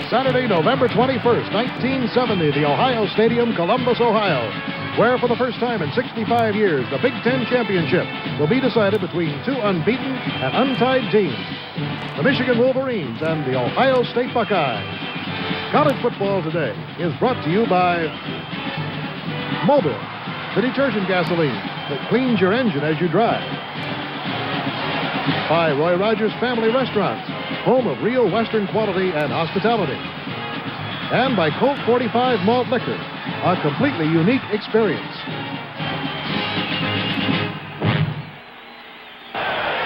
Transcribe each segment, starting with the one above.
Saturday, November 21st, 1970, the Ohio Stadium, Columbus, Ohio, where for the first time in 65 years, the Big Ten Championship will be decided between two unbeaten and untied teams, the Michigan Wolverines and the Ohio State Buckeyes. College football today is brought to you by Mobil, the detergent gasoline that cleans your engine as you drive. By Roy Rogers Family Restaurants, home of real Western quality and hospitality. And by Colt 45 Malt Liquor, a completely unique experience.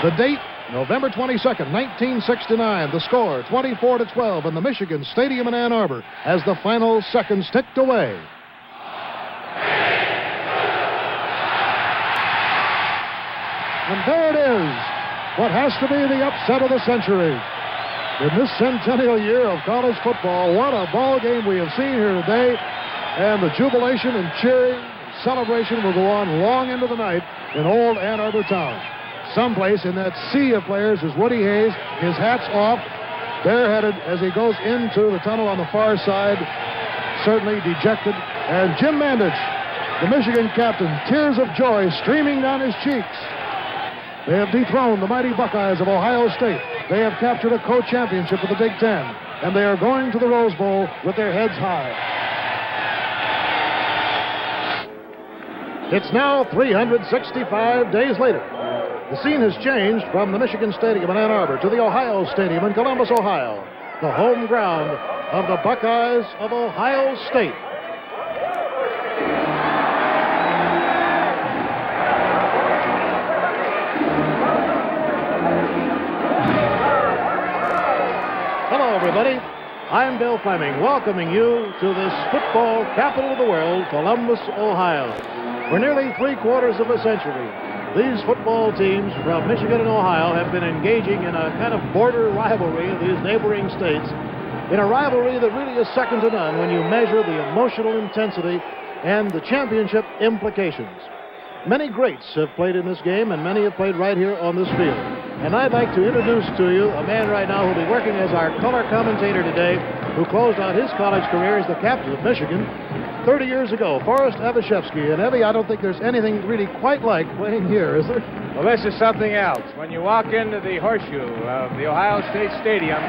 The date, November 22nd, 1969. The score, 24-12 in the Michigan Stadium in Ann Arbor as the final seconds ticked away. And there it is, what has to be the upset of the century. In this centennial year of college football, what a ball game we have seen here today. And the jubilation and cheering and celebration will go on long into the night in old Ann Arbor town. Someplace in that sea of players is Woody Hayes, his hat's off, bareheaded as he goes into the tunnel on the far side, certainly dejected. And Jim Mandich, the Michigan captain, tears of joy streaming down his cheeks. They have dethroned the mighty Buckeyes of Ohio State. They have captured a co-championship with the Big Ten, and they are going to the Rose Bowl with their heads high. It's now 365 days later. The scene has changed from the Michigan Stadium in Ann Arbor to the Ohio Stadium in Columbus, Ohio, the home ground of the Buckeyes of Ohio State. Hello, everybody. I'm Bill Fleming, welcoming you to this football capital of the world, Columbus, Ohio. For nearly three-quarters of a century, these football teams from Michigan and Ohio have been engaging in a kind of border rivalry of these neighboring states, in a rivalry that really is second to none when you measure the emotional intensity and the championship implications. Many greats have played in this game, and many have played right here on this field. And I'd like to introduce to you a man right now who'll be working as our color commentator today, who closed out his college career as the captain of Michigan 30 years ago, Forrest Evashevsky. And Evie, I don't think there's anything really quite like playing here, is there? Well, this is something else. When you walk into the horseshoe of the Ohio State Stadium,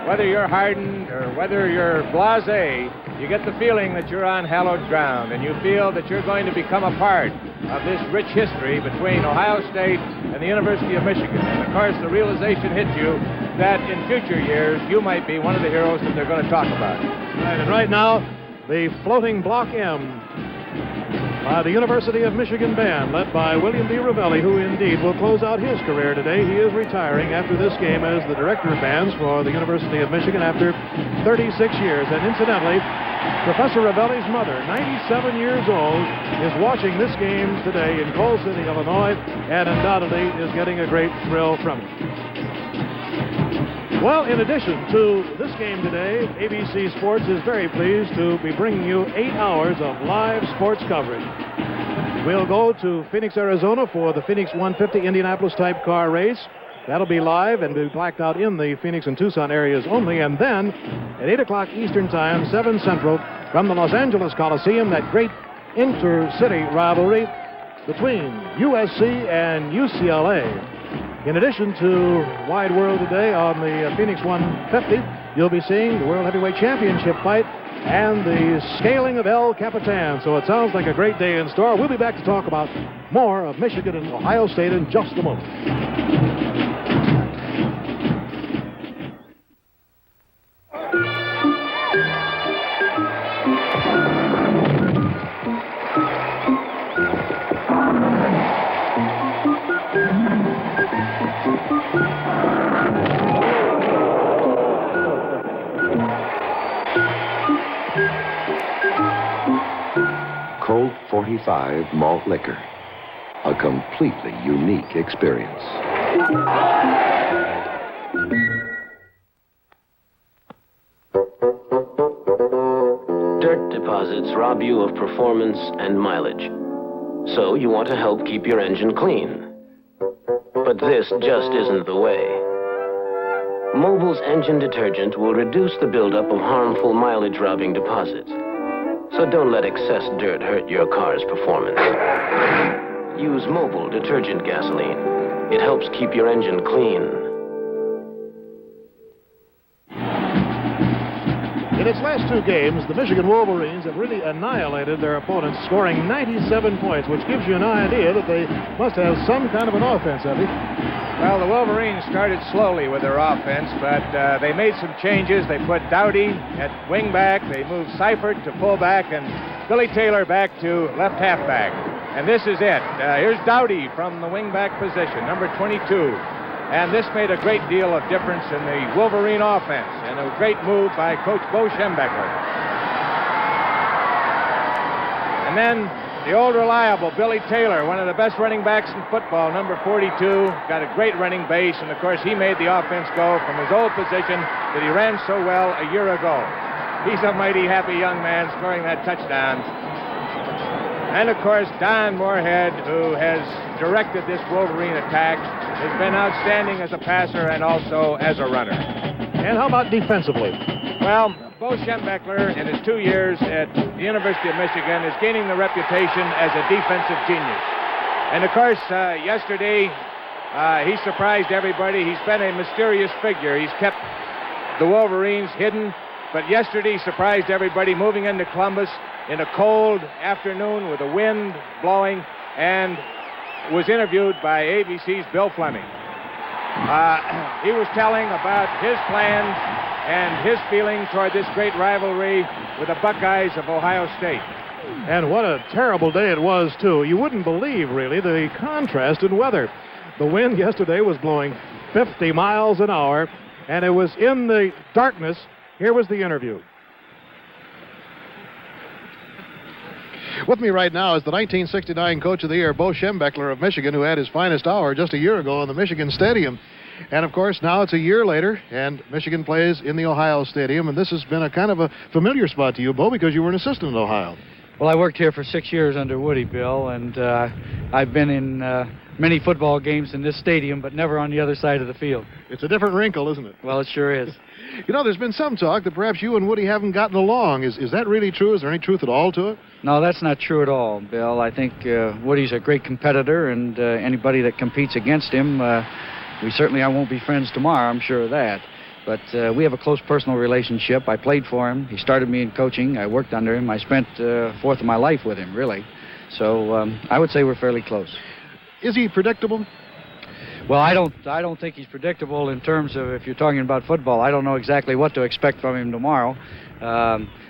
whether you're hardened or whether you're blasé, you get the feeling that you're on hallowed ground, and you feel that you're going to become a part of this rich history between Ohio State and the University of Michigan. And, of course, the realization hits you that in future years, you might be one of the heroes that they're going to talk about. Right, and right now, the floating Block M by the University of Michigan band, led by William B. Ravelli, who indeed will close out his career today. He is retiring after this game as the director of bands for the University of Michigan after 36 years. And incidentally, Professor Ravelli's mother, 97 years old, is watching this game today in Coal City, Illinois, and undoubtedly is getting a great thrill from it. Well, in addition to this game today, ABC Sports is very pleased to be bringing you 8 hours of live sports coverage. We'll go to Phoenix, Arizona for the Phoenix 150 Indianapolis type car race. That'll be live and be blacked out in the Phoenix and Tucson areas only. And then at 8 o'clock Eastern Time, 7 Central, from the Los Angeles Coliseum, that great inter-city rivalry between USC and UCLA. In addition to Wide World today on the Phoenix 150, you'll be seeing the World Heavyweight Championship fight and the scaling of El Capitan. So it sounds like a great day in store. We'll be back to talk about more of Michigan and Ohio State in just a moment. Colt 45 Malt Liquor. A completely unique experience. Dirt deposits rob you of performance and mileage. So you want to help keep your engine clean. But this just isn't the way. Mobil's engine detergent will reduce the buildup of harmful mileage-robbing deposits. So don't let excess dirt hurt your car's performance. Use Mobil detergent gasoline. It helps keep your engine clean. In its last two games, the Michigan Wolverines have really annihilated their opponents, scoring 97 points, which gives you an idea that they must have some kind of an offense, Evie. Well, the Wolverines started slowly with their offense, but they made some changes. They put Dowdy at wingback. They moved Seifert to fullback and Billy Taylor back to left halfback. And this is it. Here's Dowdy from the wingback position, number 22. And this made a great deal of difference in the Wolverine offense, and a great move by Coach Bo Schembechler. And then the old reliable Billy Taylor, one of the best running backs in football, number 42, got a great running base, and of course he made the offense go from his old position that he ran so well a year ago. He's a mighty happy young man scoring that touchdown. And of course Don Moorhead, who has directed this Wolverine attack, has been outstanding as a passer and also as a runner. And how about defensively? Well, Bo Schembechler, in his 2 years at the University of Michigan, is gaining the reputation as a defensive genius. And of course, yesterday, he surprised everybody. He's been a mysterious figure. He's kept the Wolverines hidden, but yesterday surprised everybody, moving into Columbus in a cold afternoon with the wind blowing, and was interviewed by ABC's Bill Fleming. He was telling about his plans and his feeling toward this great rivalry with the Buckeyes of Ohio State. And what a terrible day it was, too. You wouldn't believe, really, the contrast in weather. The wind yesterday was blowing 50 miles an hour, and it was in the darkness. Here was the interview. With me right now is the 1969 Coach of the Year, Bo Schembechler of Michigan, who had his finest hour just a year ago in the Michigan Stadium. And, of course, now it's a year later, and Michigan plays in the Ohio Stadium, and this has been a kind of a familiar spot to you, Bo, because you were an assistant at Ohio. Well, I worked here for 6 years under Woody, Bill, and I've been in many football games in this stadium, but never on the other side of the field. It's a different wrinkle, isn't it? Well, it sure is. You know, there's been some talk that perhaps you and Woody haven't gotten along. Is that really true? Is there any truth at all to it? No, that's not true at all, Bill. I think Woody's a great competitor, and anybody that competes against him, we certainly won't be friends tomorrow, I'm sure of that. But we have a close personal relationship. I played for him. He started me in coaching. I worked under him. I spent a fourth of my life with him, really. So I would say we're fairly close. Is he predictable? Well, I don't think he's predictable in terms of, if you're talking about football. I don't know exactly what to expect from him tomorrow.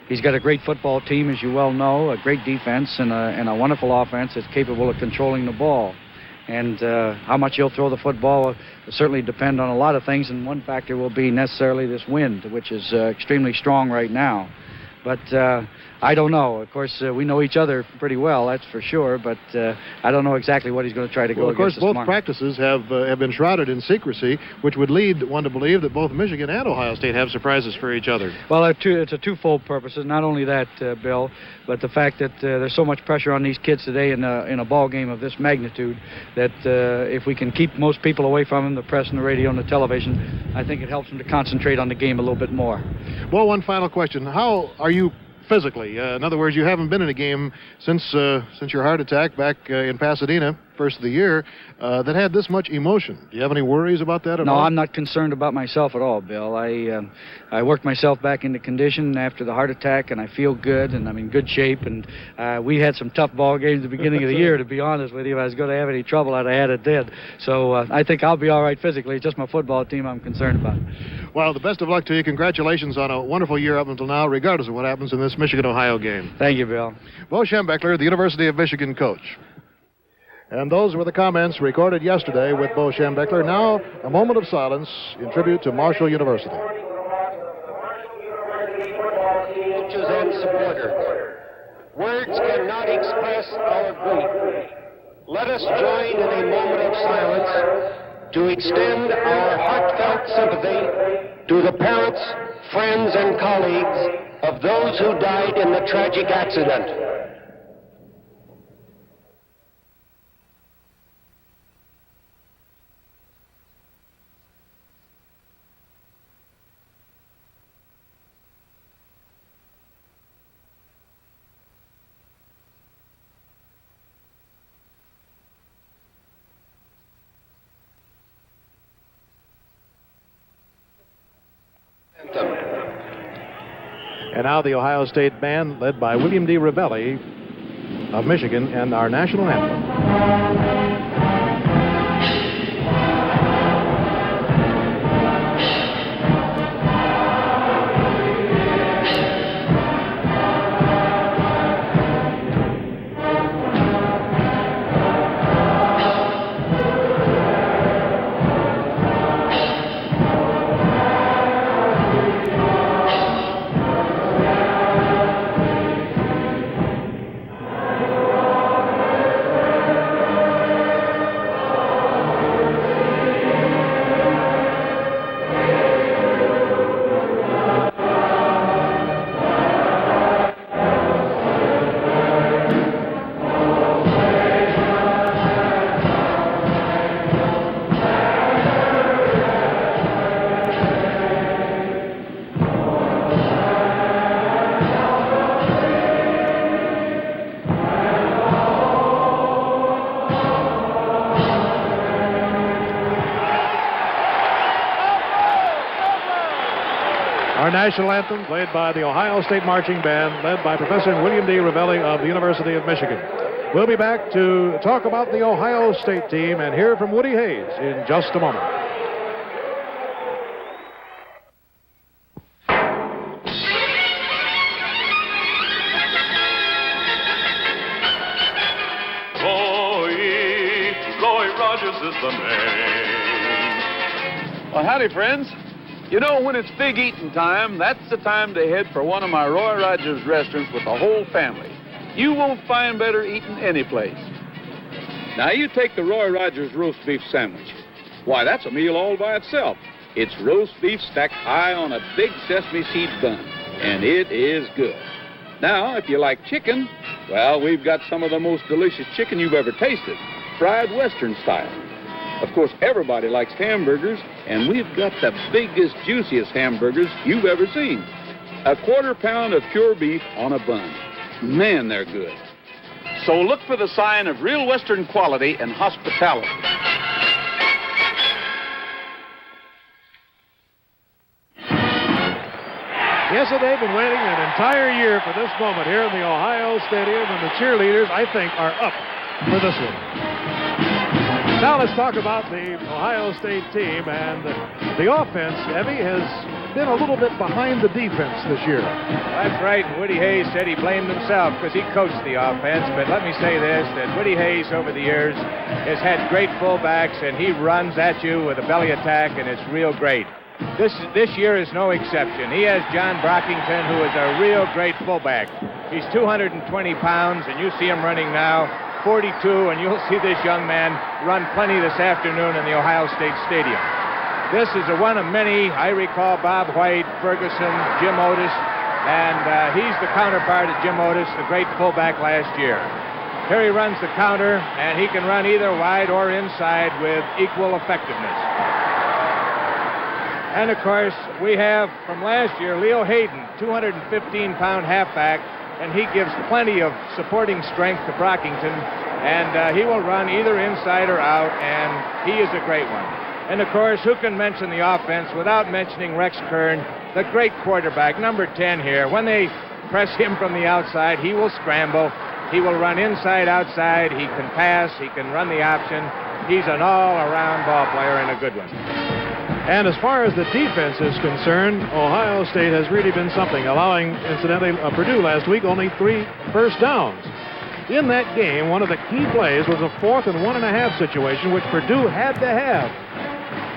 He's got a great football team, as you well know, a great defense, and a wonderful offense that's capable of controlling the ball. And how much he'll throw the football will certainly depend on a lot of things, and one factor will be necessarily this wind, which is extremely strong right now. But I don't know. Of course, we know each other pretty well, that's for sure, but I don't know exactly what he's going to try to go against. Well, of course, both tomorrow. practices have been shrouded in secrecy, which would lead one to believe that both Michigan and Ohio State have surprises for each other. Well, it's a twofold purpose. Not only that, Bill, but the fact that there's so much pressure on these kids today in a ball game of this magnitude that if we can keep most people away from them, the press and the radio and the television, I think it helps them to concentrate on the game a little bit more. Well, one final question. How are you physically? In other words, you haven't been in a game since your heart attack back in Pasadena, first of the year, that had this much emotion. Do you have any worries about that at all? No, I'm not concerned about myself at all, Bill. I worked myself back into condition after the heart attack, and I feel good, and I'm in good shape. And we had some tough ball games at the beginning of the year, to be honest with you. If I was going to have any trouble, I'd have had it then. So I think I'll be all right physically. It's just my football team I'm concerned about. Well, the best of luck to you. Congratulations on a wonderful year up until now, regardless of what happens in this Michigan-Ohio game. Thank you, Bill. Bo Schembechler, the University of Michigan coach. And those were the comments recorded yesterday with Bo Schembechler. Now, a moment of silence in tribute to Marshall University. Coaches and supporters, words cannot express our grief. Let us join in a moment of silence to extend our heartfelt sympathy to the parents, friends, and colleagues of those who died in the tragic accident. And now the Ohio State Band, led by William D. Ravelli of Michigan, and our national anthem. Our national anthem, played by the Ohio State Marching Band, led by Professor William D. Ravelli of the University of Michigan. We'll be back to talk about the Ohio State team and hear from Woody Hayes in just a moment. Roy Rogers is the name. Well, howdy, friends. You know, when it's big eating time, that's the time to head for one of my Roy Rogers restaurants with the whole family. You won't find better eating any place. Now, you take the Roy Rogers roast beef sandwich. Why, that's a meal all by itself. It's roast beef stacked high on a big sesame seed bun, and it is good. Now, if you like chicken, well, we've got some of the most delicious chicken you've ever tasted, fried Western style. Of course, everybody likes hamburgers, and we've got the biggest, juiciest hamburgers you've ever seen. A quarter pound of pure beef on a bun. Man, they're good. So look for the sign of real Western quality and hospitality. Yes, and they've been waiting an entire year for this moment here in the Ohio Stadium, and the cheerleaders, I think, are up for this one. Now let's talk about the Ohio State team, and the offense, Evie, has been a little bit behind the defense this year. That's right. Woody Hayes said he blamed himself because he coached the offense, but let me say this, that Woody Hayes over the years has had great fullbacks, and he runs at you with a belly attack, and it's real great. This year is no exception. He has John Brockington, who is a real great fullback. He's 220 pounds, and you see him running now, 42, and you'll see this young man run plenty this afternoon in the Ohio State Stadium. This is one of many. I recall Bob White, Ferguson, Jim Otis, and he's the counterpart of Jim Otis, the great fullback last year. Here he runs the counter, and he can run either wide or inside with equal effectiveness. And, of course, we have, from last year, Leo Hayden, 215-pound halfback, and he gives plenty of supporting strength to Brockington, and he will run either inside or out, and he is a great one. And, of course, who can mention the offense without mentioning Rex Kern, the great quarterback, number 10 here. When they press him from the outside, he will scramble. He will run inside, outside. He can pass. He can run the option. He's an all-around ball player and a good one. And as far as the defense is concerned, Ohio State has really been something, allowing, incidentally, Purdue last week only 3 first downs. In that game, one of the key plays was a 4th and 1.5 situation, which Purdue had to have.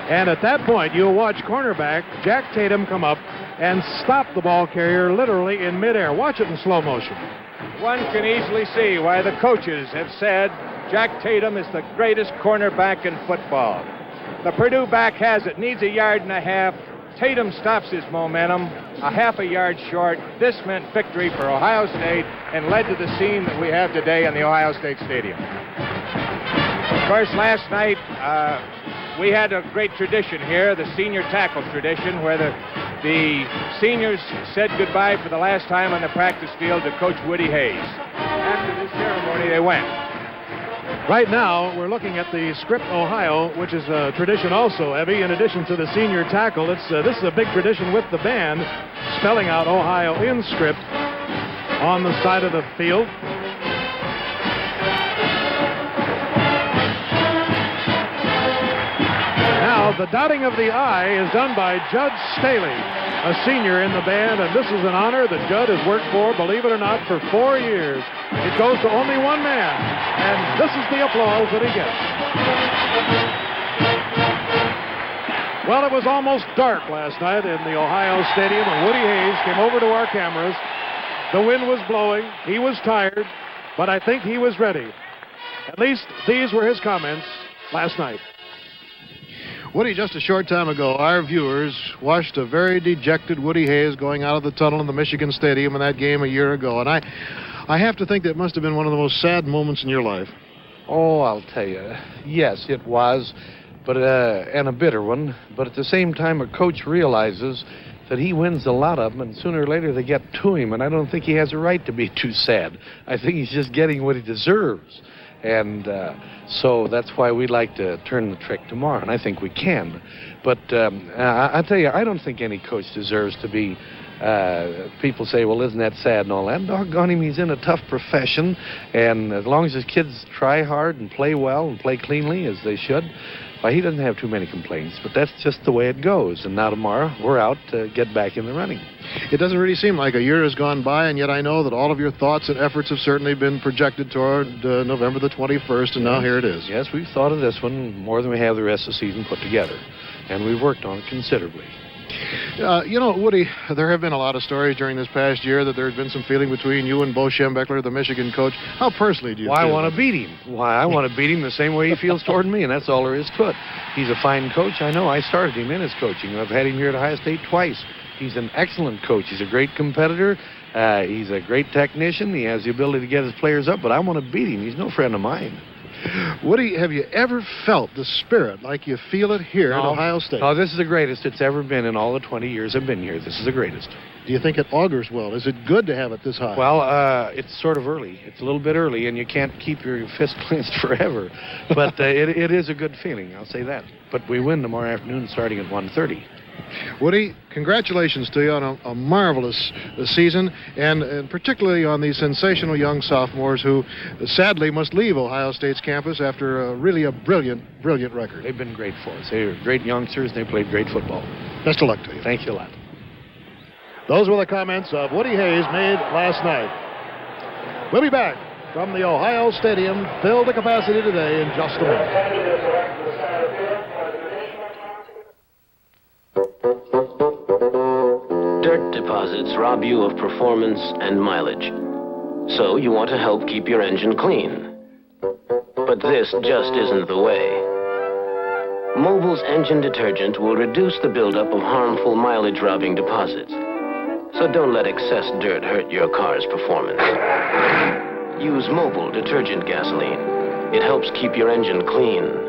And at that point, you'll watch cornerback Jack Tatum come up and stop the ball carrier literally in midair. Watch it in slow motion. One can easily see why the coaches have said Jack Tatum is the greatest cornerback in football. The Purdue back has it, needs 1.5 yards. Tatum stops his momentum a 0.5 yard short. This meant victory for Ohio State and led to the scene that we have today in the Ohio State Stadium. Of course, last night we had a great tradition here, the senior tackle tradition, where the seniors said goodbye for the last time on the practice field to Coach Woody Hayes. After this ceremony, they went. Right now, we're looking at the script Ohio, which is a tradition also, Evie. In addition to the senior tackle, this is a big tradition with the band, spelling out Ohio in script on the side of the field. Now, the dotting of the I is done by Judge Staley, a senior in the band, and this is an honor that Judd has worked for, believe it or not, for 4 years. It goes to only one man, and this is the applause that he gets. Well, it was almost dark last night in the Ohio Stadium, and Woody Hayes came over to our cameras. The wind was blowing. He was tired, but I think he was ready. At least these were his comments last night. Woody, just a short time ago, our viewers watched a very dejected Woody Hayes going out of the tunnel in the Michigan Stadium in that game a year ago, and I have to think that must have been one of the most sad moments in your life. Oh, I'll tell you. Yes, it was, but and a bitter one. But at the same time, a coach realizes that he wins a lot of them, and sooner or later they get to him, and I don't think he has a right to be too sad. I think he's just getting what he deserves. And so that's why we'd like to turn the trick tomorrow, and I think we can. But I tell you, I don't think any coach deserves to be, people say, well, isn't that sad and all that? Doggone him, he's in a tough profession, and as long as his kids try hard and play well and play cleanly, as they should, well, he doesn't have too many complaints. But that's just the way it goes, and now tomorrow we're out to get back in the running. It doesn't really seem like a year has gone by, and yet I know that all of your thoughts and efforts have certainly been projected toward November the 21st, and now here it is. Yes, we've thought of this one more than we have the rest of the season put together, and we've worked on it considerably. You know, Woody, there have been a lot of stories during this past year that there had been some feeling between you and Bo Schembechler, the Michigan coach. How personally do you feel? I want to beat him. Why, I want to beat him the same way he feels toward me, and that's all there is to it. He's a fine coach. I know. I started him in his coaching. I've had him here at Ohio State twice. He's an excellent coach. He's a great competitor. He's a great technician. He has the ability to get his players up, but I want to beat him. He's no friend of mine. Woody, have you ever felt the spirit like you feel it here at Ohio State? Oh, this is the greatest it's ever been in all the 20 years I've been here. This is the greatest. Do you think it augurs well? Is it good to have it this high? Well, it's sort of early. It's a little bit early, and you can't keep your fist clenched forever. But it is a good feeling, I'll say that. But we win tomorrow afternoon starting at 1:30. Woody, congratulations to you on a marvelous season, and particularly on these sensational young sophomores who sadly must leave Ohio State's campus after really a brilliant record. They've been great for us. They were great youngsters, and they played great football. Best of luck to you. Thank you a lot. Those were the comments of Woody Hayes made last night. We'll be back from the Ohio Stadium, filled to capacity today, in just a moment. Dirt deposits rob you of performance and mileage. So you want to help keep your engine clean. But this just isn't the way. Mobil's engine detergent will reduce the buildup of harmful mileage-robbing deposits. So don't let excess dirt hurt your car's performance. Use Mobil detergent gasoline. It helps keep your engine clean.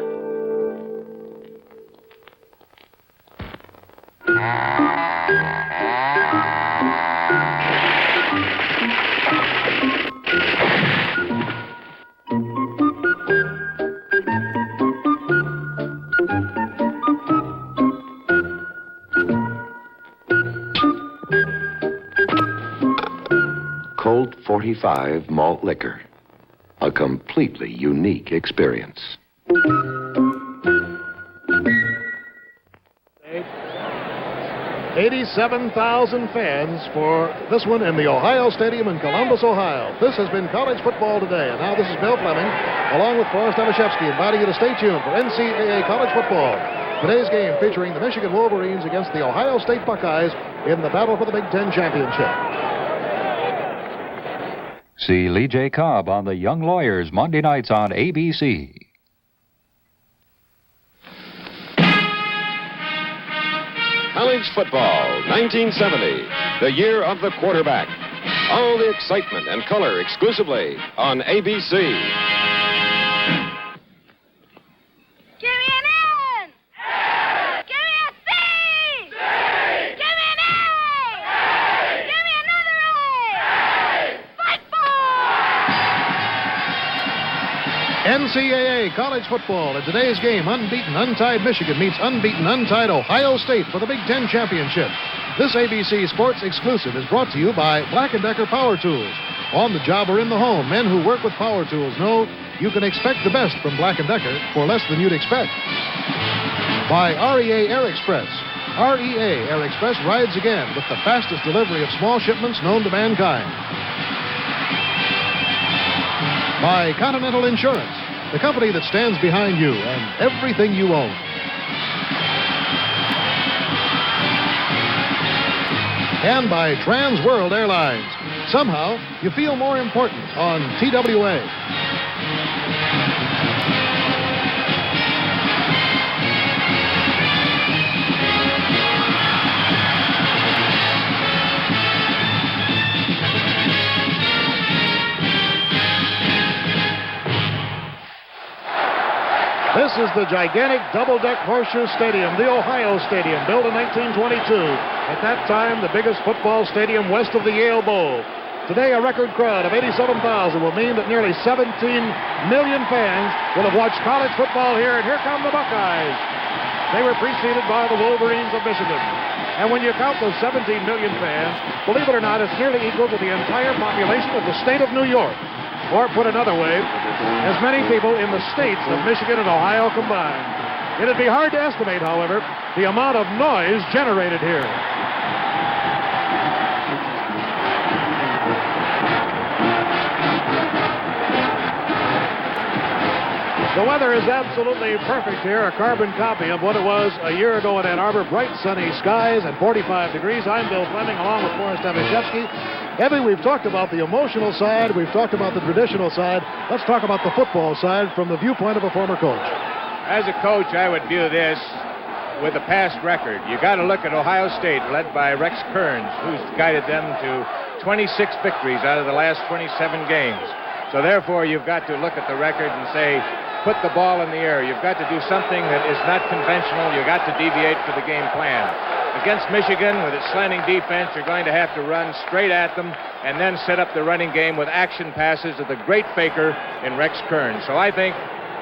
Colt 45 malt liquor. A completely unique experience. 87,000 fans for this one in the Ohio Stadium in Columbus, Ohio. This has been College Football Today, and now this is Bill Fleming, along with Forrest Abishevsky, inviting you to stay tuned for NCAA College Football. Today's game featuring the Michigan Wolverines against the Ohio State Buckeyes in the battle for the Big Ten Championship. See Lee J. Cobb on The Young Lawyers, Monday nights on ABC. College football, 1970, the year of the quarterback. All the excitement and color exclusively on ABC. Give me an N! A! Give me a C! C! Give me an A! A! Give me another A! A! Fight NCAA college football. In today's game, unbeaten, untied Michigan meets unbeaten, untied Ohio State for the Big Ten Championship. This ABC Sports exclusive is brought to you by Black & Decker Power Tools. On the job or in the home, men who work with power tools know you can expect the best from Black & Decker for less than you'd expect. By REA Air Express. REA Air Express rides again with the fastest delivery of small shipments known to mankind. By Continental Insurance, the company that stands behind you and everything you own. And by Trans World Airlines. Somehow, you feel more important on TWA. This is the gigantic double-deck horseshoe stadium, the Ohio Stadium, built in 1922. At that time, the biggest football stadium west of the Yale Bowl. Today, a record crowd of 87,000 will mean that nearly 17 million fans will have watched college football here, and here come the Buckeyes. They were preceded by the Wolverines of Michigan. And when you count those 17 million fans, believe it or not, it's nearly equal to the entire population of the state of New York. Or put another way, as many people in the states of Michigan and Ohio combined. It'd be hard to estimate, however, the amount of noise generated here. The weather is absolutely perfect here, a carbon copy of what it was a year ago in Ann Arbor. Bright, sunny skies and 45 degrees. I'm Bill Fleming, along with Forrest Evashevsky. Evie, we've talked about the emotional side. We've talked about the traditional side. Let's talk about the football side from the viewpoint of a former coach. As a coach, I would view this with a past record. You got to look at Ohio State, led by Rex Kearns, who's guided them to 26 victories out of the last 27 games. So therefore, you've got to look at the record and say, put the ball in the air. You've got to do something that is not conventional. You've got to deviate for the game plan. Against Michigan, with its slanting defense, you're going to have to run straight at them and then set up the running game with action passes of the great faker in Rex Kearns. So I think,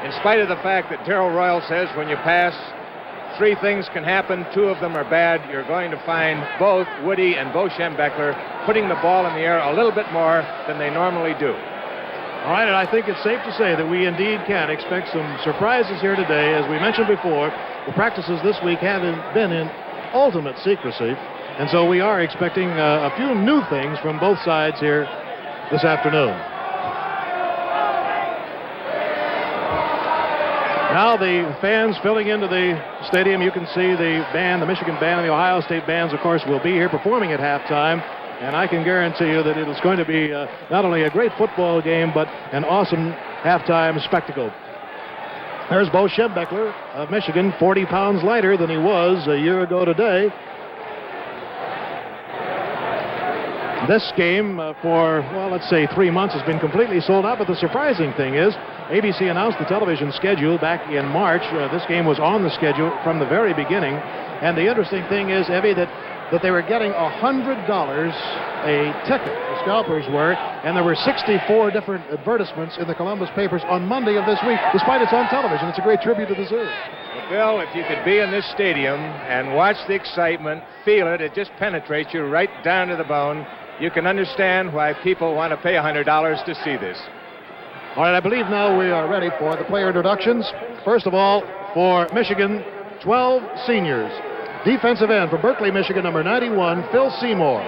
in spite of the fact that Darrell Royal says when you pass, 3 things can happen, 2 of them are bad, you're going to find both Woody and Bo Schembechler putting the ball in the air a little bit more than they normally do. All right, and I think it's safe to say that we indeed can expect some surprises here today. As we mentioned before, the practices this week haven't been in ultimate secrecy, and so we are expecting a few new things from both sides here this afternoon. Now the fans filling into the stadium. You can see the band, the Michigan band, and the Ohio State bands, of course, will be here performing at halftime. And I can guarantee you that it is going to be not only a great football game, but an awesome halftime spectacle. There's Bo Schembechler of Michigan, 40 pounds lighter than he was a year ago today. This game for, well, let's say 3 months has been completely sold out, but the surprising thing is ABC announced the television schedule back in March. This game was on the schedule from the very beginning. And the interesting thing is, Evie, that they were getting $100 a ticket, the scalpers were, and there were 64 different advertisements in the Columbus papers on Monday of this week, despite it's on television. It's a great tribute to the zoo. Well, Bill, if you could be in this stadium and watch the excitement, feel it, it just penetrates you right down to the bone. You can understand why people want to pay $100 to see this. All right, I believe now we are ready for the player introductions. First of all, for Michigan, 12 seniors. Defensive end from Berkeley, Michigan, number 91, Phil Seymour.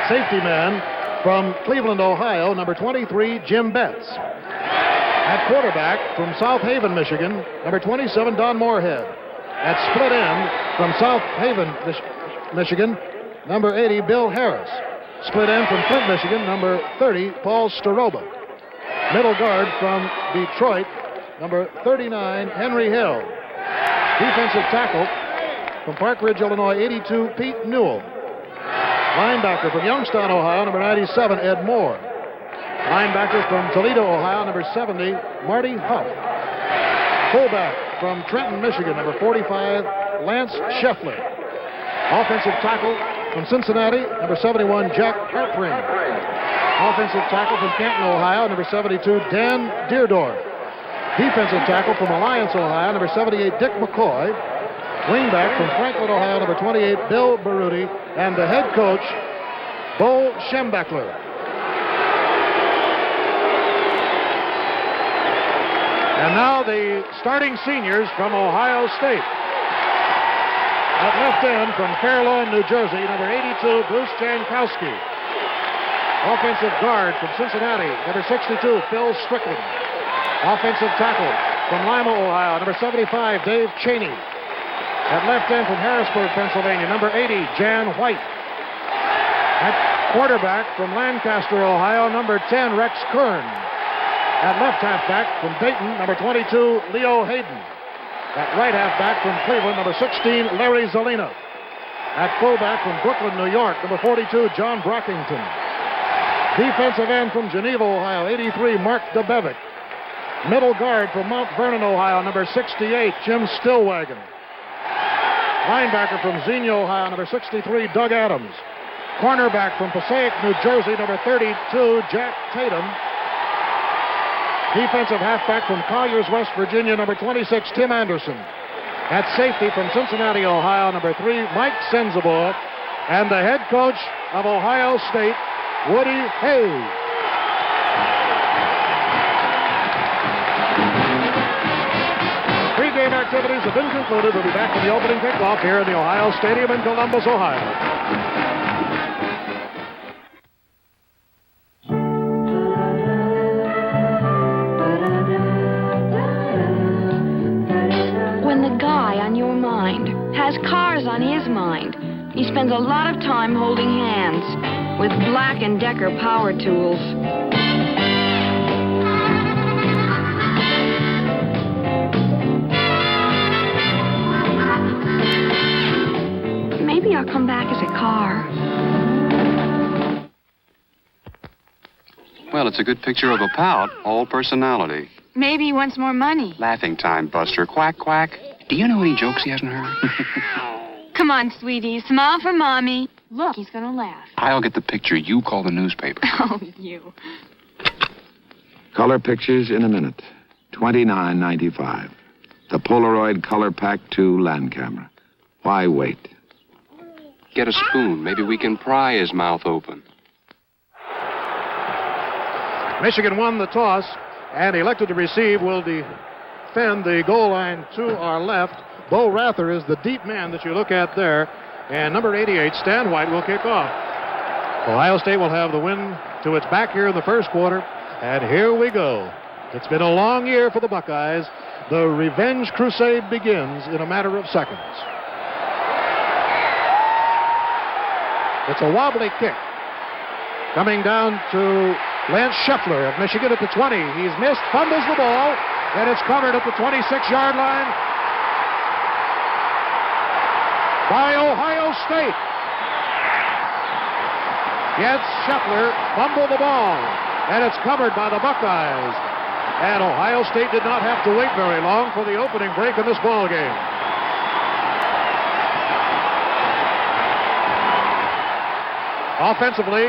Safety man from Cleveland, Ohio, number 23, Jim Betts. At quarterback from South Haven, Michigan, number 27, Don Moorhead. At split end from South Haven, Michigan, number 80, Bill Harris. Split end from Flint, Michigan, number 30, Paul Staroba. Middle guard from Detroit, number 39, Henry Hill. Defensive tackle from Park Ridge, Illinois, 82, Pete Newell. Linebacker from Youngstown, Ohio, number 97, Ed Moore. Linebacker from Toledo, Ohio, number 70, Marty Huff. Fullback from Trenton, Michigan, number 45, Lance Scheffler. Offensive tackle from Cincinnati, number 71, Jack Harpring. Offensive tackle from Canton, Ohio, number 72, Dan Deardorff. Defensive tackle from Alliance, Ohio, number 78, Dick McCoy. Wingback from Franklin, Ohio, number 28, Bill Baruti. And the head coach, Bo Schembechler. And now the starting seniors from Ohio State. At left end from Fair Lawn, New Jersey, number 82, Bruce Jankowski. Offensive guard from Cincinnati, number 62, Phil Strickland. Offensive tackle from Lima, Ohio, number 75, Dave Cheney. At left end from Harrisburg, Pennsylvania, number 80, Jan White. At quarterback from Lancaster, Ohio, number 10, Rex Kern. At left halfback from Dayton, number 22, Leo Hayden. At right halfback from Cleveland, number 16, Larry Zelina. At fullback from Brooklyn, New York, number 42, John Brockington. Defensive end from Geneva, Ohio, 83, Mark DeBevick. Middle guard from Mount Vernon, Ohio, number 68, Jim Stillwagon. Linebacker from Xenia, Ohio, number 63, Doug Adams. Cornerback from Passaic, New Jersey, number 32, Jack Tatum. Defensive halfback from Colliers, West Virginia, number 26, Tim Anderson. At safety from Cincinnati, Ohio, number 3, Mike Sensabaugh. And the head coach of Ohio State, Woody Hayes. Pre-game activities have been concluded. We'll be back for the opening kickoff here in the Ohio Stadium in Columbus, Ohio. Has cars on his mind. He spends a lot of time holding hands with Black & Decker power tools. Maybe I'll come back as a car. Well, it's a good picture of a pout, all personality. Maybe he wants more money. Laughing time, Buster. Quack, quack. Do you know any jokes he hasn't heard? Come on, sweetie. Smile for Mommy. Look, he's going to laugh. I'll get the picture. You call the newspaper. Oh, you. Color pictures in a minute. $29.95. The Polaroid Color Pack 2 land camera. Why wait? Get a spoon. Maybe we can pry his mouth open. Michigan won the toss and elected to receive. Will defend the goal line to our left. Bo Rather is the deep man that you look at there. And number 88, Stan White, will kick off. Ohio State will have the wind to its back here in the first quarter. And here we go. It's been a long year for the Buckeyes. The revenge crusade begins in a matter of seconds. It's a wobbly kick. Coming down to Lance Scheffler of Michigan at the 20. He's missed, fumbles the ball, and it's covered at the 26-yard line by Ohio State. Yet Scheffler fumbled the ball, and it's covered by the Buckeyes. And Ohio State did not have to wait very long for the opening break in this ball game. Offensively,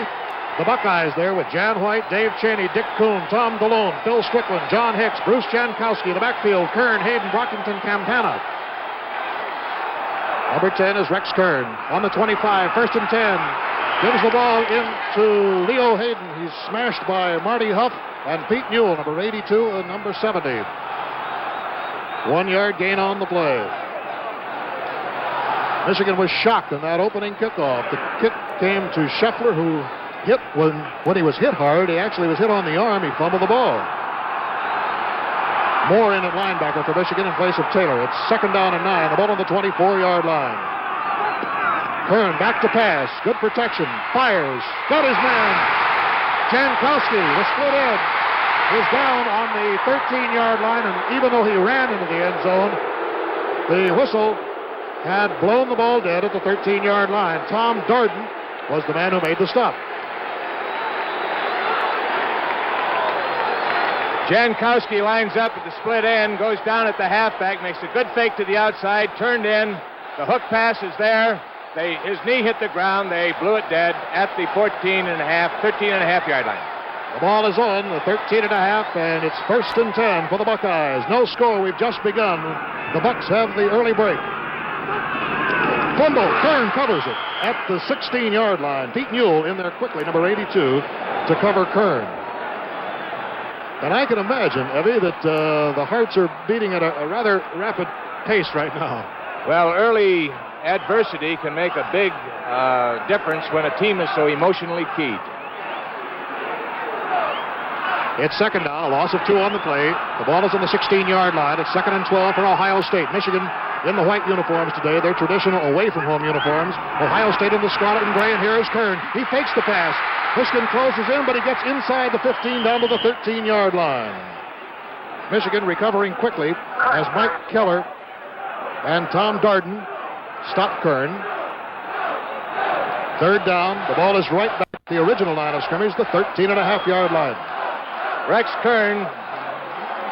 the Buckeyes there with Jan White, Dave Cheney, Dick Kuhn, Tom DeLone, Phil Strickland, John Hicks, Bruce Jankowski, the backfield, Kern, Hayden, Brockington, Campana. Number 10 is Rex Kern on the 25, 1st and 10. Gives the ball into Leo Hayden. He's smashed by Marty Huff and Pete Newell, number 82 and number 70. 1 yard gain on the play. Michigan was shocked in that opening kickoff. The kick came to Scheffler, who hit when he was hit hard. He actually was hit on the arm. He fumbled the ball. Moore in at linebacker for Michigan in place of Taylor. It's 2nd down and 9. The ball on the 24-yard line. Kern back to pass. Good protection. Fires. Got his man. Jankowski, the split end, is down on the 13-yard line, and even though he ran into the end zone, the whistle had blown the ball dead at the 13-yard line. Tom Darden was the man who made the stop. Jankowski lines up at the split end, goes down at the halfback, makes a good fake to the outside, turned in. The hook pass is there. His knee hit the ground. They blew it dead at the 13 and a half yard line. The ball is on the 13 and a half, and it's 1st and 10 for the Buckeyes. No score. We've just begun. The Bucks have the early break. Fumble. Kern covers it at the 16-yard line. Pete Newell in there quickly, number 82, to cover Kern. And I can imagine, Evie, that the hearts are beating at a rather rapid pace right now. Well, early adversity can make a big difference when a team is so emotionally keyed. It's 2nd down, a loss of 2 on the play. The ball is on the 16-yard line. It's 2nd and 12 for Ohio State. Michigan in the white uniforms today, their traditional away-from-home uniforms. Ohio State in the scarlet and gray, and here is Kern. He fakes the pass. Michigan closes in, but he gets inside the 15 down to the 13-yard line. Michigan recovering quickly as Mike Keller and Tom Darden stop Kern. 3rd down. The ball is right back to the original line of scrimmage, the 13.5-yard line. Rex Kern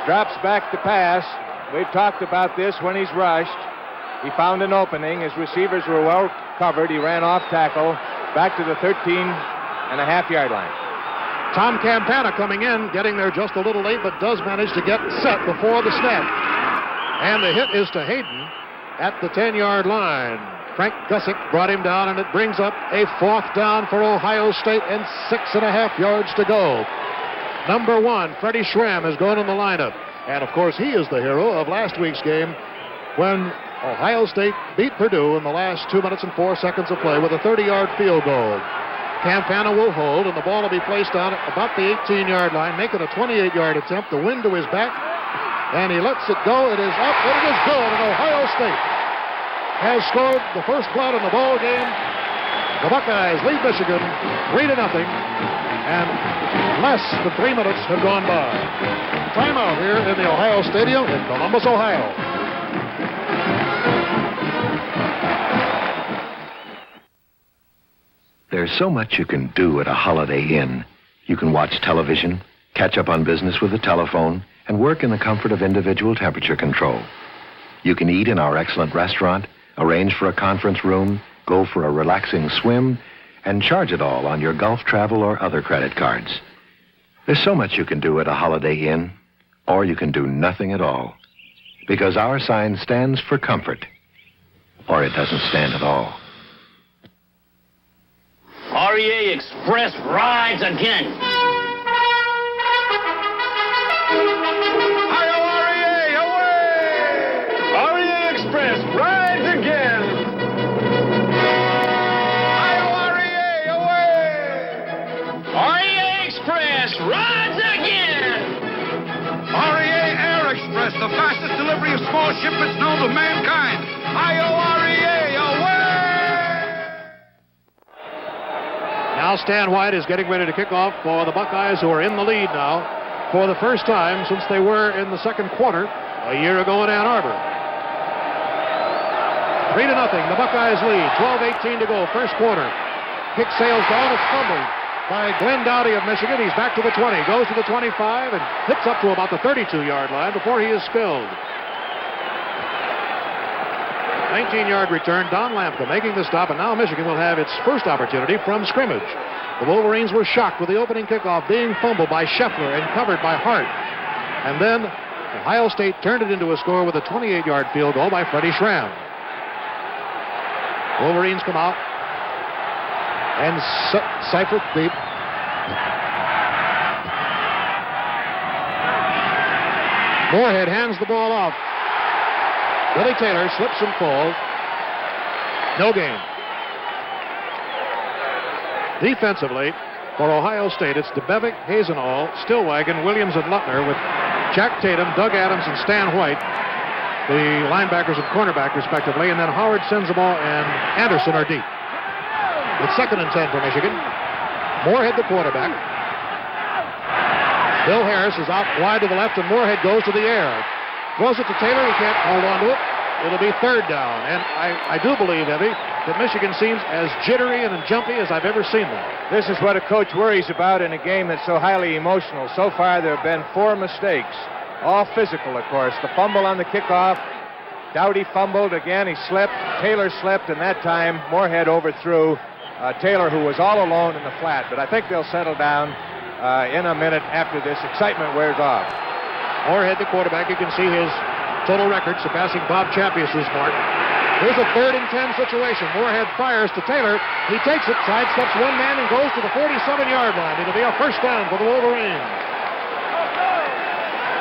drops back to pass. We've talked about this when he's rushed. He found an opening. His receivers were well covered. He ran off tackle back to the 13.5-yard line. Tom Campana coming in, getting there just a little late, but does manage to get set before the snap. And the hit is to Hayden at the 10-yard line. Frank Gussick brought him down, and it brings up a 4th down for Ohio State and 6.5 yards to go. Number 1, Freddie Schramm, has gone in the lineup. And, of course, he is the hero of last week's game when Ohio State beat Purdue in the last 2 minutes and 4 seconds of play with a 30-yard field goal. Campana will hold, and the ball will be placed down at about the 18-yard line, making a 28-yard attempt. The wind to his back, and he lets it go. It is up, and it is good, and Ohio State has scored the first blood in the ball game. The Buckeyes lead Michigan 3-0, and less than 3 minutes have gone by. Timeout here in the Ohio Stadium in Columbus, Ohio. There's so much you can do at a Holiday Inn. You can watch television, catch up on business with the telephone, and work in the comfort of individual temperature control. You can eat in our excellent restaurant, arrange for a conference room, go for a relaxing swim, and charge it all on your Gulf Travel or other credit cards. There's so much you can do at a Holiday Inn, or you can do nothing at all. Because our sign stands for comfort, or it doesn't stand at all. REA Express rides again. Hi-yo, REA, away! REA Express rides again. Hi-yo, REA, away! REA Express rides again. REA Air Express, the fastest delivery of small shipments known to mankind. Hi-yo, REA, away! Now Stan White is getting ready to kick off for the Buckeyes, who are in the lead now for the first time since they were in the second quarter a year ago in Ann Arbor. 3-0, the Buckeyes lead. 12:18 to go, first quarter. Kick sails down, it's fumbled by Glenn Dowdy of Michigan. He's back to the 20, goes to the 25, and hits up to about the 32-yard line before he is spilled. 19-yard return, Don Lampka making the stop, and now Michigan will have its first opportunity from scrimmage. The Wolverines were shocked with the opening kickoff being fumbled by Scheffler and covered by Hart. And then Ohio State turned it into a score with a 28-yard field goal by Freddie Schramm. Wolverines come out, and Seifert deep. Moorhead hands the ball off. Billy Taylor slips and falls. No gain. Defensively, for Ohio State, it's DeBevick, Hazenall, Stillwagon, Williams, and Lutner, with Jack Tatum, Doug Adams, and Stan White, the linebackers and cornerback, respectively, and then Howard, Sensabaugh, and Anderson are deep. It's 2nd and 10 for Michigan. Moorhead, the quarterback. Bill Harris is out wide to the left, and Moorhead goes to the air. Throws it to Taylor. He can't hold on to it. It'll be 3rd down. And I do believe, Evie, that Michigan seems as jittery and jumpy as I've ever seen them. This is what a coach worries about in a game that's so highly emotional. So far, there have been 4 mistakes, all physical, of course. The fumble on the kickoff. Dowdy fumbled again. He slipped. Taylor slipped, and that time Moorhead overthrew Taylor, who was all alone in the flat. But I think they'll settle down. in a minute after this excitement wears off. Moorhead, the quarterback, you can see his total record surpassing Bob Champius's mark. Here's a 3rd and 10 situation. Moorhead fires to Taylor. He takes it, sidesteps one man, and goes to the 47-yard line. It'll be a first down for the Wolverines.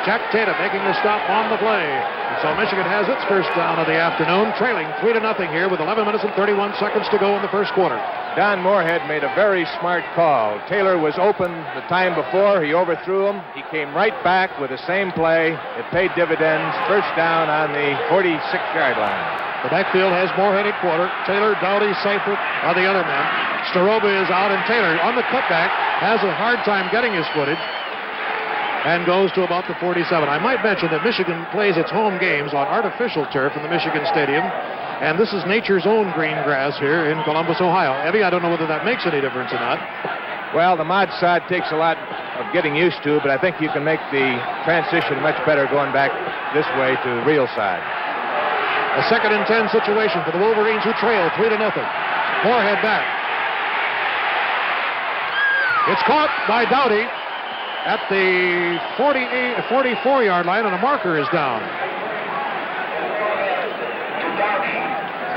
Jack Tatum making the stop on the play. And so Michigan has its first down of the afternoon, trailing 3-0 here with 11 minutes and 31 seconds to go in the first quarter. Don Moorhead made a very smart call. Taylor was open the time before. He overthrew him. He came right back with the same play. It paid dividends. First down on the 46-yard line. The backfield has Moorhead at quarter. Taylor, Dowdy, Seifert are the other men. Staroba is out, and Taylor on the cutback has a hard time getting his footage and goes to about the 47. I might mention that Michigan plays its home games on artificial turf in the Michigan Stadium, and this is nature's own green grass here in Columbus, Ohio. Evie, I don't know whether that makes any difference or not. Well, the mod sod takes a lot of getting used to, but I think you can make the transition much better going back this way to the real side. A 2nd and 10 situation for the Wolverines, who trail 3-0. Moorhead back. It's caught by Dowdy at the 44-yard line, and a marker is down.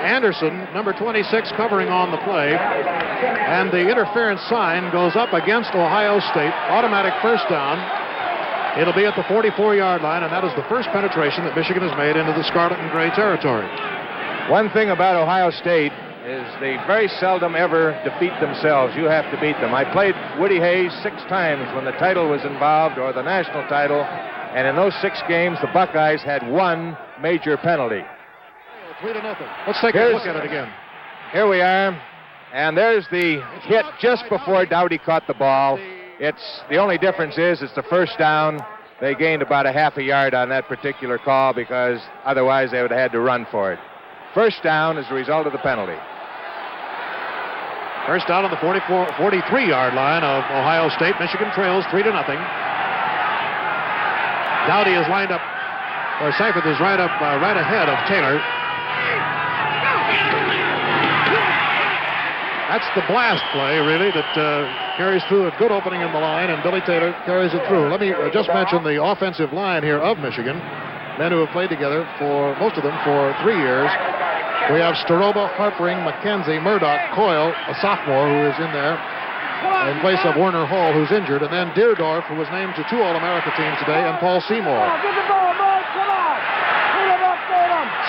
Anderson, number 26, covering on the play, and the interference sign goes up against Ohio State. Automatic first down. It'll be at the 44-yard line, and that is the first penetration that Michigan has made into the scarlet and gray territory. One thing about Ohio State is they very seldom ever defeat themselves. You have to beat them. I played Woody Hayes 6 times when the title was involved, or the national title, and in those 6 games, the Buckeyes had 1 major penalty. 3-0. Let's take a look at it again. Here we are, and there's the hit just before Dowdy caught the ball. The only difference is it's the first down. They gained about a half a yard on that particular call because otherwise they would have had to run for it. First down as a result of the penalty. First down on the 43-yard line of Ohio State. Michigan trails 3-0. Dowdy is lined up, or Seifert is right ahead of Taylor. That's the blast play, really, that carries through a good opening in the line, and Billy Taylor carries it through. Let me just mention the offensive line here of Michigan. Men who have played together, most of them, for 3 years. We have Staroba, Harpering, McKenzie, Murdoch, Coyle, a sophomore who is in there in place of Werner Hall, who's injured, and then Deerdorf, who was named to 2 All-America teams today, and Paul Seymour.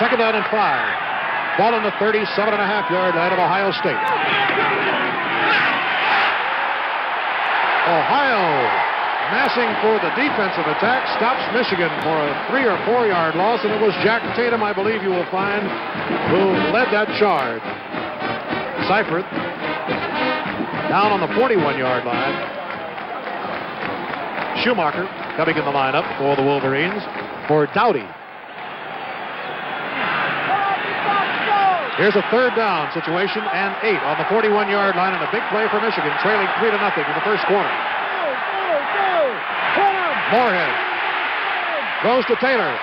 Second down and 5. Ball on the 37.5-yard line of Ohio State. Ohio massing for the defensive attack, stops Michigan for a 3 or 4 yard loss, and it was Jack Tatum, I believe you will find, who led that charge. Seifert down on the 41-yard line. Schumacher coming in the lineup for the Wolverines for Dowdy. Here's a 3rd down situation and 8 on the 41-yard line, and a big play for Michigan, trailing 3-0 in the first quarter. Moorhead goes to Taylor.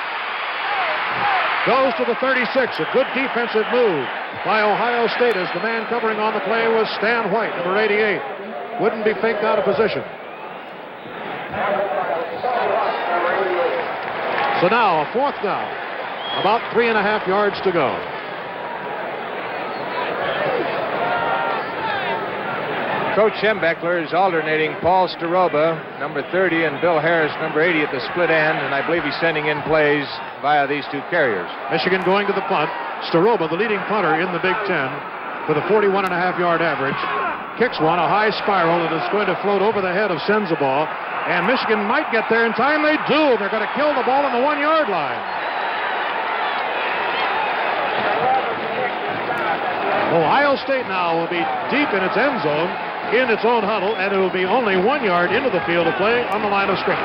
Goes to the 36. A good defensive move by Ohio State, as the man covering on the play was Stan White, number 88. Wouldn't be faked out of position. So now a 4th down. About 3.5 yards to go. Coach Schembechler is alternating Paul Staroba, number 30, and Bill Harris, number 80, at the split end, and I believe he's sending in plays via these 2 carriers. Michigan going to the punt. Staroba, the leading punter in the Big Ten, with a 41.5-yard average, kicks one, a high spiral, and it's going to float over the head of Sensabaugh, and Michigan might get there in time. They do. They're going to kill the ball on the 1-yard line. Ohio State now will be deep in its end zone, in its own huddle, and it will be only 1 yard into the field of play on the line of scrimmage.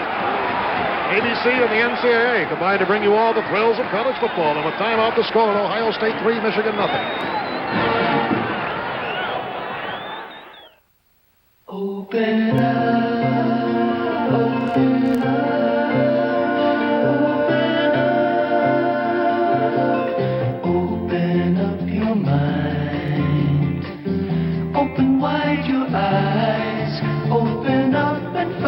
ABC and the NCAA combined to bring you all the thrills of college football, and with time out the score, Ohio State 3, Michigan nothing. Open up, open up, open up your mind, open wide your eyes, open up and find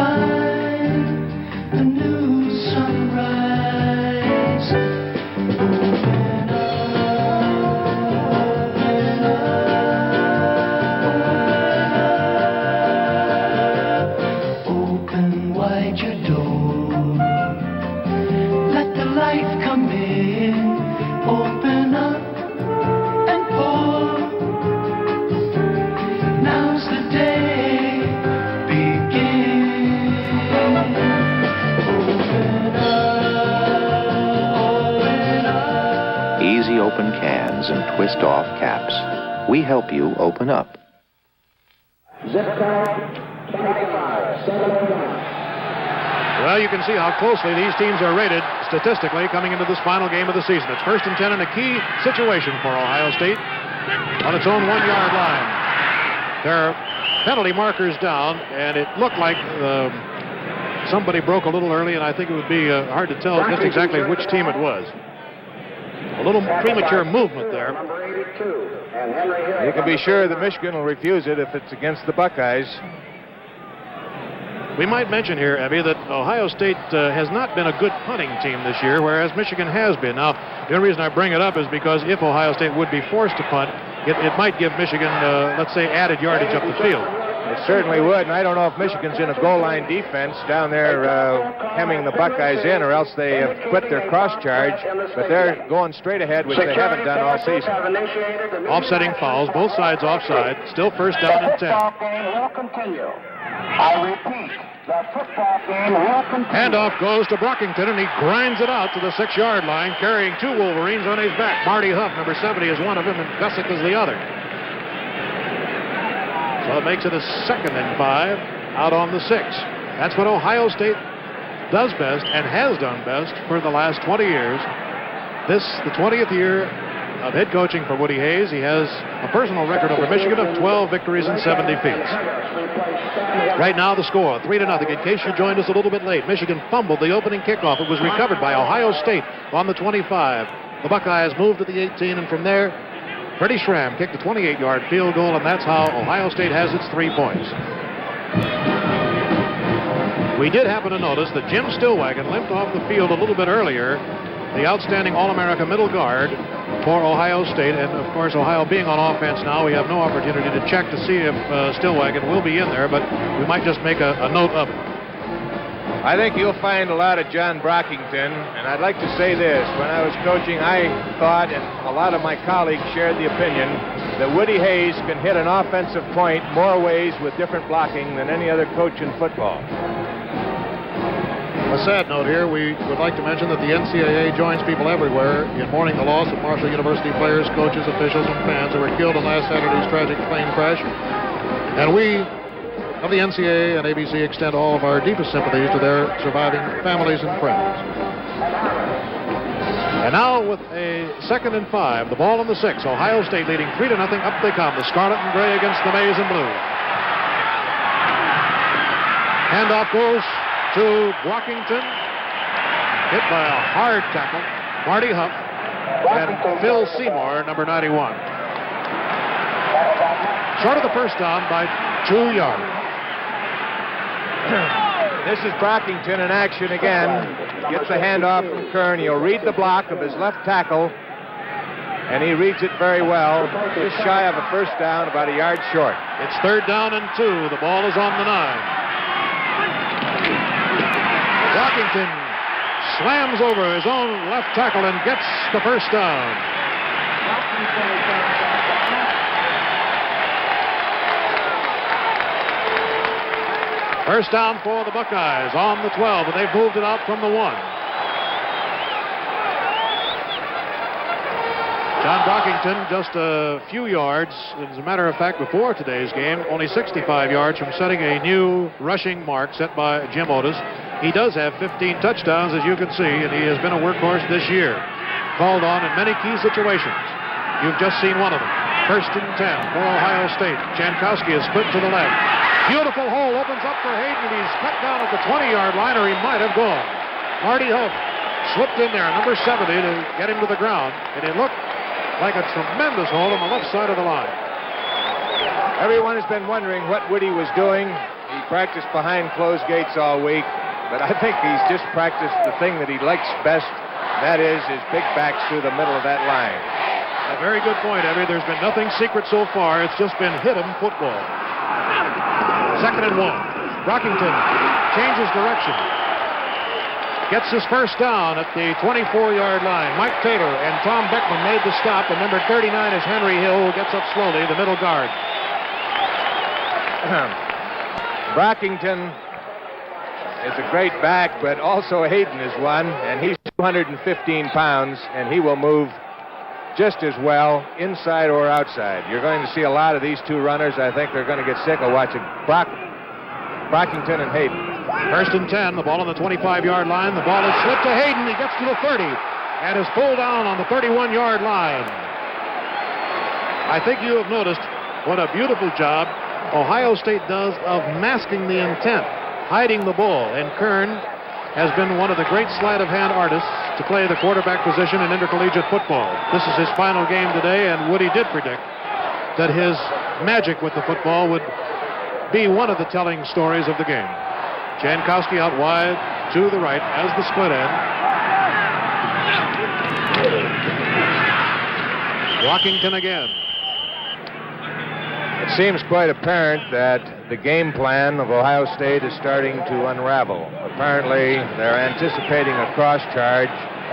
twist-off caps. We help you open up. Zip code 25-709. Well, you can see how closely these teams are rated statistically coming into this final game of the season. It's 1st and 10 in a key situation for Ohio State on its own 1-yard line. There are penalty markers down, and it looked like somebody broke a little early, and I think it would be hard to tell just exactly which team it was. A little premature movement there. You can be sure that Michigan will refuse it if it's against the Buckeyes. We might mention here, Evie, that Ohio State has not been a good punting team this year, whereas Michigan has been. Now, the only reason I bring it up is because if Ohio State would be forced to punt, it might give Michigan, let's say, added yardage up the field. It certainly would, and I don't know if Michigan's in a goal line defense down there hemming the Buckeyes in, or else they have quit their cross charge, but they're going straight ahead, which they haven't done all season. Offsetting fouls, both sides offside, still 1st down and 10. I repeat, the football game will continue. Handoff goes to Brockington, and he grinds it out to the 6-yard line, carrying 2 Wolverines on his back. Marty Huff, number 70, is one of them, and Gussick is the other. So it makes it a 2nd and 5 out on the 6. That's what Ohio State does best and has done best for the last 20 years. This, the 20th year of head coaching for Woody Hayes. He has a personal record over Michigan of 12 victories and 7 defeats. Right now the score, 3-0. In case you joined us a little bit late, Michigan fumbled the opening kickoff. It was recovered by Ohio State on the 25. The Buckeyes moved to the 18, and from there, Freddie Schramm kicked a 28-yard field goal, and that's how Ohio State has its 3 points. We did happen to notice that Jim Stillwagon limped off the field a little bit earlier, the outstanding All-America middle guard for Ohio State. And, of course, Ohio being on offense now, we have no opportunity to check to see if Stillwagon will be in there, but we might just make a note of it. I think you'll find a lot of John Brockington, and I'd like to say this. When I was coaching, I thought, and a lot of my colleagues shared the opinion, that Woody Hayes can hit an offensive point more ways with different blocking than any other coach in football. A sad note here, we would like to mention that the NCAA joins people everywhere in mourning the loss of Marshall University players, coaches, officials, and fans who were killed in last Saturday's tragic plane crash. And we of the NCAA and ABC extend all of our deepest sympathies to their surviving families and friends. And now with a 2nd and 5, the ball on the 6. Ohio State leading 3-0. Up they come, the scarlet and gray against the maize and blue. Handoff goes to Brockington, hit by a hard tackle. Marty Huff and Phil Seymour, number 91. Short of the first down by 2 yards. This is Brockington in action again. Gets the handoff from Kern. He'll read the block of his left tackle, and he reads it very well. Just shy of a first down, about a yard short. It's 3rd down and 2. The ball is on the 9. Brockington slams over his own left tackle and gets the first down. First down for the Buckeyes on the 12, and they've moved it out from the 1. John Brockington just a few yards, as a matter of fact, before today's game, only 65 yards from setting a new rushing mark set by Jim Otis. He does have 15 touchdowns, as you can see, and he has been a workhorse this year. Called on in many key situations. You've just seen one of them. 1st and 10 for Ohio State. Jankowski is split to the left. Beautiful hole opens up for Hayden, and he's cut down at the 20-yard line, or he might have gone. Marty Huff slipped in there, number 70, to get him to the ground, and it looked like a tremendous hole on the left side of the line. Everyone has been wondering what Woody was doing. He practiced behind closed gates all week, but I think he's just practiced the thing that he likes best. That is his big backs through the middle of that line. A very good point, Evie. There's been nothing secret so far. It's just been hit 'em football. 2nd and 1. Brockington changes direction. Gets his first down at the 24-yard line. Mike Taylor and Tom Beckman made the stop, and number 39 is Henry Hill, who gets up slowly, the middle guard. Brockington is a great back, but also Hayden is one, and he's 215 pounds, and he will move just as well inside or outside. You're going to see a lot of these two runners. I think they're going to get sick of watching Brockington and Hayden. First and 10, the ball on the 25-yard line. The ball is slipped to Hayden. He gets to the 30 and is pulled down on the 31-yard line. I think you have noticed what a beautiful job Ohio State does of masking the intent, hiding the ball. And Kern has been one of the great sleight-of-hand artists to play the quarterback position in intercollegiate football. This is his final game today, and Woody did predict that his magic with the football would be one of the telling stories of the game. Jankowski out wide to the right as the split end. Rockington again. It seems quite apparent that the game plan of Ohio State is starting to unravel. Apparently, they're anticipating a cross charge.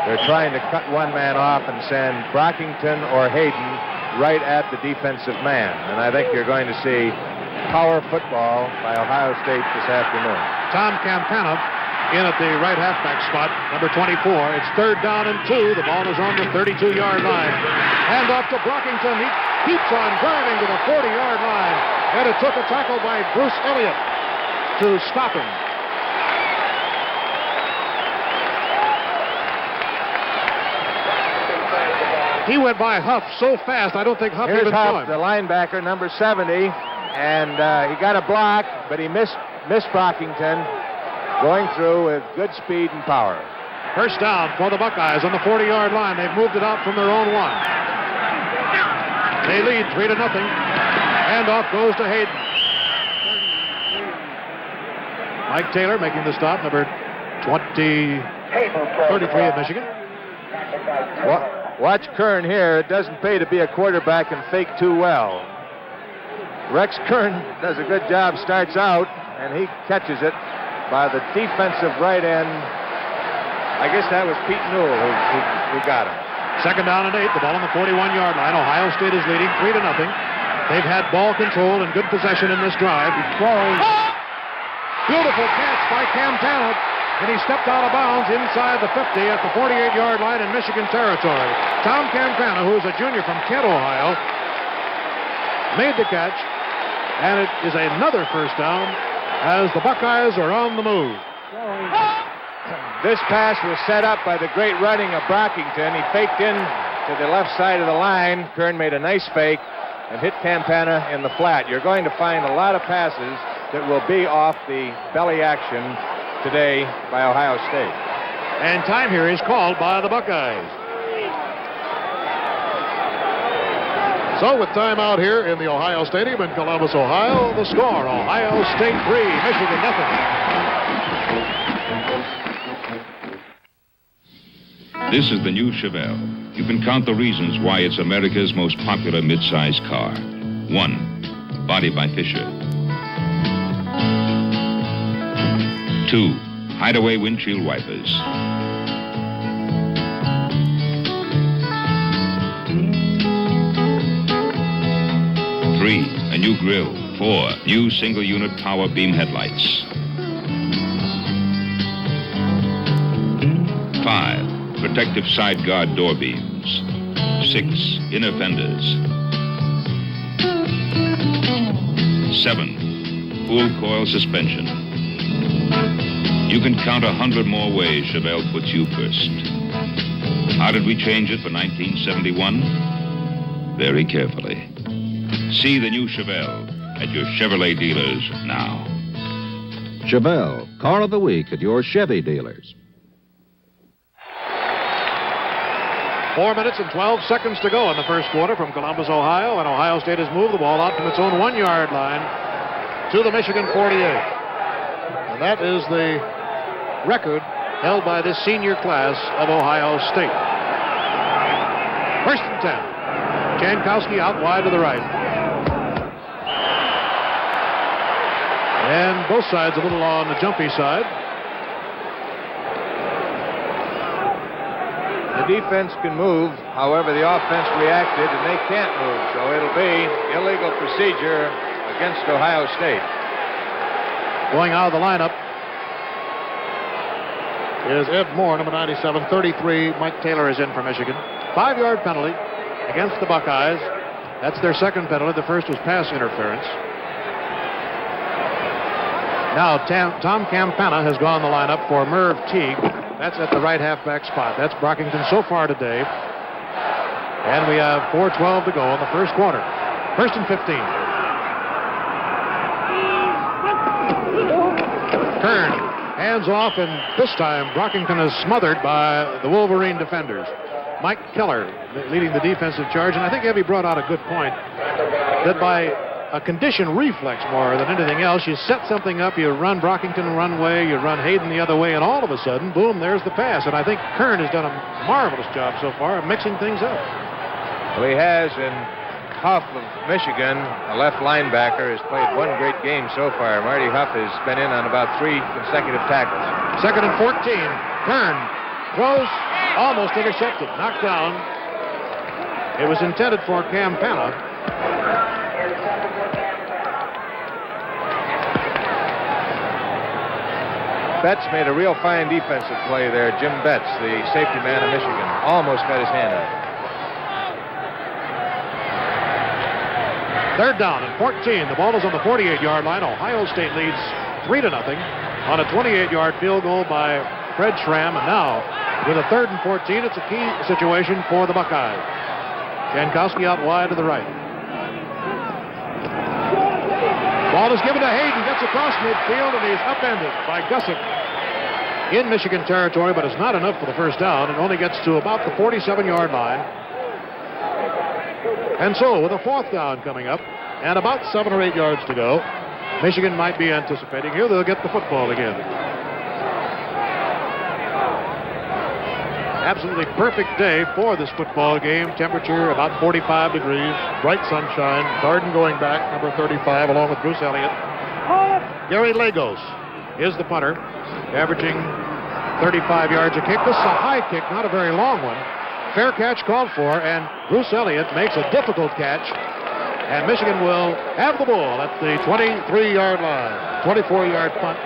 They're trying to cut one man off and send Brockington or Hayden right at the defensive man. And I think you're going to see power football by Ohio State this afternoon. Tom Campana in at the right halfback spot, number 24. It's third down and 2. The ball is on the 32-yard line. Hand off to Brockington. He keeps on driving to the 40-yard line. And it took a tackle by Bruce Elliott to stop him. He went by Huff so fast, I don't think Huff Here's even saw Huff, him. the linebacker, number 70, and he got a block, but he missed Brockington, going through with good speed and power. First down for the Buckeyes on the 40-yard line. They've moved it out from their own one. They lead 3-0. Handoff goes to Hayden. Mike Taylor making the stop, number 33 of Michigan. Watch Kern here. It doesn't pay to be a quarterback and fake too well. Rex Kern does a good job, starts out, and he catches it by the defensive right end. I guess that was Pete Newell who got him. Second down and 8. The ball on the 41-yard line. Ohio State is leading 3-0. They've had ball control and good possession in this drive. Beautiful catch by Campana, and he stepped out of bounds inside the 50 at the 48-yard line in Michigan territory. Tom Campana, who is a junior from Kent, Ohio, made the catch, and it is another first down as the Buckeyes are on the move. This pass was set up by the great running of Brockington. He faked in to the left side of the line. Kern made a nice fake and hit Campana in the flat. You're going to find a lot of passes that will be off the belly action today by Ohio State. And time here is called by the Buckeyes. So with time out here in the Ohio Stadium in Columbus, Ohio, the score, Ohio State 3, Michigan nothing. This is the new Chevelle. You can count the reasons why it's America's most popular midsize car. 1, body by Fisher. 2, hideaway windshield wipers. 3, a new grille. 4, new single-unit power beam headlights. 5, protective side guard door beams. 6, inner fenders. 7, full coil suspension. You can count 100 more ways Chevelle puts you first. How did we change it for 1971? Very carefully. See the new Chevelle at your Chevrolet dealers now. Chevelle, Car of the Week at your Chevy dealers. 4 minutes and 12 seconds to go in the first quarter from Columbus, Ohio, and Ohio State has moved the ball out from its own 1-yard line to the Michigan 48. And that is the record held by this senior class of Ohio State. First and 10. Jankowski out wide to the right. And both sides a little on the jumpy side. The defense can move, however, the offense reacted, and they can't move, so it'll be illegal procedure against Ohio State. Going out of the lineup is Ed Moore, number 97. 33, Mike Taylor is in for Michigan. 5-yard penalty. against the Buckeyes. That's their second penalty. The first was pass interference. Now Tom Campana has gone the lineup for Merv Teague. That's at the right halfback spot. That's Brockington so far today. And we have 4:12 to go in the first quarter. First and 15. Kern hands off, and this time Brockington is smothered by the Wolverine defenders. Mike Keller leading the defensive charge, and I think Evie brought out a good point that by a conditioned reflex more than anything else, you set something up, you run Brockington one way, you run Hayden the other way, and all of a sudden, boom, there's the pass. And I think Kern has done a marvelous job so far of mixing things up. Well, he has, and Huff of Michigan, a left linebacker, has played one great game so far. Marty Huff has been in on about 3 consecutive tackles. Second and 14. Kern throws, almost intercepted, knocked down. It was intended for Campana. Betts made a real fine defensive play there. Jim Betts, the safety man of Michigan, almost got his hand on it. Third down and 14. The ball is on the 48-yard line. Ohio State leads 3-0 on a 28-yard field goal by Fred Schramm. And now, with a third and 14, it's a key situation for the Buckeyes. Jankowski out wide to the right. Ball is given to Hayden, gets across midfield, and he's upended by Gussick in Michigan territory, but it's not enough for the first down, and only gets to about the 47-yard line. And so, with a fourth down coming up, and about 7 or 8 yards to go, Michigan might be anticipating here they'll get the football again. Absolutely perfect day for this football game. Temperature about 45 degrees, bright sunshine. Garden going back, number 35, along with Bruce Elliott. Gary Lagos is the punter, averaging 35 yards a kick. This is a high kick, not a very long one. Fair catch called for, and Bruce Elliott makes a difficult catch. And Michigan will have the ball at the 23-yard line. 24-yard punt.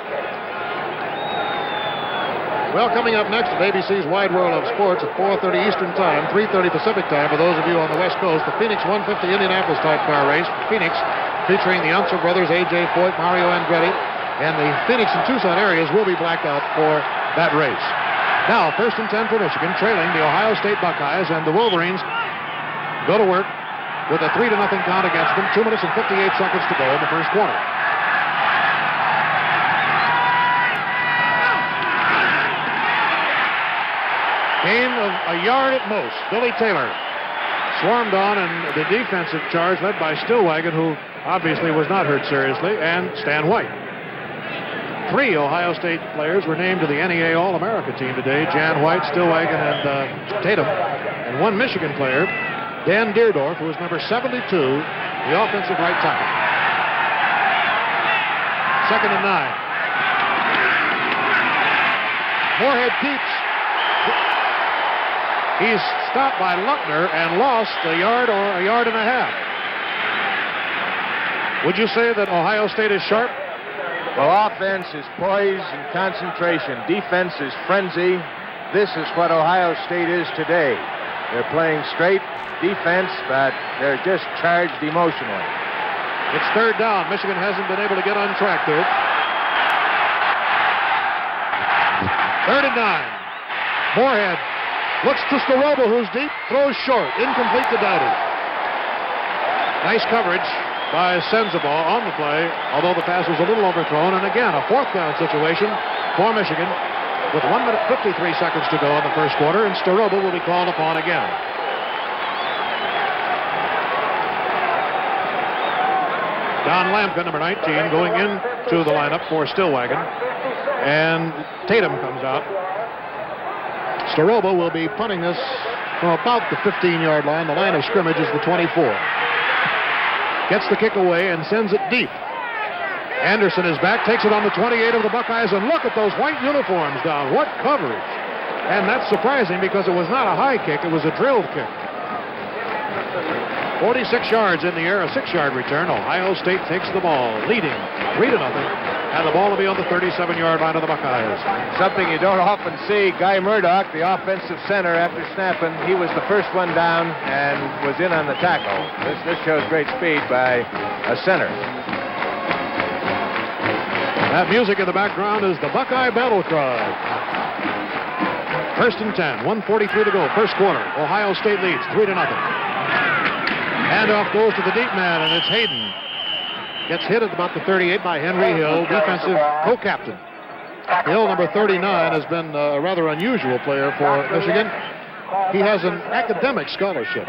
Well, coming up next at ABC's Wide World of Sports at 4:30 Eastern Time, 3:30 Pacific Time for those of you on the West Coast, the Phoenix 150 Indianapolis type car race. Phoenix, featuring the Unser brothers, A.J. Foyt, Mario Andretti, and the Phoenix and Tucson areas will be blacked out for that race. Now, first and 10 for Michigan, trailing the Ohio State Buckeyes, and the Wolverines go to work with a 3-0 count against them. 2 minutes and 58 seconds to go in the first quarter. Gain of a yard at most. Billy Taylor swarmed on, and the defensive charge led by Stillwagon, who obviously was not hurt seriously, and Stan White. 3 Ohio State players were named to the NEA All-America team today. Jan White, Stillwagon, and Tatum. And 1 Michigan player, Dan Deerdorf, who was number 72, the offensive right tackle. Second and 9. Moorhead keeps. He's stopped by Luckner and lost a yard or a yard and a half. Would you say that Ohio State is sharp? Well, offense is poise and concentration. Defense is frenzy. This is what Ohio State is today. They're playing straight defense, but they're just charged emotionally. It's third down. Michigan hasn't been able to get on track there. Third and 9. Moorhead looks to Staroba, who's deep, throws short, incomplete to Dowdy. Nice coverage by Sensabaugh on the play, although the pass was a little overthrown. And again, a fourth down situation for Michigan with 1 minute 53 seconds to go in the first quarter, and Staroba will be called upon again. Don Lampkin, number 19, going into the lineup for Stillwagon. And Tatum comes out. Staroba will be punting this from about the 15-yard line. The line of scrimmage is the 24. Gets the kick away and sends it deep. Anderson is back, takes it on the 28 of the Buckeyes, and look at those white uniforms down. What coverage. And that's surprising because it was not a high kick, it was a drilled kick. 46 yards in the air, a 6-yard return. Ohio State takes the ball, leading 3-0. And the ball will be on the 37-yard line of the Buckeyes. Something you don't often see. Guy Murdoch, the offensive center, after snapping, he was the first one down and was in on the tackle. This shows great speed by a center. That music in the background is the Buckeye battle cry. First and 10, 1:43 to go, first quarter. Ohio State leads 3-0. Handoff goes to the deep man, and it's Hayden. Gets hit at about the 38 by Henry Hill, defensive co-captain. Hill, number 39, has been a rather unusual player for Michigan. He has an academic scholarship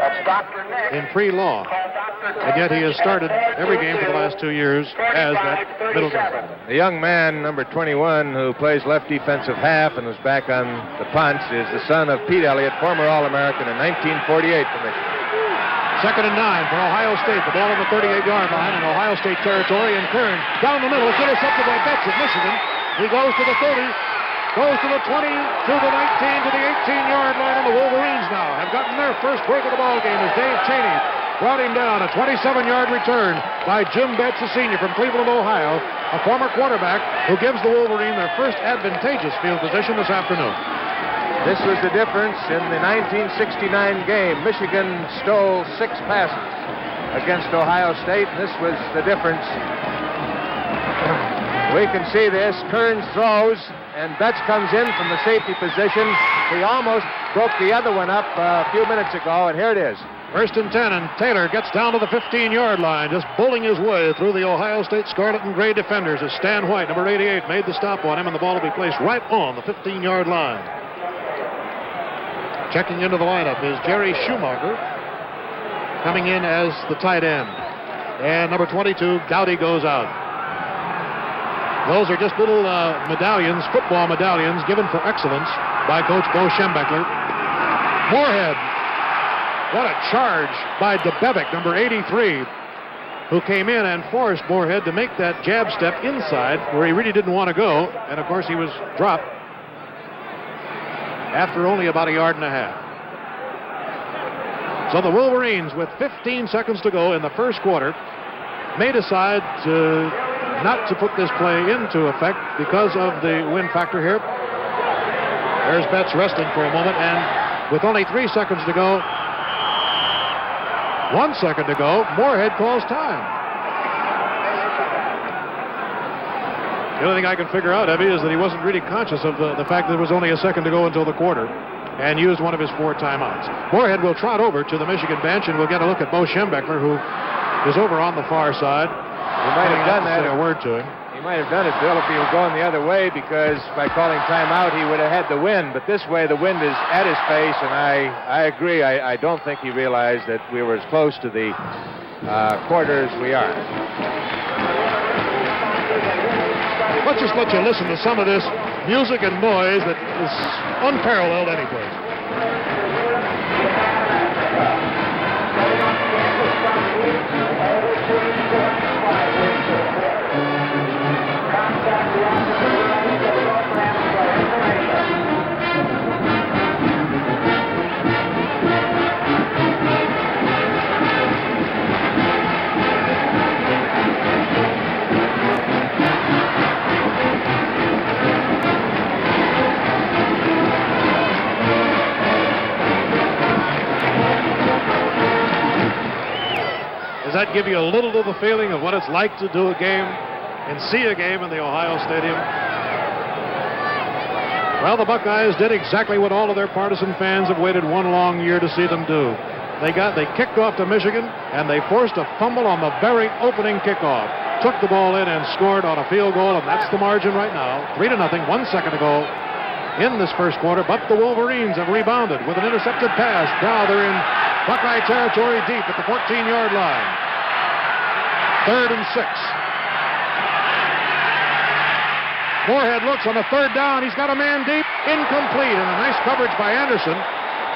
in pre-law, and yet he has started every game for the last 2 years as that middle guy. The young man, number 21, who plays left defensive half and was back on the punts, is the son of Pete Elliott, former All-American in 1948 for Michigan. Second and 9 for Ohio State. The ball on the 38-yard line in Ohio State territory, and Kern down the middle. It's intercepted by Betts of Michigan. He goes to the 30. Goes to the 20, to the 19, to the 18-yard line, and the Wolverines now have gotten their first break of the ball game as Dave Cheney brought him down. A 27-yard return by Jim Betts, a senior from Cleveland, Ohio, a former quarterback who gives the Wolverine their first advantageous field position this afternoon. This was the difference in the 1969 game. Michigan stole 6 passes against Ohio State, and this was the difference. We can see this. Kearns throws, and Betts comes in from the safety position. He almost broke the other one up a few minutes ago, and here it is. First and 10, and Taylor gets down to the 15-yard line, just bulling his way through the Ohio State scarlet and gray defenders as Stan White, number 88, made the stop on him, and the ball will be placed right on the 15-yard line. Checking into the lineup is Jerry Schumacher, coming in as the tight end. And number 22, Gowdy, goes out. Those are just little medallions, football medallions, given for excellence by Coach Bo Schembechler. Moorhead. What a charge by DeBevick, number 83, who came in and forced Moorhead to make that jab step inside where he really didn't want to go. And, of course, he was dropped after only about 1.5 yards. So the Wolverines, with 15 seconds to go in the first quarter, may decide not to put this play into effect because of the win factor here. There's Betts resting for a moment, and with only 3 seconds to go, 1 second to go, Moorhead calls time. The only thing I can figure out, Evie, is that he wasn't really conscious of the fact that there was only a second to go until the quarter and used one of his 4 timeouts. Moorhead will trot over to the Michigan bench, and we'll get a look at Bo Schembechler, who is over on the far side. He might have done that. Say a word to him. He might have done it, Bill, if he was going the other way, because by calling timeout, he would have had the wind. But this way, the wind is at his face, and I agree. I don't think he realized that we were as close to the quarter as we are. Let's just let you listen to some of this music and noise that is unparalleled anyplace. Does that give you a little of the feeling of what it's like to do a game and see a game in the Ohio Stadium? Well, the Buckeyes did exactly what all of their partisan fans have waited 1 long year to see them do. They kicked off to Michigan, and they forced a fumble on the very opening kickoff. Took the ball in and scored on a field goal, and that's the margin right now. 3-0, 1 second to go in this first quarter, but the Wolverines have rebounded with an intercepted pass. Now they're in Buckeye territory deep at the 14-yard line. 3rd and 6. Moorhead looks on the 3rd down. He's got a man deep. Incomplete. And a nice coverage by Anderson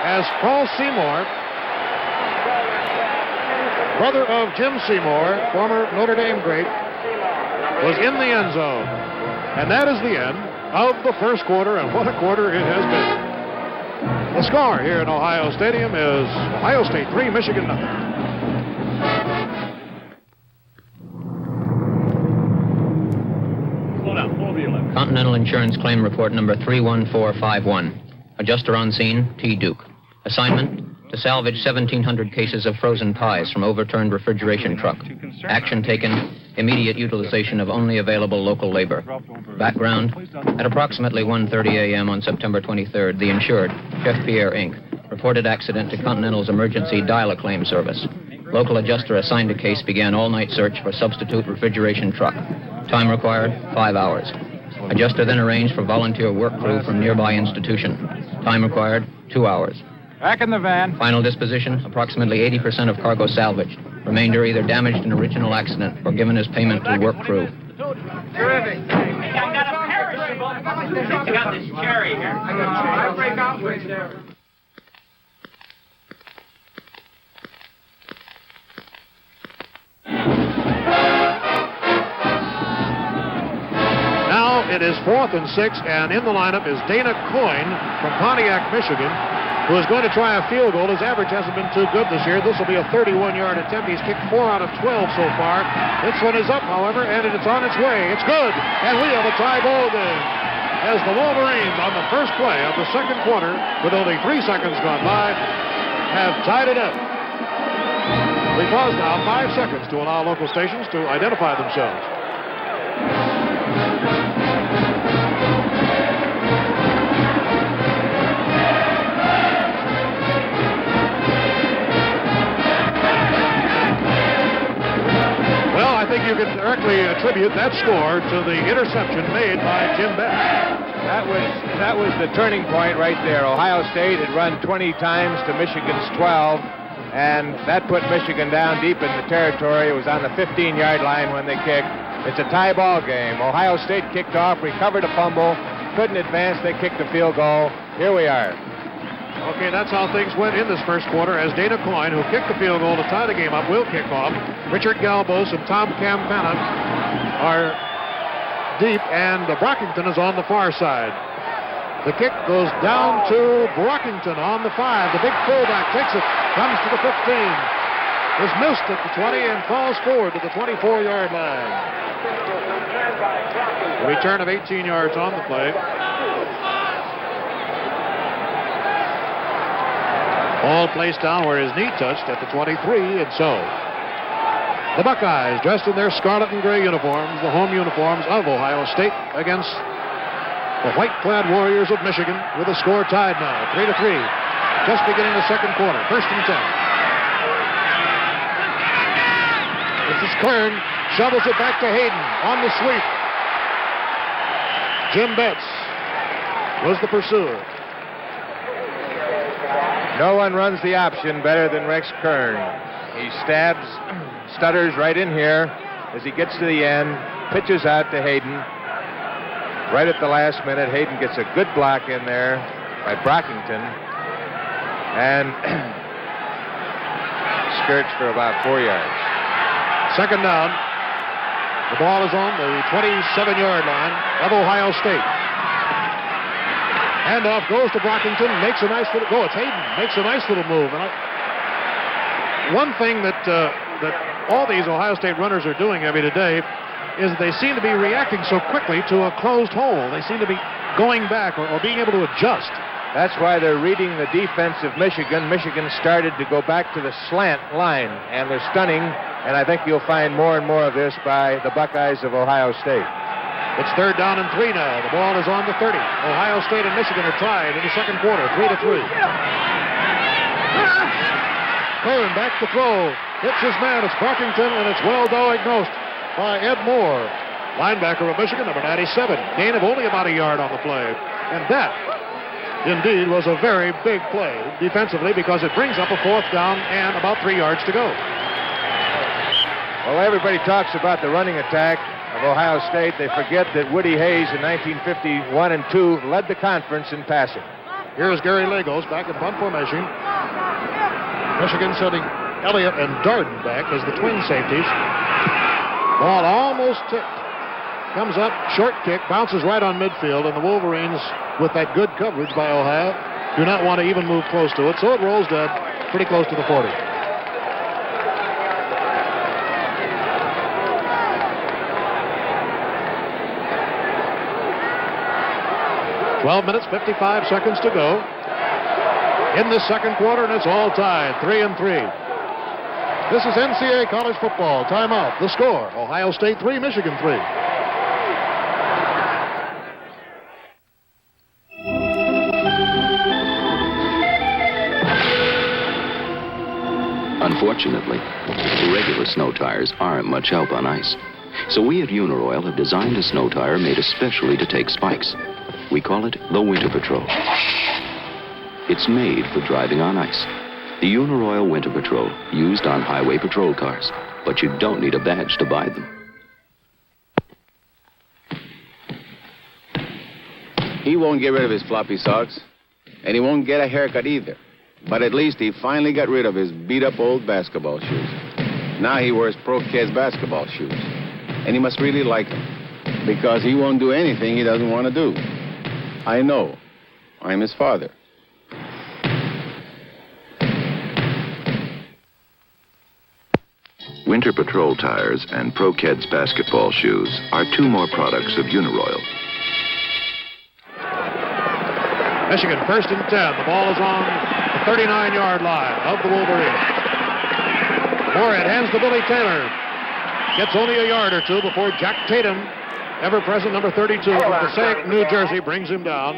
as Paul Seymour, brother of Jim Seymour, former Notre Dame great, was in the end zone. And that is the end of the first quarter, and what a quarter it has been. The score here in Ohio Stadium is Ohio State 3, Michigan 0. Continental Insurance Claim Report number 31451. Adjuster on scene, T. Duke. Assignment, to salvage 1,700 cases of frozen pies from overturned refrigeration truck. Action taken, immediate utilization of only available local labor. Background, at approximately 1:30 a.m. on September 23rd, the insured, Chef Pierre, Inc., reported accident to Continental's emergency dial-a-claim service. Local adjuster assigned to case began all-night search for substitute refrigeration truck. Time required, 5 hours. Adjuster then arranged for volunteer work crew from nearby institution. Time required, 2 hours. Back in the van. Final disposition, approximately 80% of cargo salvaged. Remainder either damaged in original accident or given as payment to work crew. Terrific. I got a parachute. I got this cherry here. I'll break out with you. Now it is 4th and 6, and in the lineup is Dana Coyne from Pontiac, Michigan, who is going to try a field goal. His average hasn't been too good this year. This will be a 31-yard attempt. He's kicked 4 out of 12 so far. This one is up, however, and it's on its way. It's good, and we have a tie ball game. As the Wolverines, on the first play of the second quarter, with only 3 seconds gone by, have tied it up. We pause now 5 seconds to allow local stations to identify themselves. Well, I think you can directly attribute that score to the interception made by Jim Betts. That was the turning point right there. Ohio State had run 20 times to Michigan's 12, and that put Michigan down deep in the territory. It was on the 15-yard line when they kicked. It's a tie ball game. Ohio State kicked off, recovered a fumble, couldn't advance. They kicked the field goal. Here we are. Okay, that's how things went in this first quarter, as Dana Coyne, who kicked the field goal to tie the game up, will kick off. Richard Galbos and Tom Campana are deep, and Brockington is on the far side. The kick goes down to Brockington on the 5. The big fullback takes it, comes to the 15. Is missed at the 20 and falls forward to the 24-yard line. A return of 18 yards on the play. Ball placed down where his knee touched at the 23, and so the Buckeyes, dressed in their scarlet and gray uniforms, the home uniforms of Ohio State, against the white-clad Warriors of Michigan, with the score tied now, 3-3. Just beginning the second quarter, 1st and 10. This is Kern, shovels it back to Hayden on the sweep. Jim Betts was the pursuer. No one runs the option better than Rex Kern. He stutters right in here as he gets to the end, pitches out to Hayden. Right at the last minute, Hayden gets a good block in there by Brockington and skirts for about 4 yards. Second down. The ball is on the 27-yard line of Ohio State. Handoff goes to Brockington, makes a nice little go. It's Hayden, makes a nice little move. And one thing that all these Ohio State runners are doing today is they seem to be reacting so quickly to a closed hole. They seem to be going back or being able to adjust. That's why they're reading the defense of Michigan. Michigan started to go back to the slant line, and they're stunning, and I think you'll find more and more of this by the Buckeyes of Ohio State. It's 3rd down and 3 now. The ball is on the 30. Ohio State and Michigan are tied in the second quarter, 3-3. Kern back to throw. Hits his man. It's Brockington, and it's well diagnosed by Ed Moore, linebacker of Michigan, number 97. Gain of only about a yard on the play. And that, indeed, was a very big play defensively, because it brings up a 4th down and about 3 yards to go. Well, everybody talks about the running attack of Ohio State. They forget that Woody Hayes in 1951 and 2 led the conference in passing. Here's Gary Lagos back in punt formation. Michigan sending Elliott and Darden back as the twin safeties. Ball almost tipped. Comes up, short kick, bounces right on midfield, and the Wolverines, with that good coverage by Ohio, do not want to even move close to it, so it rolls dead pretty close to the 40. 12 minutes, 55 seconds to go in the second quarter, and it's all tied, 3-3. This is NCAA college football. Timeout. The score, Ohio State 3, Michigan 3. Unfortunately, regular snow tires aren't much help on ice. So we at Uniroyal have designed a snow tire made especially to take spikes. We call it the Winter Patrol. It's made for driving on ice. The Uniroyal Winter Patrol, used on highway patrol cars. But you don't need a badge to buy them. He won't get rid of his floppy socks, and he won't get a haircut either. But at least he finally got rid of his beat-up old basketball shoes. Now he wears Pro Kids basketball shoes. And he must really like them, because he won't do anything he doesn't want to do. I know. I'm his father. Winter Patrol tires and Pro Kids basketball shoes are two more products of Uniroyal. Michigan first and 10. The ball is on the 39-yard line of the Wolverines. Moorhead hands to Billy Taylor. Gets only a yard or two before Jack Tatum, ever-present number 32 from Passaic, New Jersey, brings him down.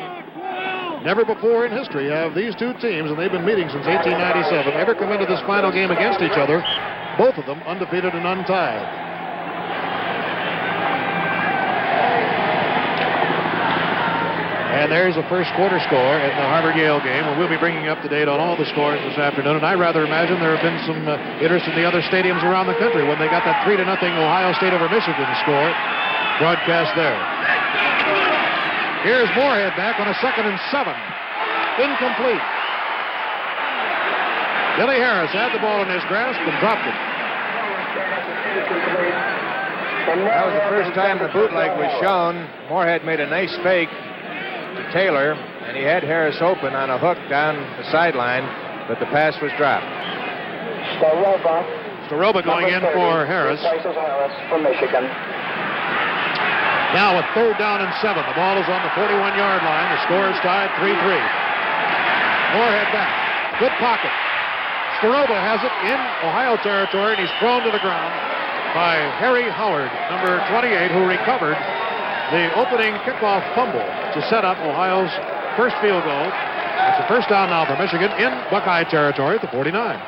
Never before in history have these two teams, and they've been meeting since 1897, ever come into this final game against each other, both of them undefeated and untied. And there's the first quarter score in the Harvard-Yale game, and we'll be bringing up to date on all the scores this afternoon. And I rather imagine there have been some interest in the other stadiums around the country when they got that 3-0 Ohio State over Michigan score broadcast there. Here's Moorhead back on a 2nd and 7. Incomplete. Billy Harris had the ball in his grasp and dropped it. That was the first time the bootleg was shown. Moorhead made a nice fake to Taylor, and he had Harris open on a hook down the sideline, but the pass was dropped. Staroba going in for Harris. From Michigan. Now with 3rd down and 7. The ball is on the 41-yard line. The score is tied 3-3. Moorhead back. Good pocket. Staroba has it in Ohio territory, and he's thrown to the ground by Harry Howard, number 28, who recovered the opening kickoff fumble to set up Ohio's first field goal. It's a first down now for Michigan in Buckeye territory at the 49.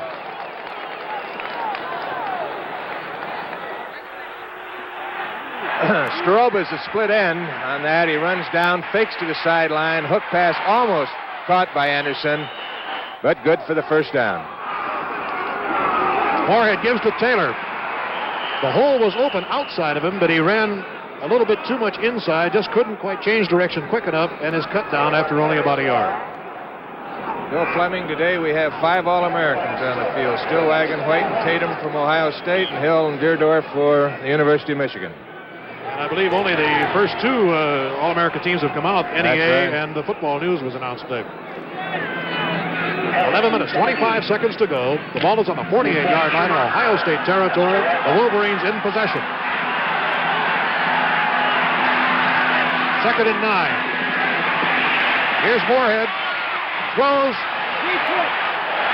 Staroba's a split end on that. He runs down, fakes to the sideline, hook pass almost caught by Anderson, but good for the first down. Moorhead gives to Taylor. The hole was open outside of him, but he ran a little bit too much inside, just couldn't quite change direction quick enough, and is cut down after only about a yard. Bill Fleming, today we have 5 All-Americans on the field. Stillwagon, White, and Tatum from Ohio State, and Hill and Deerdorf for the University of Michigan. And I believe only the first 2 All-American teams have come out. NEA right. And the Football News was announced today. 11 minutes, 25 seconds to go. The ball is on the 48-yard line of Ohio State territory. The Wolverines in possession. 2nd and 9. Here's Moorhead. Throws.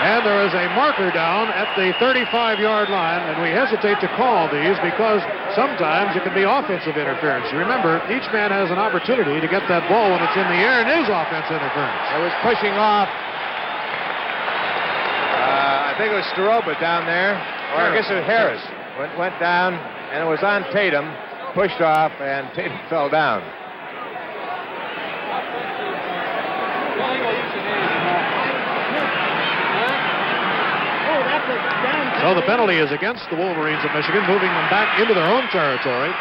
And there is a marker down at the 35-yard line, and we hesitate to call these because sometimes it can be offensive interference. You remember, each man has an opportunity to get that ball when it's in the air, and is offensive interference. It was pushing off. I think it was Staroba down there, or I guess it was Harris. Went down, and it was on Tatum, pushed off, and Tatum fell down. So the penalty is against the Wolverines of Michigan, moving them back into their own territory.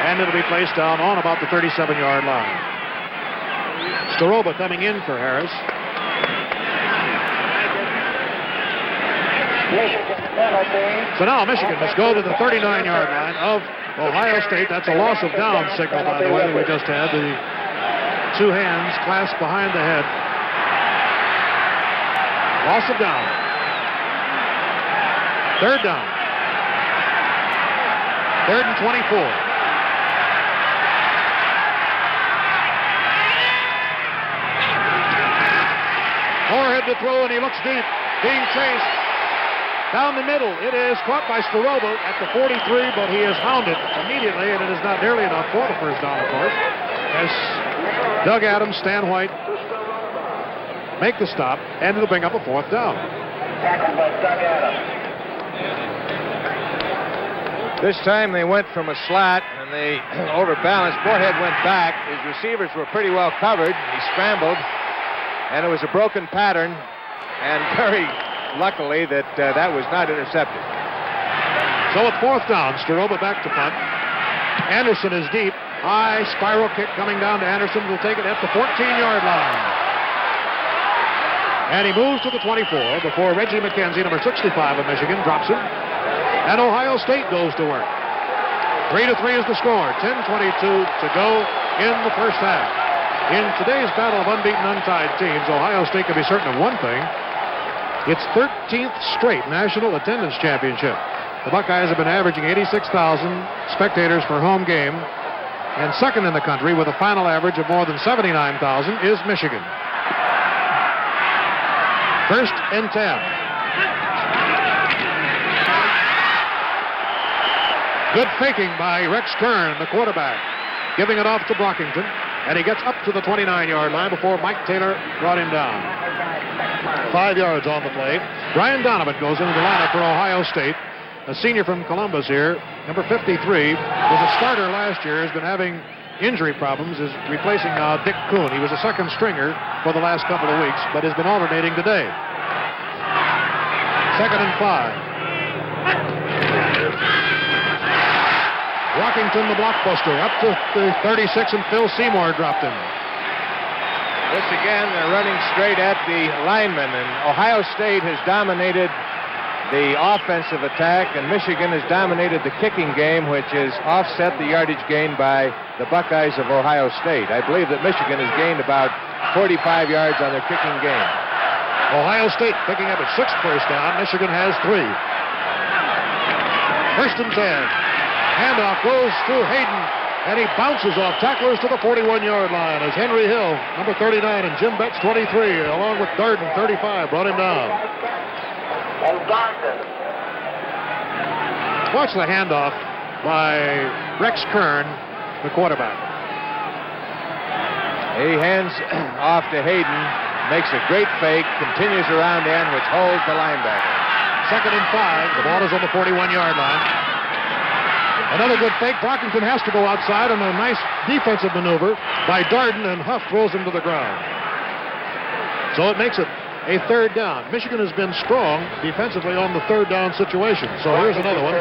And it'll be placed down on about the 37-yard line. Staroba coming in for Harris. So now Michigan must go to the 39-yard line of Ohio State. That's a loss of down signal, by the way, that we just had. The 2 hands clasped behind the head. Loss of down. 3rd down. 3rd and 24. Overhead to throw, and he looks deep. Being chased. Down the middle. It is caught by Staroba at the 43, but he is hounded immediately, and it is not nearly enough for the first down, of course, as Doug Adams, Stan White make the stop, and it'll bring up a fourth down. Tackled by Doug Adams. This time they went from a slat, and they overbalanced. Moorhead went back. His receivers were pretty well covered. He scrambled, and it was a broken pattern, and very luckily that was not intercepted. So at fourth down, Staroba back to punt. Anderson is deep. High spiral kick coming down to Anderson. Will take it at the 14-yard line. And he moves to the 24 before Reggie McKenzie, number 65 of Michigan, drops him. And Ohio State goes to work. 3-3 is the score. 10:22 to go in the first half. In today's battle of unbeaten, untied teams, Ohio State can be certain of one thing. Its 13th straight national attendance championship. The Buckeyes have been averaging 86,000 spectators per home game. And second in the country with a final average of more than 79,000 is Michigan. First and 10. Good faking by Rex Kern, the quarterback, giving it off to Brockington, and he gets up to the 29-yard line before Mike Taylor brought him down. 5 yards on the play. Brian Donovan goes into the lineup for Ohio State, a senior from Columbus here, number 53, was a starter last year, has been having injury problems, is replacing now Dick Kuhn. He was a second stringer for the last couple of weeks, but has been alternating today. 2nd and 5. Brockington, the blockbuster, up to the 36, and Phil Seymour dropped him. This again, they're running straight at the lineman, and Ohio State has dominated the offensive attack, and Michigan has dominated the kicking game, which has offset the yardage gained by the Buckeyes of Ohio State. I believe that Michigan has gained about 45 yards on their kicking game. Ohio State picking up its 6th first down. Michigan has 3. 1st and 10. Handoff goes to Hayden, and he bounces off tacklers to the 41-yard line as Henry Hill, number 39, and Jim Betts, 23, along with Darden, 35, brought him down. Watch the handoff by Rex Kern, the quarterback. He hands off to Hayden, makes a great fake, continues around end, which holds the linebacker. 2nd and 5. The ball is on the 41-yard line. Another good fake. Brockington has to go outside on a nice defensive maneuver by Darden, and Huff throws him to the ground. So it makes it a 3rd down. Michigan has been strong defensively on the 3rd down situation. So here's another one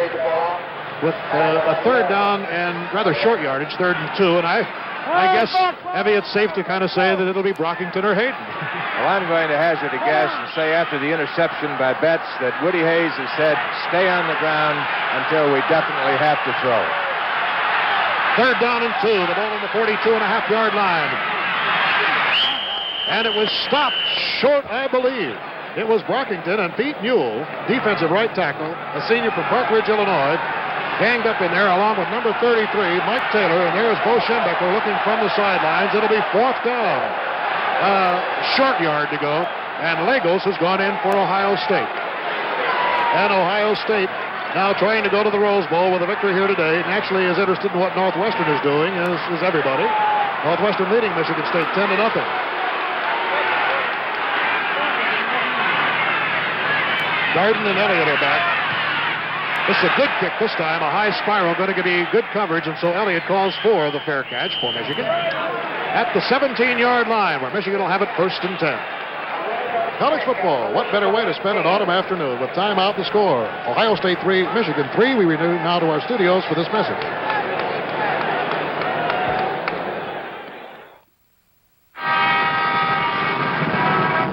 with a 3rd down and rather short yardage, 3rd and 2. And I guess, Evie, it's safe to kind of say that it'll be Brockington or Hayden. Well, I'm going to hazard a guess and say after the interception by Betts that Woody Hayes has said, stay on the ground until we definitely have to throw. 3rd down and 2. The ball on the 42.5-yard line. And it was stopped short, I believe. It was Brockington, and Pete Newell, defensive right tackle, a senior from Park Ridge, Illinois, ganged up in there along with number 33, Mike Taylor, and there's Bo Schembechler looking from the sidelines. It'll be 4th down. Short yard to go, and Lagos has gone in for Ohio State. And Ohio State now trying to go to the Rose Bowl with a victory here today, and actually is interested in what Northwestern is doing, as is everybody. Northwestern leading Michigan State 10-0. Darden and Elliott are back. This is a good kick this time, a high spiral, going to be good coverage, and so Elliott calls for the fair catch for Michigan at the 17-yard line, where Michigan will have it 1st and 10. College football, what better way to spend an autumn afternoon with time out the score? Ohio State 3, Michigan 3. We renew now to our studios for this message.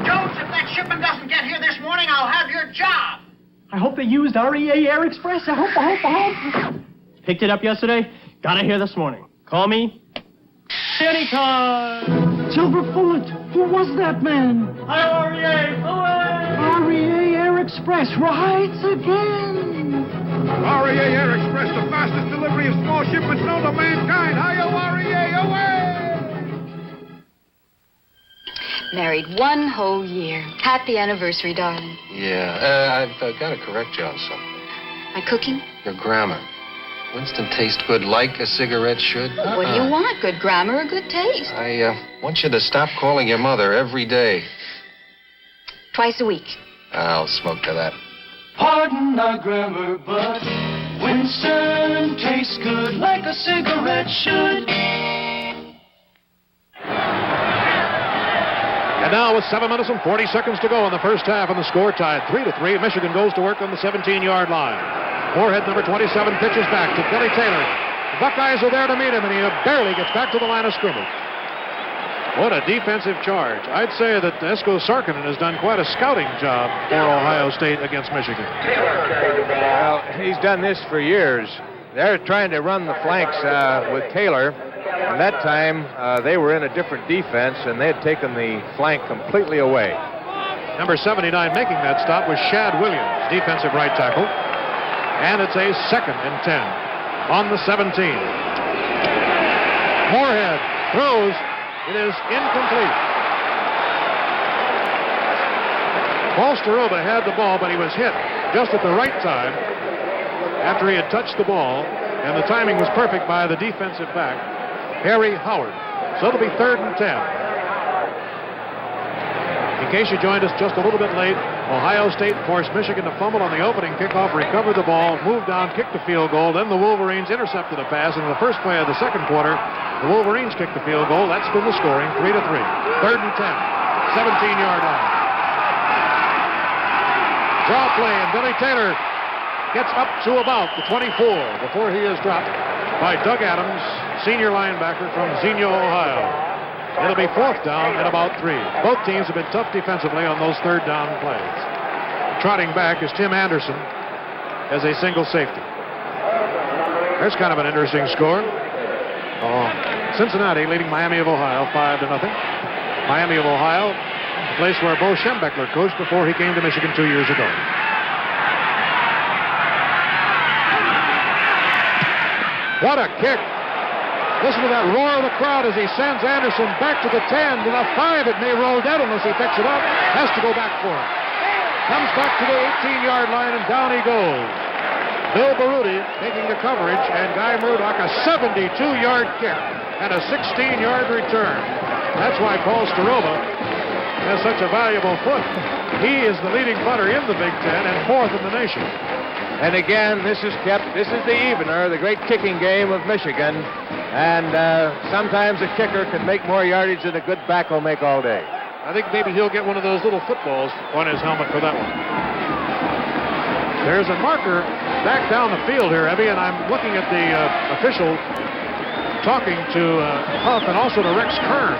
Jones, if that shipment doesn't get here this morning, I'll have your job. I hope they used REA Air Express. I hope. Picked it up yesterday. Got it here this morning. Call me anytime. Silver Bullet, who was that man? Hi, REA. Away. REA Air Express rides again. REA Air Express, the fastest delivery of small shipments known to mankind. Hi-yo, REA, away! Married 1 whole year. Happy anniversary, darling. Yeah, I've got to correct you on something. My cooking? Your grammar. Winston tastes good like a cigarette should. What do you want? Good grammar or good taste? I want you to stop calling your mother every day. Twice a week. I'll smoke to that. Pardon our grammar, but Winston tastes good like a cigarette should. And now with 7 minutes and 40 seconds to go in the first half, and the score tied 3-3. Michigan goes to work on the 17-yard line. Moorhead, number 27, pitches back to Billy Taylor. The Buckeyes are there to meet him, and he barely gets back to the line of scrimmage. What a defensive charge. I'd say that Esko Sarkinen has done quite a scouting job for Ohio State against Michigan. Well, he's done this for years. They're trying to run the flanks with Taylor. And that time, they were in a different defense, and they had taken the flank completely away. Number 79 making that stop was Shad Williams, defensive right tackle. And it's a 2nd and 10 on the 17. Moorhead throws. It is incomplete. Paul Staroba had the ball, but he was hit just at the right time after he had touched the ball, and the timing was perfect by the defensive back, Harry Howard. So it'll be 3rd and 10. In case you joined us just a little bit late, Ohio State forced Michigan to fumble on the opening kickoff, recovered the ball, moved down, kicked the field goal. Then the Wolverines intercepted a pass, and in the first play of the second quarter, the Wolverines kicked the field goal. That's been the scoring, 3-3. 3rd and 10, 17-yard line. Draw play, and Billy Taylor gets up to about the 24 before he is dropped by Doug Adams, senior linebacker from Xenia, Ohio. It'll be 4th down and about 3. Both teams have been tough defensively on those 3rd down plays. Trotting back is Tim Anderson as a single safety. There's kind of an interesting score. Cincinnati leading Miami of Ohio 5-0. Miami of Ohio, the place where Bo Schembechler coached before he came to Michigan 2 years ago. What a kick. Listen to that roar of the crowd as he sends Anderson back to the 10, to the 5. It may roll dead unless he picks it up. Has to go back for it. Comes back to the 18-yard line, and down he goes. Bill Baruti taking the coverage, and Guy Murdoch a 72-yard kick and a 16-yard return. That's why Paul Staroba has such a valuable foot. He is the leading punter in the Big Ten and 4th in the nation. And again, this is the evener, the great kicking game of Michigan. And sometimes a kicker can make more yardage than a good back will make all day. I think maybe he'll get one of those little footballs on his helmet for that one. There's a marker back down the field here, Evie, and I'm looking at the official talking to Huff and also to Rex Kern.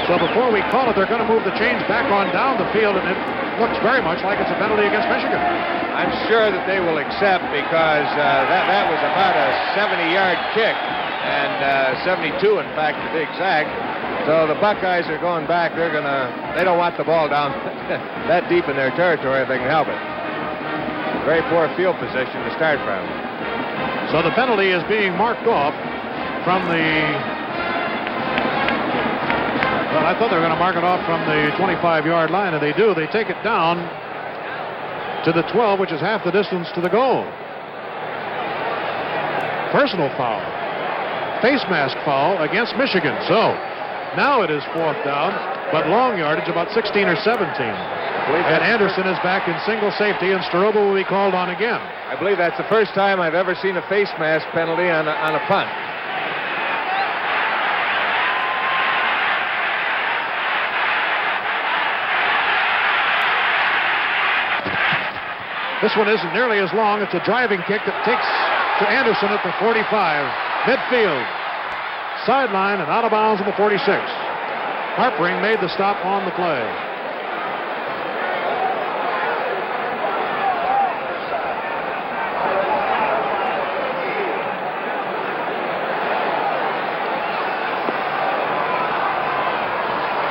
So before we call it, they're going to move the chains back on down the field, and it looks very much like it's a penalty against Michigan. I'm sure that they will accept because that was about a 70-yard kick, and 72, in fact, to be exact. So the Buckeyes are going back. They don't want the ball down that deep in their territory if they can help it. Very poor field position to start from. So the penalty is being marked off from the... Well, I thought they were going to mark it off from the 25-yard line, and they do. They take it down to the 12, which is half the distance to the goal. Personal foul. Face mask foul against Michigan. So now it is 4th down, but long yardage, about 16 or 17. And Anderson is back in single safety, and Staroba will be called on again. I believe that's the first time I've ever seen a face mask penalty on a punt. This one isn't nearly as long. It's a driving kick that takes to Anderson at the 45. Midfield. Sideline and out of bounds at the 46. Harpering made the stop on the play.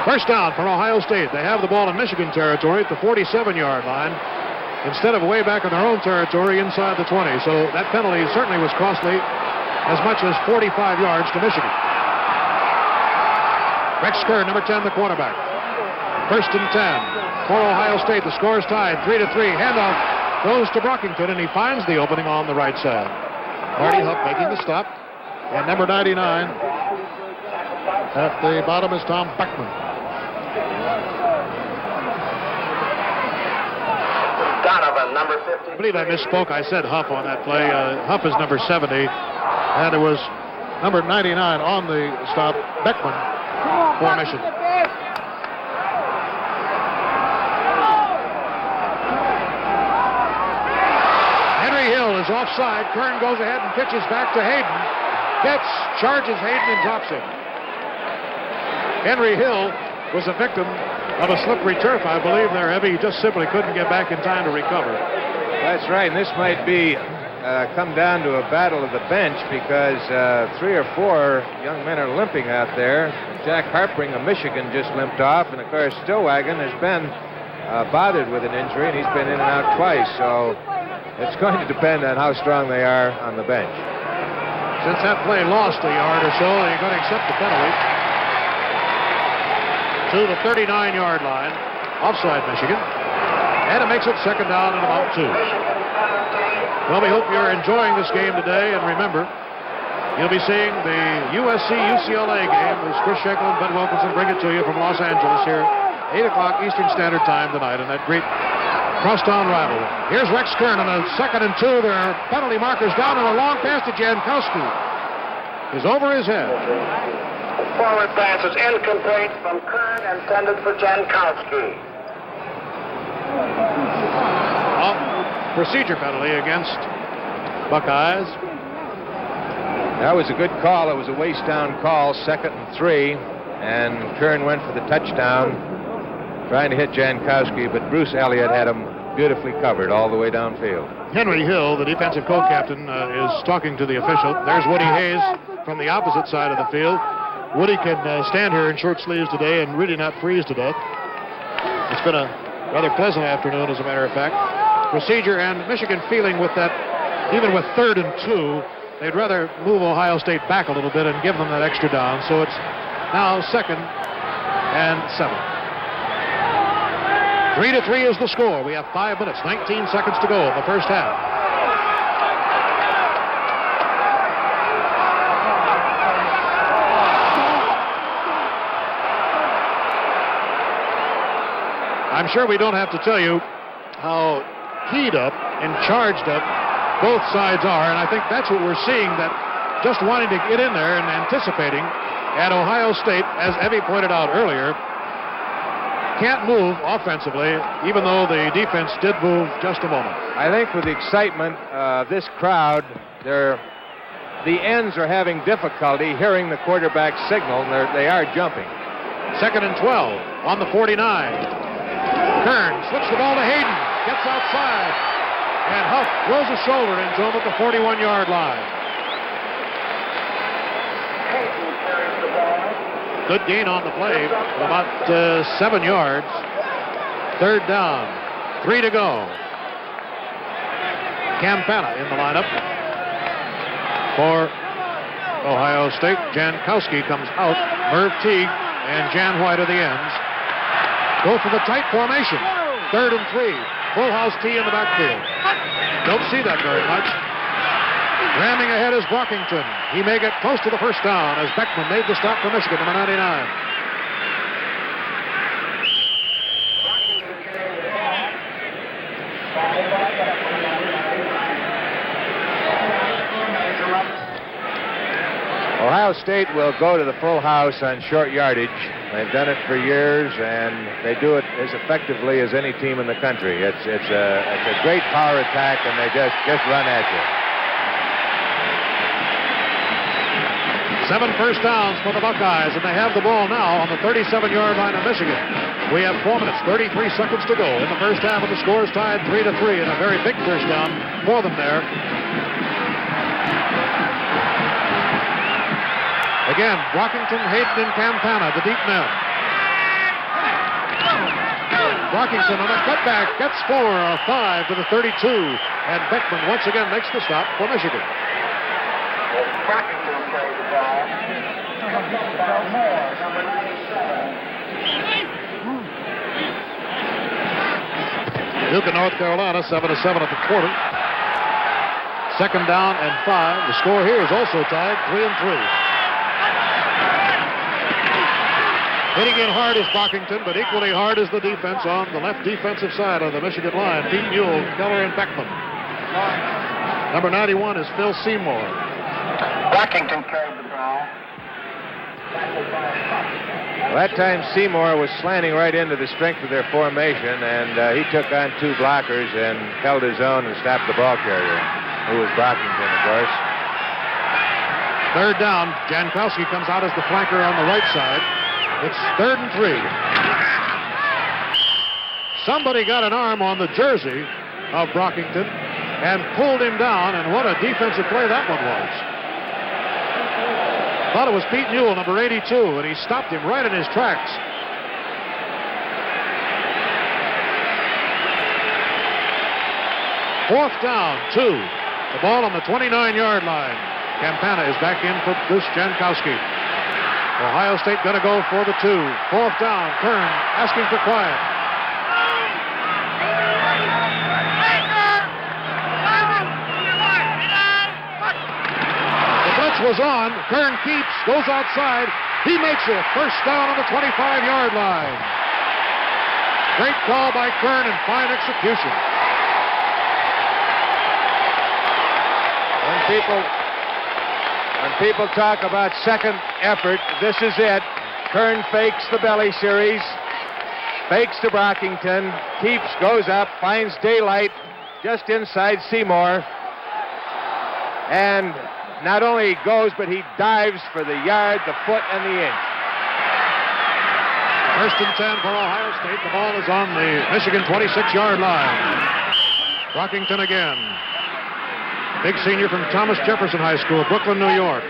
First down for Ohio State. They have the ball in Michigan territory at the 47-yard line instead of way back in their own territory inside the 20. So that penalty certainly was costly, as much as 45 yards to Michigan. Rex Kerr, number 10, the quarterback. First and 10 for Ohio State. The score is tied 3-3. Handoff goes to Brockington, and he finds the opening on the right side. Marty Huff making the stop. And number 99 at the bottom is Tom Beckman. Donovan, number 50. I believe I misspoke. I said Huff on that play. Huff is number 70, and it was number 99 on the stop, Beckman, for Michigan. Henry Hill is offside. Kern goes ahead and pitches back to Hayden. Betts charges Hayden and drops him. Henry Hill was a victim of a slippery turf, I believe, there, Heavy. He just simply couldn't get back in time to recover. That's right, and this might be come down to a battle of the bench because 3 or 4 young men are limping out there. Jack Harpring of Michigan just limped off, and of course Stillwagon has been bothered with an injury, and he's been in and out twice, so it's going to depend on how strong they are on the bench. Since that play lost a yard or so, they're going to accept the penalty to the 39-yard line, offside Michigan, and it makes it second down and about 2. Well, we hope you're enjoying this game today, and remember, you'll be seeing the USC-UCLA game as Chris Schenkel and Ben Wilkinson bring it to you from Los Angeles here, 8 o'clock Eastern Standard Time tonight in that great crosstown rivalry. Here's Rex Kern on a 2nd and 2. There are penalty markers down, and a long pass to Jankowski is over his head. Forward pass is incomplete from Kern, intended for Jankowski. Procedure penalty against Buckeyes. That was a good call. It was a waist down call, 2nd and 3, and Kern went for the touchdown, trying to hit Jankowski, but Bruce Elliott had him beautifully covered all the way downfield. Henry Hill, the defensive co-captain, is talking to the official. There's Woody Hayes from the opposite side of the field. Woody can stand here in short sleeves today and really not freeze to death. It's been a rather pleasant afternoon, as a matter of fact. Procedure, and Michigan feeling with that, even with 3rd and 2, they'd rather move Ohio State back a little bit and give them that extra down. So it's now 2nd and 7. 3-3 is the score. We have 5 minutes, 19 seconds to go in the first half. I'm sure we don't have to tell you how keyed up and charged up both sides are, and I think that's what we're seeing, that just wanting to get in there and anticipating at Ohio State, as Evie pointed out earlier, can't move offensively, even though the defense did move just a moment. I think with the excitement of this crowd, the ends are having difficulty hearing the quarterback signal, and they are jumping. 2nd and 12 on the 49. Kern slips the ball to Hayden, gets outside, and Huff throws a shoulder into him at the 41-yard line. Good gain on the play, about 7 yards. 3rd down, 3 to go. Campana in the lineup for Ohio State. Jankowski comes out. Merv Teague and Jan White are the ends. Go for the tight formation. 3rd and 3. Full house tee in the backfield. Don't see that very much. Ramming ahead is Brockington. He may get close to the first down as Beckman made the stop for Michigan, number 99. Ohio State will go to the full house on short yardage. They've done it for years, and they do it as effectively as any team in the country. It's a great power attack, and they just run at you. 7 first downs for the Buckeyes, and they have the ball now on the 37-yard line of Michigan. We have 4 minutes, 33 seconds to go in the first half, and the score is tied 3-3, and a very big first down for them there. Again, Brockington, Hayden, and Campana, the deep men. Brockington on a cutback gets 4, a 5 to the 32, and Beckman once again makes the stop for Michigan. Duke of North Carolina, 7-7 at the quarter. Second down and 5. The score here is also tied, 3-3. Hitting in hard is Brockington, but equally hard is the defense on the left defensive side of the Michigan line. Pete Mule, Keller, and Beckman. Number 91 is Phil Seymour. Brockington carried the ball. Well, that time Seymour was slanting right into the strength of their formation, and he took on 2 blockers and held his own and stopped the ball carrier, who was Brockington, of course. Third down. Jankowski comes out as the flanker on the right side. It's 3rd and 3. Somebody got an arm on the jersey of Brockington and pulled him down, and what a defensive play that one was. Thought it was Pete Mule, number 82, and he stopped him right in his tracks. Fourth down, 2. The ball on the 29-yard line. Campana is back in for Bruce Jankowski. Ohio State going to go for the 2. Fourth down, Kern asking for quiet. The blitz was on. Kern keeps, goes outside. He makes it. First down on the 25-yard line. Great call by Kern and fine execution. When people talk about second effort, this is it. Kern fakes the belly series, fakes to Brockington, keeps, goes up, finds daylight just inside Seymour, and not only goes, but he dives for the yard, the foot, and the inch. First and 10 for Ohio State. The ball is on the Michigan 26-yard line. Brockington again. Big senior from Thomas Jefferson High School, Brooklyn, New York.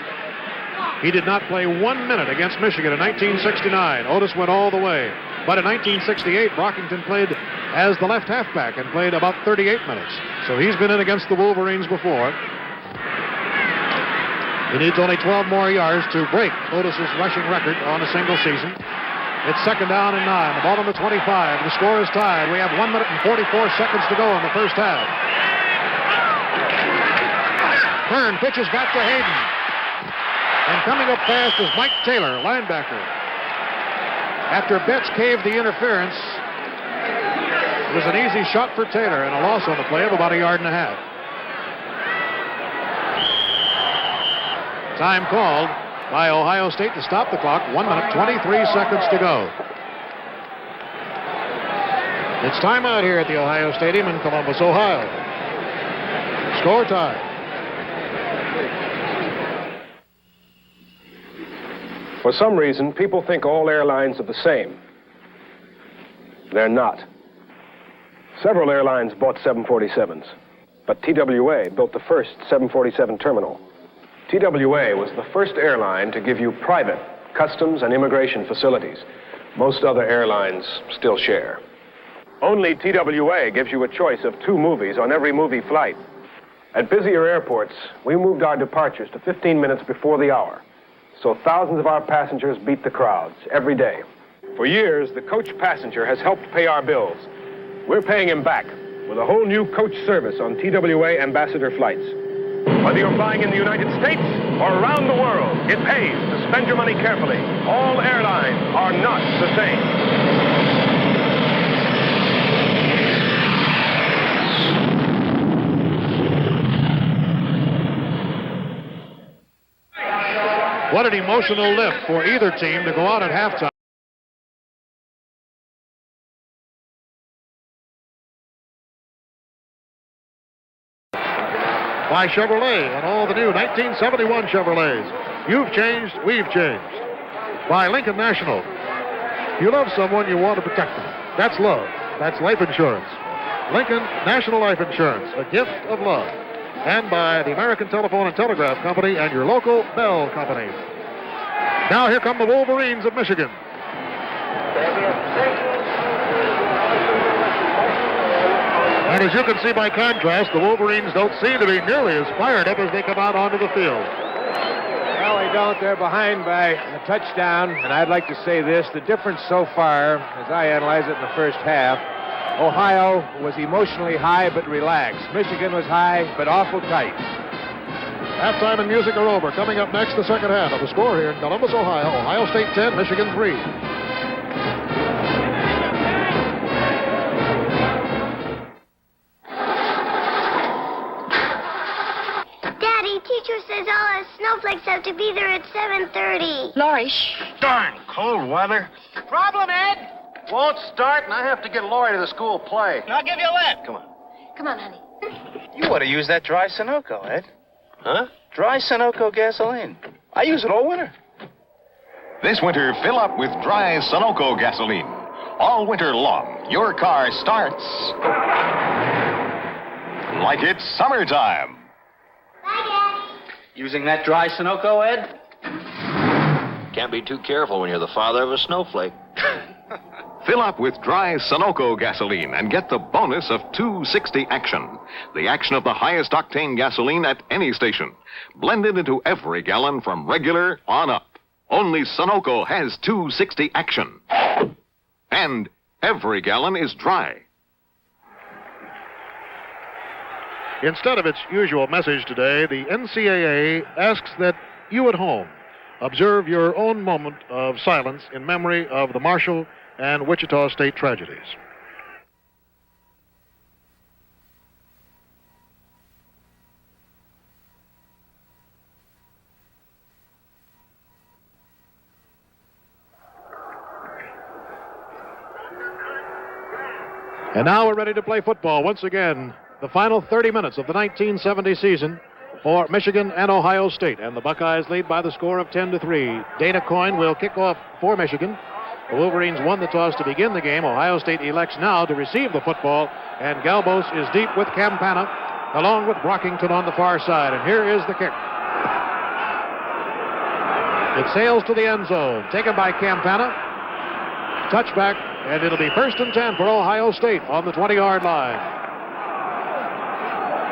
He did not play 1 minute against Michigan in 1969. Otis went all the way. But in 1968, Brockington played as the left halfback and played about 38 minutes. So he's been in against the Wolverines before. He needs only 12 more yards to break Otis's rushing record on a single season. It's second down and 9. The ball on the 25. The score is tied. We have 1 minute and 44 seconds to go in the first half. Kern pitches back to Hayden. And coming up fast is Mike Taylor, linebacker. After Betts caved the interference, it was an easy shot for Taylor and a loss on the play of about 1.5 yards. Time called by Ohio State to stop the clock. 1 minute, 23 seconds to go. It's time out here at the Ohio Stadium in Columbus, Ohio. Score tie. For some reason, people think all airlines are the same. They're not. Several airlines bought 747s, but TWA built the first 747 terminal. TWA was the first airline to give you private customs and immigration facilities. Most other airlines still share. Only TWA gives you a choice of 2 movies on every movie flight. At busier airports, we moved our departures to 15 minutes before the hour. So thousands of our passengers beat the crowds every day. For years, the coach passenger has helped pay our bills. We're paying him back with a whole new coach service on TWA ambassador flights. Whether you're flying in the United States or around the world, it pays to spend your money carefully. All airlines are not the same. What an emotional lift for either team to go out at halftime. By Chevrolet and all the new 1971 Chevrolets. You've changed, we've changed. By Lincoln National. If you love someone, you want to protect them. That's love. That's life insurance. Lincoln National Life Insurance, a gift of love. And by the American Telephone and Telegraph Company and your local Bell Company. Now here come the Wolverines of Michigan. And as you can see by contrast, the Wolverines don't seem to be nearly as fired up as they come out onto the field. Well, they don't. They're behind by a touchdown. And I'd like to say this. The difference so far, as I analyze it in the first half, Ohio was emotionally high but relaxed. Michigan was high but awful tight. Halftime and music are over. Coming up next, the second half of the score here in Columbus, Ohio. Ohio State 10, Michigan 3. Daddy, teacher says all us snowflakes have to be there at 7:30. Laurie, shh. Darn cold weather. Problem, Ed? Won't start, and I have to get Lori to the school play. I'll give you a lift. Come on. Come on, honey. You ought to use that dry Sunoco, Ed. Huh? Dry Sunoco gasoline. I use it all winter. This winter, fill up with dry Sunoco gasoline. All winter long, your car starts like it's summertime. Using that dry Sunoco, Ed? Can't be too careful when you're the father of a snowflake. Fill up with dry Sunoco gasoline and get the bonus of 260 action. The action of the highest octane gasoline at any station. Blended into every gallon from regular on up. Only Sunoco has 260 action. And every gallon is dry. Instead of its usual message today, the NCAA asks that you at home observe your own moment of silence in memory of the Marshall and Wichita State tragedies. And now we're ready to play football once again. The final 30 minutes of the 1970 season for Michigan and Ohio State. And the Buckeyes lead by the score of 10-3. Dana Coyne will kick off for Michigan. The Wolverines won the toss to begin the game. Ohio State elects now to receive the football. And Galbos is deep with Campana, along with Brockington on the far side. And here is the kick. It sails to the end zone. Taken by Campana. Touchback. And it'll be 1st and 10 for Ohio State on the 20-yard line.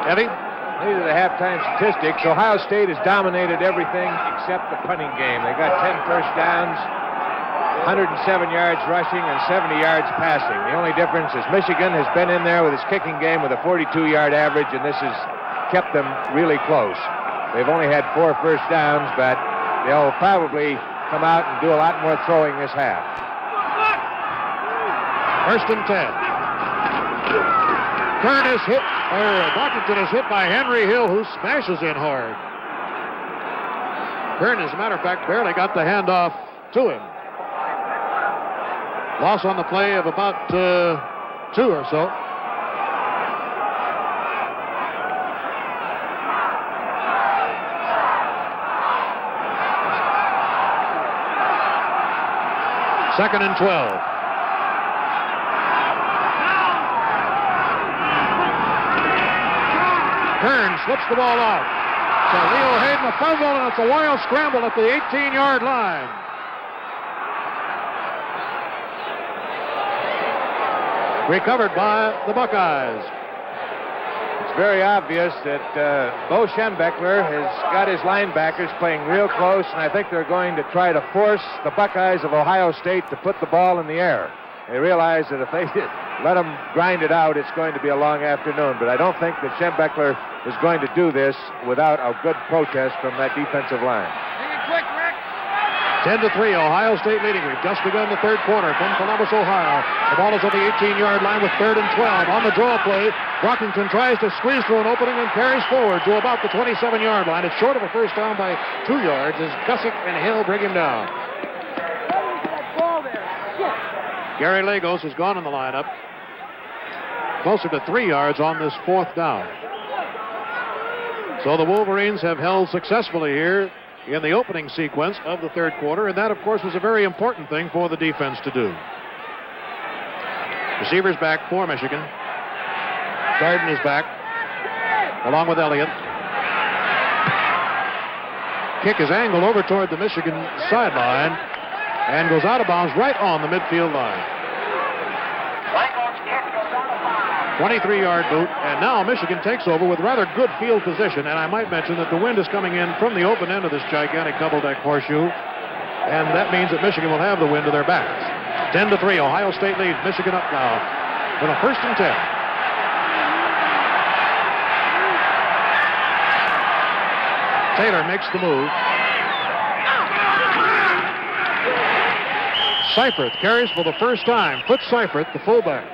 Eddie? These are the halftime statistics. Ohio State has dominated everything except the punting game. They got 10 first downs, 107 yards rushing, and 70 yards passing. The only difference is Michigan has been in there with his kicking game with a 42-yard average, and this has kept them really close. They've only had 4 first downs, but they'll probably come out and do a lot more throwing this half. 1st and 10. Kern is hit, Brockington is hit by Henry Hill, who smashes in hard. Kern, as a matter of fact, barely got the handoff to him. Loss on the play of about 2 or so. Second and 12. Kern slips the ball off. So Leo Hayden a fumble, and it's a wild scramble at the 18-yard line. Recovered by the Buckeyes. It's very obvious that Bo Schembechler has got his linebackers playing real close, and I think they're going to try to force the Buckeyes of Ohio State to put the ball in the air. They realize that if they let them grind it out, it's going to be a long afternoon. But I don't think that Schembechler is going to do this without a good protest from that defensive line. 10-3, Ohio State leading. We've just begun the third quarter from Columbus, Ohio. The ball is on the 18-yard line with 3rd and 12. On the draw play, Brockington tries to squeeze through an opening and carries forward to about the 27-yard line. It's short of a first down by 2 yards as Gussick and Hill bring him down. Gary Lagos has gone in the lineup. Closer to 3 yards on this 4th down. So the Wolverines have held successfully here in the opening sequence of the third quarter, and that, of course, was a very important thing for the defense to do. Receivers back for Michigan. Darden is back, along with Elliott. Kick is angled over toward the Michigan sideline and goes out of bounds right on the midfield line. 23-yard boot, and now Michigan takes over with rather good field position, and I might mention that the wind is coming in from the open end of this gigantic double-deck horseshoe, and that means that Michigan will have the wind to their backs. 10-3, Ohio State leads. Michigan up now. with a 1st and 10. Taylor makes the move. Seifert carries for the first time. Foots Seifert, the fullback,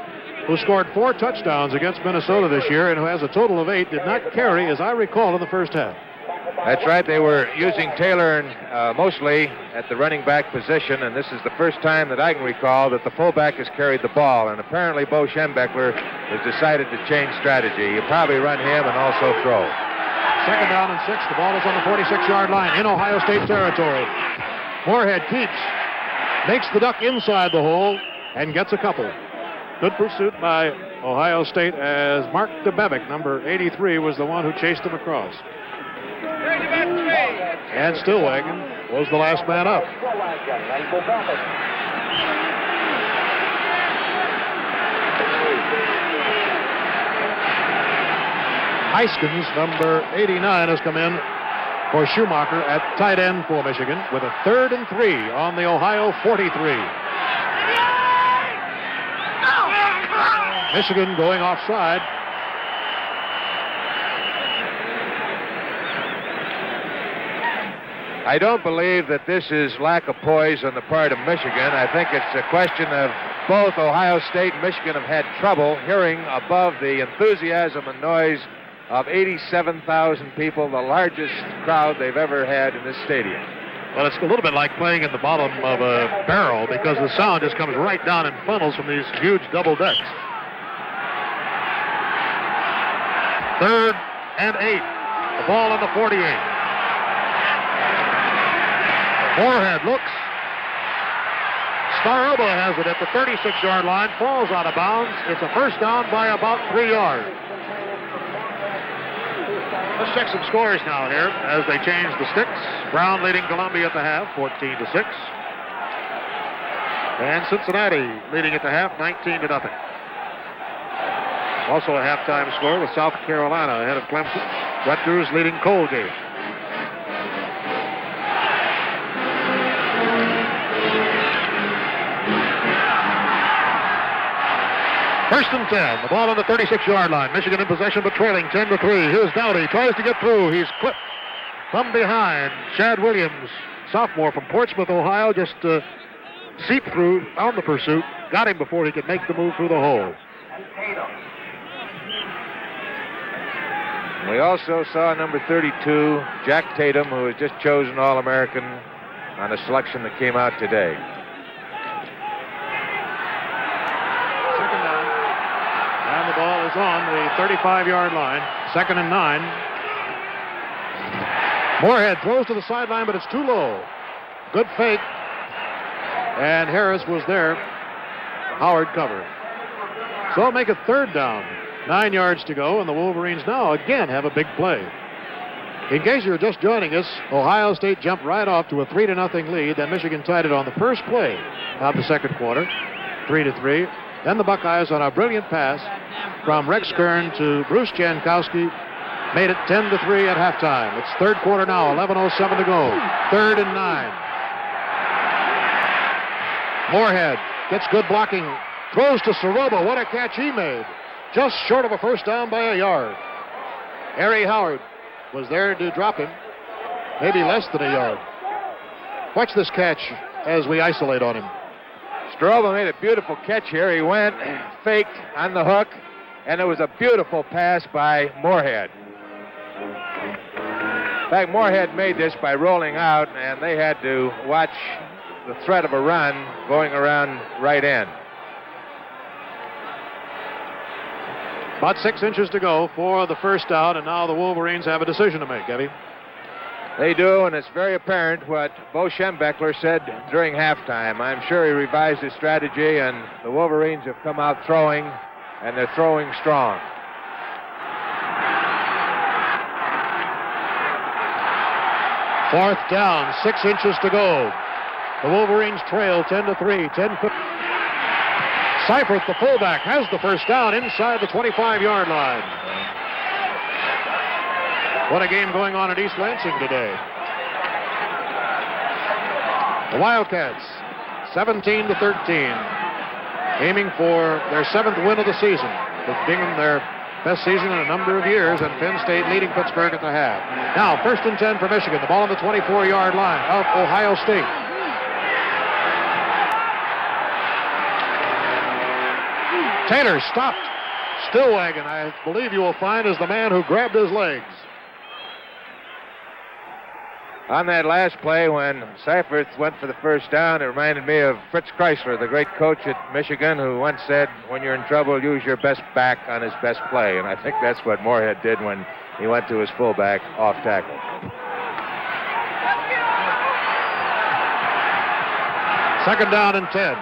who scored 4 touchdowns against Minnesota this year and who has a total of 8, did not carry, as I recall, in the first half. That's right. They were using Taylor mostly at the running back position, and this is the first time that I can recall that the fullback has carried the ball. And apparently Bo Schembechler has decided to change strategy. You probably run him and also throw. 2nd down and 6. The ball is on the 46-yard line in Ohio State territory. Moorhead keeps, makes the duck inside the hole, and gets a couple. Good pursuit by Ohio State as Mark DeBevick, number 83, was the one who chased him across. And Stillwagon was the last man up. Heiskins, number 89, has come in for Schumacher at tight end for Michigan with a 3rd and 3 on the Ohio 43. Michigan going offside. I don't believe that this is lack of poise on the part of Michigan. I think it's a question of both Ohio State and Michigan have had trouble hearing above the enthusiasm and noise of 87,000 people, the largest crowd they've ever had in this stadium. Well, it's a little bit like playing at the bottom of a barrel because the sound just comes right down in funnels from these huge double decks. 3rd and 8. The ball on the 48. Moorhead looks. Staroba has it at the 36-yard line, falls out of bounds. It's a 1st down by about 3 yards. Let's check some scores now here as they change the sticks. Brown leading Columbia at the half, 14-6. And Cincinnati leading at the half, 19-0. Also a halftime score with South Carolina ahead of Clemson. Rutgers leading Colgate. First and 10. The ball on the 36-yard line. Michigan in possession, but trailing 10-3. Here's Dowdy. Tries to get through. He's clipped from behind. Chad Williams, sophomore from Portsmouth, Ohio, just seeped through on the pursuit. Got him before he could make the move through the hole. We also saw number 32, Jack Tatum, who was just chosen All-American on a selection that came out today. And the ball is on the 35-yard line. 2nd and 9. Moorhead throws to the sideline, but it's too low. Good fake. And Harris was there. Howard covered. So it'll make it 3rd down. 9 yards to go, and the Wolverines now again have a big play. In case you're just joining us, Ohio State jumped right off to a 3-0 lead. Then Michigan tied it on the first play of the 2nd quarter, 3-3. Then the Buckeyes, on a brilliant pass from Rex Kern to Bruce Jankowski, made it 10-3 at halftime. It's 3rd quarter now, 11:07 to go. 3rd and 9. Moorhead gets good blocking, throws to Soroba. What a catch he made. Just short of a 1st down by a yard. Harry Howard was there to drop him. Maybe less than a yard. Watch this catch as we isolate on him. Stroba made a beautiful catch here. He went, faked on the hook, and it was a beautiful pass by Moorhead. In fact, Moorhead made this by rolling out, and they had to watch the threat of a run going around right end. About 6 inches to go for the 1st down, and now the Wolverines have a decision to make, Eddie. They do, and it's very apparent what Bo Schembechler said during halftime. I'm sure he revised his strategy, and the Wolverines have come out throwing, and they're throwing strong. Fourth down, 6 inches to go. The Wolverines trail 10-3, 10-15. Seifert, the fullback, has the 1st down inside the 25-yard line. What a game going on at East Lansing today. The Wildcats, 17-13. aiming for their 7th win of the season. It's been their best season in a number of years, and Penn State leading Pittsburgh at the half. Now, 1st and 10 for Michigan. The ball on the 24-yard line of Ohio State. Taylor stopped. Stillwagon, I believe you will find, is the man who grabbed his legs. On that last play, when Seifert went for the first down, it reminded me of Fritz Chrysler, the great coach at Michigan, who once said, when you're in trouble, use your best back on his best play. And I think that's what Moorhead did when he went to his fullback off tackle. Second down and 10.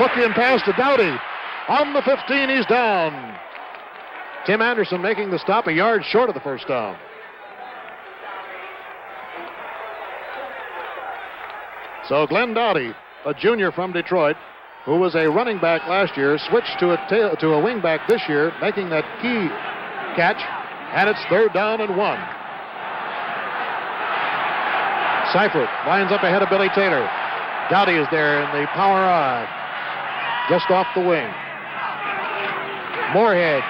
Looking pass to Dowdy. On the 15, he's down. Tim Anderson making the stop a yard short of the first down. So Glenn Dowdy, a junior from Detroit, who was a running back last year, switched to a wing back this year, making that key catch, and it's 3rd down and 1. Seifert lines up ahead of Billy Taylor. Dowdy is there in the power I, just off the wing. Moorhead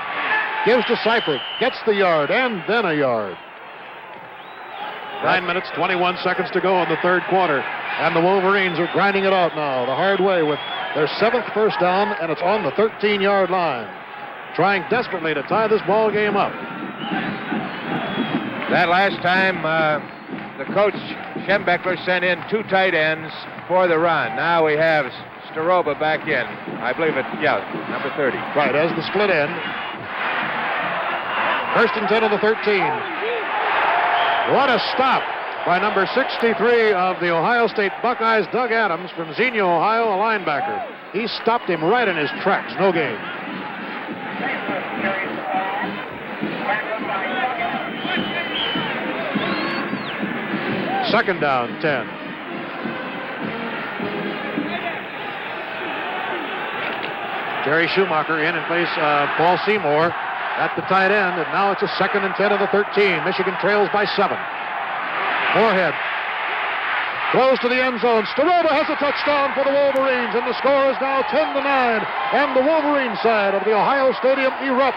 gives to Seifert, gets the yard, and then a yard. 9 minutes, 21 seconds to go in the 3rd quarter, and the Wolverines are grinding it out now the hard way with their 7th first down, and it's on the 13-yard line, trying desperately to tie this ball game up. That last time, the coach, Schembechler, sent in 2 tight ends for the run. Now we have Staroba back in. I believe number 30. Right, as the split end. 1st and 10 on the 13. What a stop by number 63 of the Ohio State Buckeyes, Doug Adams from Xenia, Ohio, a linebacker. He stopped him right in his tracks. No gain. Second down, 10. Jerry Schumacher in place of Paul Seymour at the tight end, and now it's a 2nd and 10 of the 13. Michigan trails by 7. Moorhead throws to the end zone. Staroba has a touchdown for the Wolverines, and the score is now 10-9, and the Wolverine side of the Ohio Stadium erupts.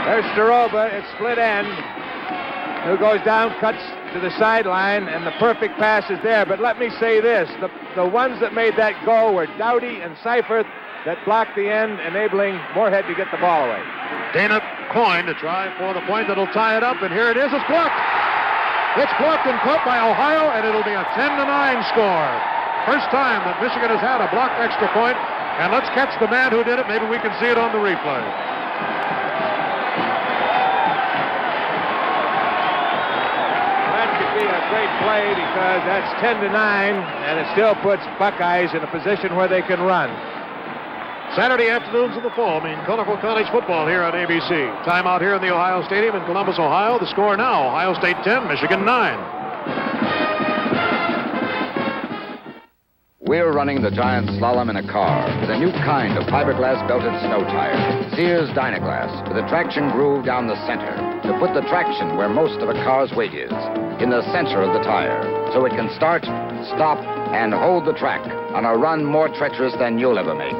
There's Staroba, it's split end, who goes down, cuts to the sideline, and the perfect pass is there. But let me say this, the ones that made that go were Dowdy and Seifert that blocked the end, enabling Moorhead to get the ball away. Dana Coyne to try for the point that'll tie it up, and here it is, it's blocked. It's blocked and caught by Ohio, and it'll be a 10-9 score. First time that Michigan has had a blocked extra point, and let's catch the man who did it. Maybe we can see it on the replay. A great play because that's 10-9, and it still puts Buckeyes in a position where they can run. Saturday afternoons of the fall mean colorful college football here on ABC. Time out here in the Ohio Stadium in Columbus, Ohio. The score now, Ohio State 10, Michigan 9. We're running the giant slalom in a car with a new kind of fiberglass belted snow tire, Sears Dynaglass, with a traction groove down the center to put the traction where most of a car's weight is, in the center of the tire, so it can start, stop, and hold the track on a run more treacherous than you'll ever make.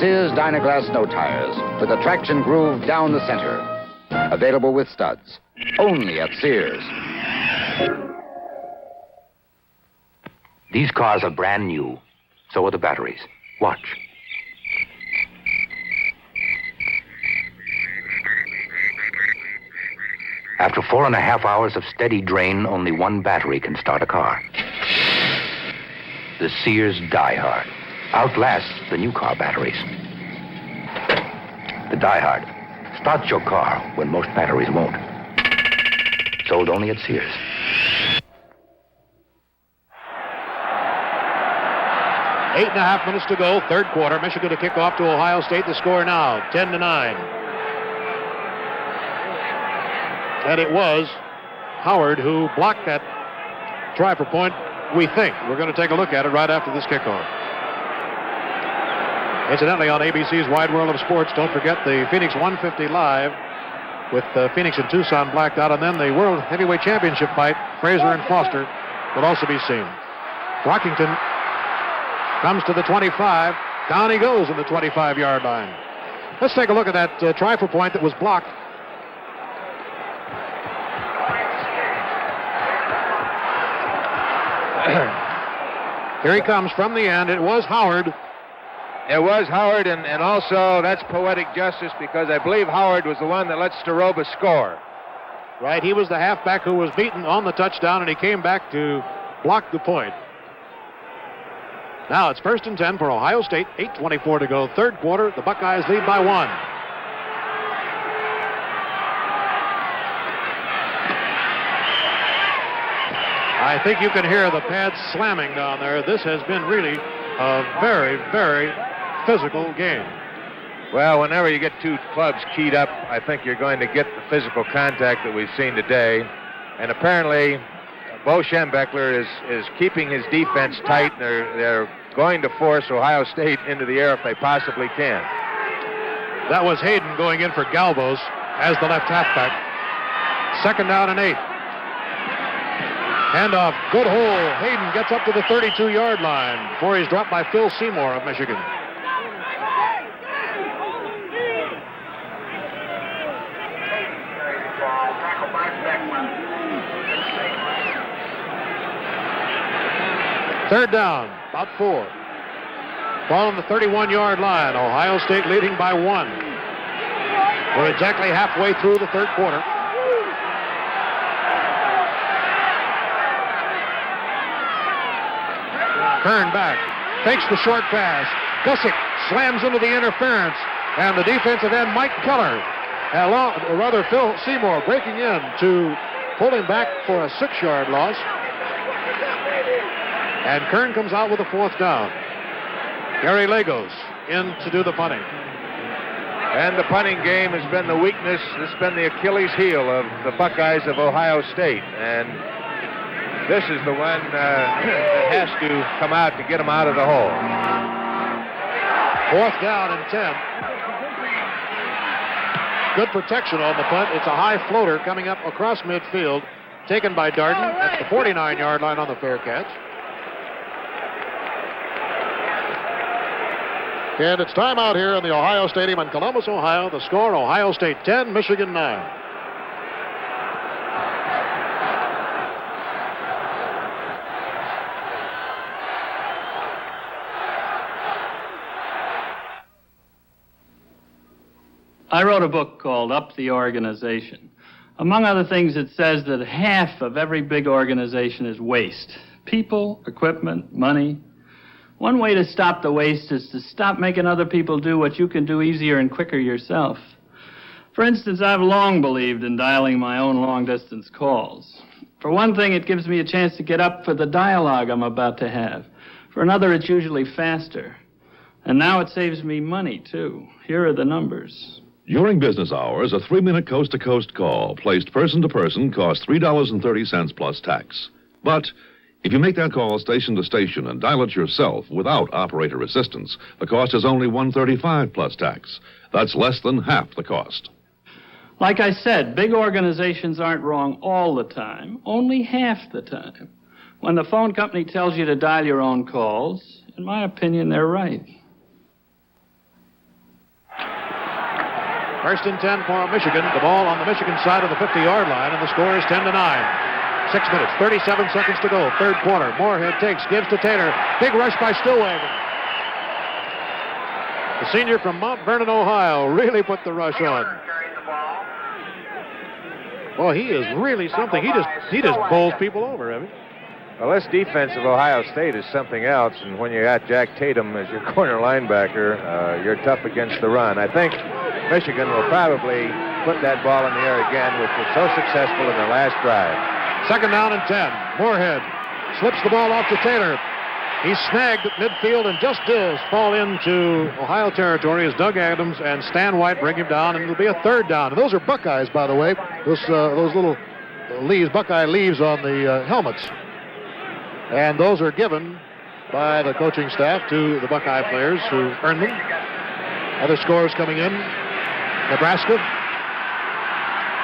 Sears Dynaglass snow tires with a traction groove down the center. Available with studs. Only at Sears. These cars are brand new. So are the batteries. Watch. After 4.5 hours of steady drain, only one battery can start a car. The Sears Die Hard outlasts the new car batteries. The Die Hard starts your car when most batteries won't. Sold only at Sears. Eight and a half minutes to go, 3rd quarter. Michigan to kick off to Ohio State. The score now, 10-9. And it was Howard who blocked that try for point, we think. We're going to take a look at it right after this kickoff. Incidentally, on ABC's Wide World of Sports, don't forget the Phoenix 150 Live with Phoenix and Tucson blacked out, and then the World Heavyweight Championship fight, Fraser and Foster, will also be seen. Rockington comes to the 25. Down he goes in the 25-yard line. Let's take a look at that trifle point that was blocked. Here he comes from the end. It was Howard. It was Howard, and also that's poetic justice because I believe Howard was the one that let Staroba score. Right, he was the halfback who was beaten on the touchdown, and he came back to block the point. Now it's 1st and 10 for Ohio State. 8:24 to go. Third quarter. The Buckeyes lead by 1. I think you can hear the pads slamming down there. This has been really a very, very physical game. Well, whenever you get two clubs keyed up, I think you're going to get the physical contact that we've seen today. And apparently, Bo Schembechler is keeping his defense tight. They're going to force Ohio State into the air if they possibly can. That was Hayden going in for Galvos as the left halfback. 2nd down and 8. Handoff, good hole. Hayden gets up to the 32-yard line before he's dropped by Phil Seymour of Michigan. Third down, about 4. Ball on the 31-yard line. Ohio State leading by 1. We're exactly halfway through the third quarter. Kern back, fakes the short pass. Gusick slams into the interference, and the defensive end, Mike Keller, or rather Phil Seymour, breaking in to pull him back for a 6-yard loss. And Kern comes out with a 4th down. Gary Lagos in to do the punting. And the punting game has been the weakness. This has been the Achilles heel of the Buckeyes of Ohio State. And this is the one that has to come out to get them out of the hole. 4th down and 10. Good protection on the punt. It's a high floater coming up across midfield, taken by Darden at the 49-yard line on the fair catch. And it's time out here in the Ohio Stadium in Columbus, Ohio. The score, Ohio State 10, Michigan 9. I wrote a book called Up the Organization. Among other things, it says that half of every big organization is waste. People, equipment, money. One way to stop the waste is to stop making other people do what you can do easier and quicker yourself. For instance, I've long believed in dialing my own long-distance calls. For one thing, it gives me a chance to get up for the dialogue I'm about to have. For another, it's usually faster. And now it saves me money, too. Here are the numbers. During business hours, a 3-minute coast-to-coast call placed person-to-person costs $3.30 plus tax. But if you make that call station to station and dial it yourself without operator assistance, the cost is only $1.35 plus tax. That's less than half the cost. Like I said, big organizations aren't wrong all the time, only half the time. When the phone company tells you to dial your own calls, in my opinion, they're right. 1st and 10 for Michigan. The ball on the Michigan side of the 50-yard line, and the score is 10-9. 6 minutes, 37 seconds to go. Third quarter. Moorhead takes, gives to Taylor. Big rush by Stillwagon. The senior from Mount Vernon, Ohio, really put the rush on. Well, he is really something. He just bowls people over, Evie. Well, this defense of Ohio State is something else, and when you got Jack Tatum as your corner linebacker, you're tough against the run. I think Michigan will probably put that ball in the air again, which was so successful in their last drive. 2nd down and 10. Moorhead slips the ball off to Taylor. He's snagged at midfield and just does fall into Ohio territory as Doug Adams and Stan White bring him down, and it'll be a 3rd down. And those are Buckeyes, by the way. Those little leaves, Buckeye leaves on the helmets. And those are given by the coaching staff to the Buckeye players who earned them. Other scores coming in. Nebraska,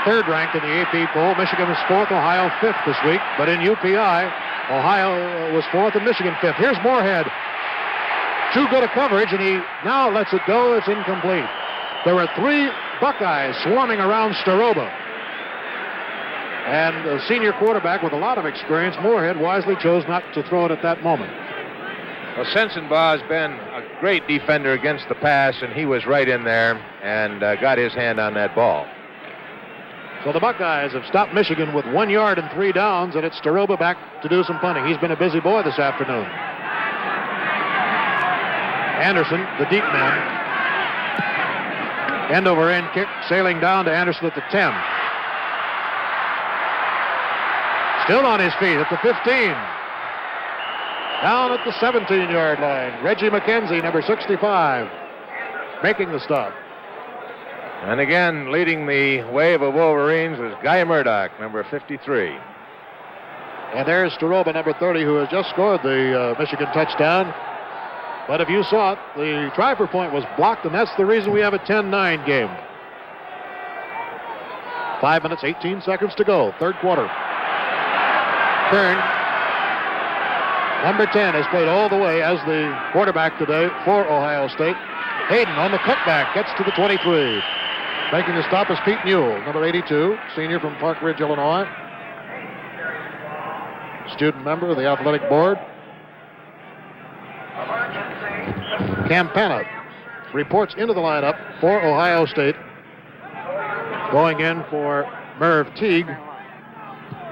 third ranked in the AP poll. Michigan was fourth, Ohio fifth this week. But in UPI, Ohio was fourth and Michigan fifth. Here's Moorhead. Too good a coverage, and he now lets it go. It's incomplete. There were 3 Buckeyes swarming around Staroba. And a senior quarterback with a lot of experience, Moorhead, wisely chose not to throw it at that moment. Well, Sensenbaugh has been a great defender against the pass, and he was right in there and got his hand on that ball. So the Buckeyes have stopped Michigan with 1 yard and 3 downs, and it's Staroba back to do some punting. He's been a busy boy this afternoon. Anderson, the deep man. End-over-end kick, sailing down to Anderson at the 10. Still on his feet at the 15. Down at the 17-yard line. Reggie McKenzie, number 65, making the stop. And again, leading the wave of Wolverines was Guy Murdoch, number 53. And there's Staroba, number 30, who has just scored the Michigan touchdown. But if you saw it, the try for point was blocked, and that's the reason we have a 10-9 game. 5 minutes, 18 seconds to go, third quarter. Kern, number 10, has played all the way as the quarterback today for Ohio State. Hayden on the cutback, gets to the 23. Making the stop is Pete Newell, number 82, senior from Park Ridge, Illinois. Student member of the athletic board. Campana reports into the lineup for Ohio State. Going in for Merv Teague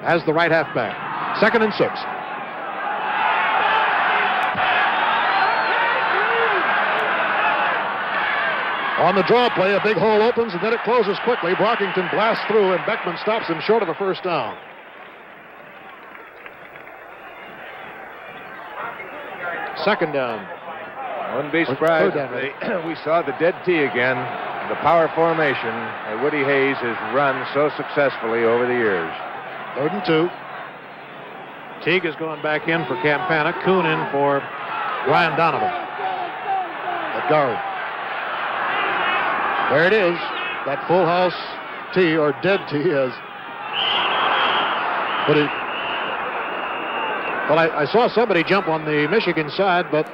as the right halfback. 2nd and 6. On the draw play, a big hole opens, and then it closes quickly. Brockington blasts through, and Beckman stops him short of a first down. Second down. Wouldn't be surprised if we saw the dead T again. The power formation that Woody Hayes has run so successfully over the years. 3rd and 2. Teague is going back in for Campana. Kuhn in for Ryan Donovan at guard. There it is. That full house T, or dead T, as but it. Well, I saw somebody jump on the Michigan side, but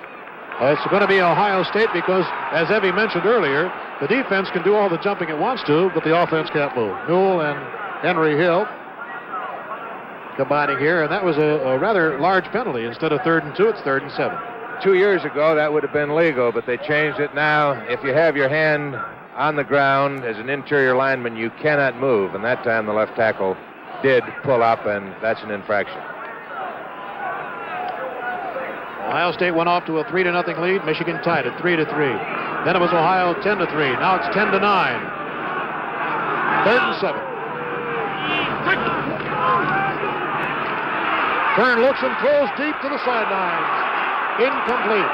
it's going to be Ohio State because, as Evie mentioned earlier, the defense can do all the jumping it wants to, but the offense can't move. Newell and Henry Hill combining here, and that was a rather large penalty. Instead of 3rd and 2, it's 3rd and 7. 2 years ago, that would have been legal, but they changed it now. If you have your hand on the ground as an interior lineman, you cannot move, and that time the left tackle did pull up, and that's an infraction. Ohio State went off to a 3-0 lead. Michigan tied it 3-3. Then it was Ohio 10-3. Now it's 10-9. 3rd and 7. Kern looks and throws deep to the sidelines. Incomplete.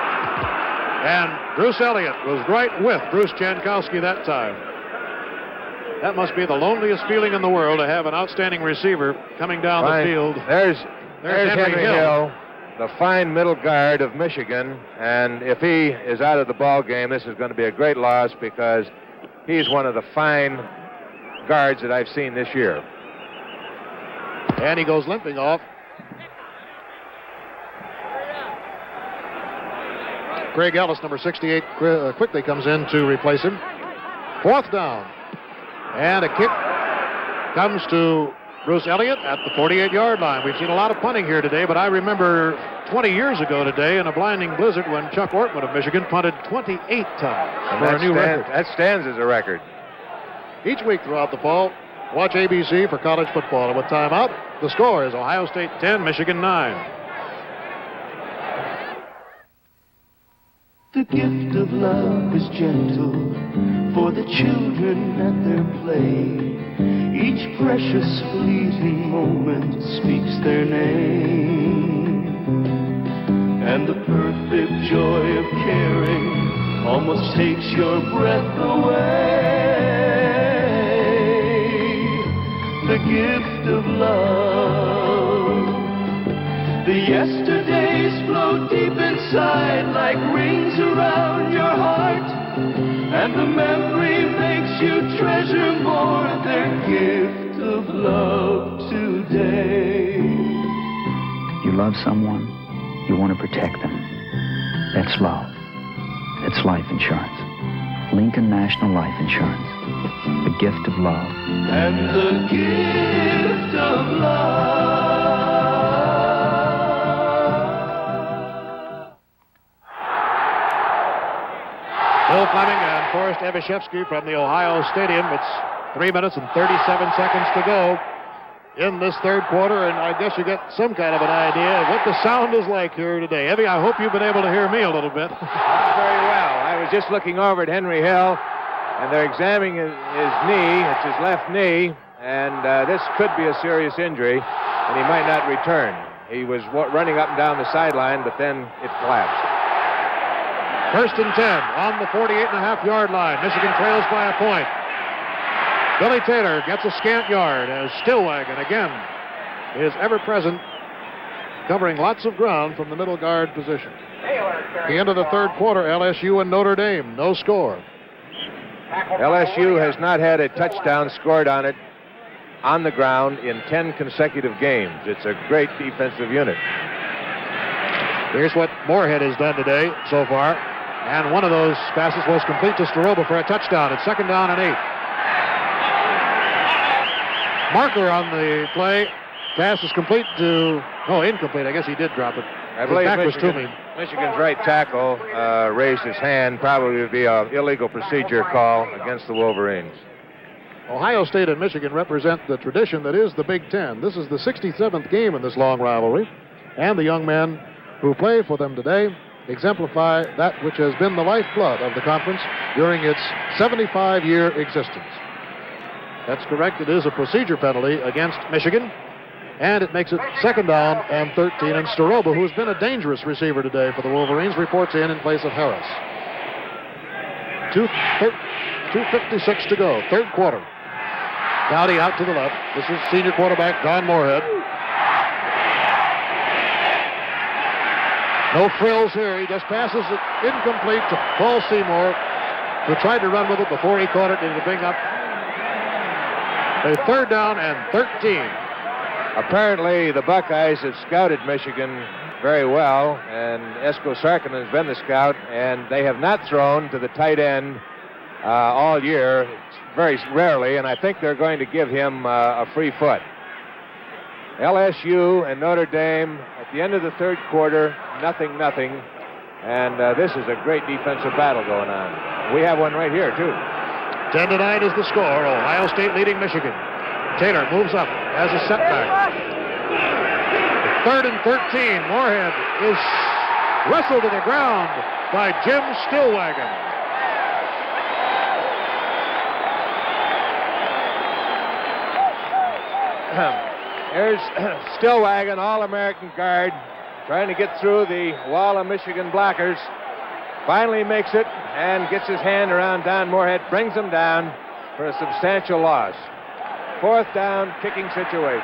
And Bruce Elliott was right with Bruce Jankowski that time. That must be the loneliest feeling in the world, to have an outstanding receiver coming down the field. There's Henry Hill, the fine middle guard of Michigan, and if he is out of the ball game, this is going to be a great loss because he's one of the fine guards that I've seen this year. And he goes limping off. Craig Ellis, number 68, quickly comes in to replace him. 4th down. And a kick comes to Bruce Elliott at the 48-yard line. We've seen a lot of punting here today, but I remember 20 years ago today in a blinding blizzard when Chuck Ortman of Michigan punted 28 times for a new record. That stands as a record. Each week throughout the fall, watch ABC for college football. And with timeout, the score is Ohio State 10, Michigan 9. The gift of love is gentle for the children at their play. Each precious fleeting moment speaks their name. And the perfect joy of caring almost takes your breath away. The gift of love The yesterdays flow deep inside like rings around your heart, and the memory makes you treasure more their gift of love today. You love someone, you want to protect them. That's love. That's life insurance. Lincoln National Life Insurance. The gift of love. And the gift of love. Bill Fleming and Forrest Evashevsky from the Ohio Stadium. It's 3 minutes and 37 seconds to go in this third quarter, and I guess you get some kind of an idea of what the sound is like here today. Evie, I hope you've been able to hear me a little bit. Not very well. I was just looking over at Henry Hill, and they're examining his knee. It's his left knee, and this could be a serious injury, and he might not return. He was running up and down the sideline, but then it collapsed. First and 10 on the 48.5-yard line. Michigan trails by a point. Billy Taylor gets a scant yard as Stillwagon again is ever present, covering lots of ground from the middle guard position. The end of the third quarter, LSU and Notre Dame, no score. LSU has not had a touchdown scored on it on the ground in 10 consecutive games. It's a great defensive unit. Here's what Moorhead has done today so far. And one of those passes was complete to Staroba for a touchdown. It's 2nd down and 8. Marker on the play. Pass is complete to... Oh, incomplete. I guess he did drop it. I believe Michigan's right tackle raised his hand. Probably would be an illegal procedure call against the Wolverines. Ohio State and Michigan represent the tradition that is the Big Ten. This is the 67th game in this long rivalry. And the young men who play for them today exemplify that which has been the lifeblood of the conference during its 75-year existence. That's correct. It is a procedure penalty against Michigan, and it makes it 2nd down and 13. And Staroba, who's been a dangerous receiver today for the Wolverines, reports in place of Harris. 2:56 to go, third quarter. Dowdy out to the left. This is senior quarterback Don Moorhead. No frills here. He just passes it incomplete to Paul Seymour, who tried to run with it before he caught it and to bring up a 3rd down and 13. Apparently, the Buckeyes have scouted Michigan very well, and Esko Sarkinen has been the scout, and they have not thrown to the tight end all year, very rarely, and I think they're going to give him a free foot. LSU and Notre Dame at the end of the third quarter, 0-0, and this is a great defensive battle going on. We have one right here, too. 10-9 is the score. Ohio State leading Michigan. Taylor moves up as a setback. 3rd and 13. Moorhead is wrestled to the ground by Jim Stillwagon. Here's Stillwagon, All-American guard, trying to get through the wall of Michigan blockers. Finally makes it and gets his hand around Don Moorhead, brings him down for a substantial loss. 4th down, kicking situation.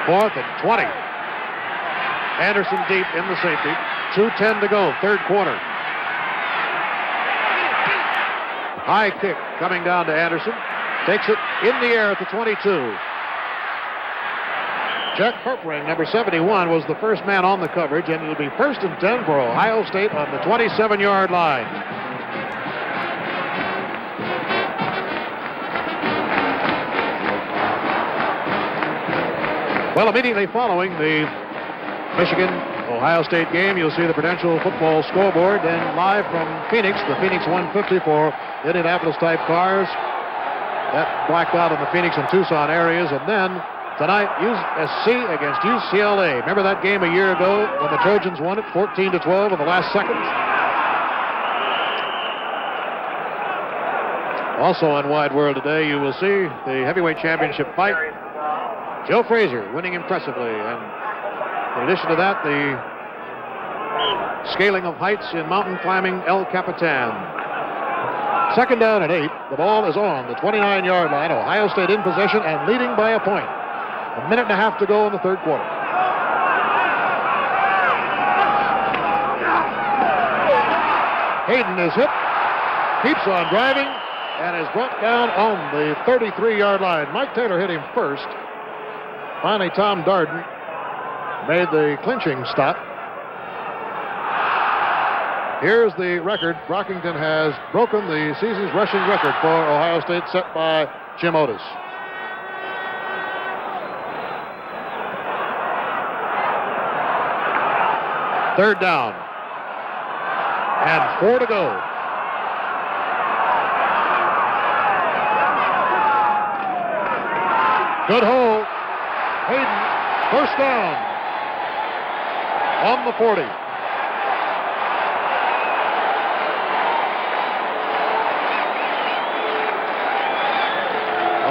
4th and 20. Anderson deep in the safety. 2:10 to go, third quarter. High kick coming down to Anderson. Takes it in the air at the 22. Jack Harpering, number 71, was the first man on the coverage, and it'll be 1st and 10 for Ohio State on the 27-yard line. Well, immediately following the Michigan-Ohio State game, you'll see the Prudential football scoreboard, and live from Phoenix, the Phoenix 150 for Indianapolis-type cars. That blacked out in the Phoenix and Tucson areas, and then tonight, USC against UCLA. Remember that game a year ago when the Trojans won it 14-12 in the last seconds? Also on Wide World today, you will see the heavyweight championship fight. Joe Frazier winning impressively. And in addition to that, the scaling of heights in mountain climbing El Capitan. 2nd down and 8. The ball is on the 29-yard line. Ohio State in possession and leading by a point. 1.5 minutes to go in the third quarter. Hayden is hit, keeps on driving, and is brought down on the 33-yard line. Mike Taylor hit him first. Finally, Tom Darden made the clinching stop. Here's the record. Brockington has broken the season's rushing record for Ohio State set by Jim Otis. Third down. And 4 to go. Good hold. Hayden, first down. On the 40.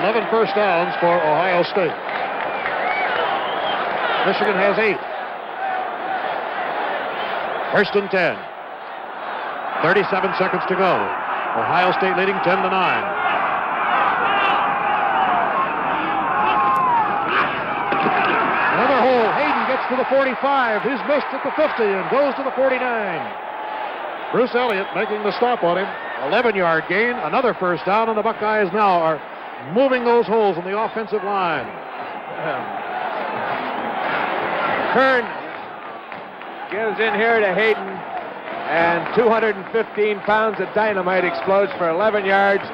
11 first downs for Ohio State. Michigan has 8. First and 10. 37 seconds to go. Ohio State leading 10-9. Another hole. Hayden gets to the 45. He's missed at the 50 and goes to the 49. Bruce Elliott making the stop on him. 11-yard gain. Another first down, and the Buckeyes now are moving those holes in the offensive line. Kern gives in here to Hayden, and 215 pounds of dynamite explodes for 11 yards.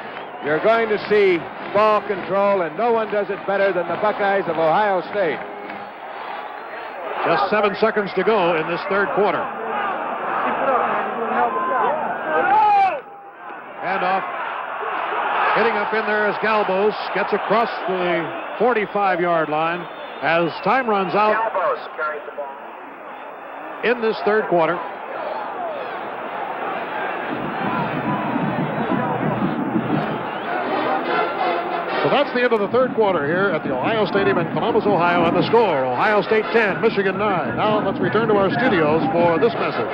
You're going to see ball control, and no one does it better than the Buckeyes of Ohio State. Just 7 seconds to go in this third quarter. Handoff. Hitting up in there is Galbos. Gets across the 45-yard line as time runs out in this third quarter. So that's the end of the third quarter here at the Ohio Stadium in Columbus, Ohio, and the score, Ohio State 10, Michigan 9. Now let's return to our studios for this message.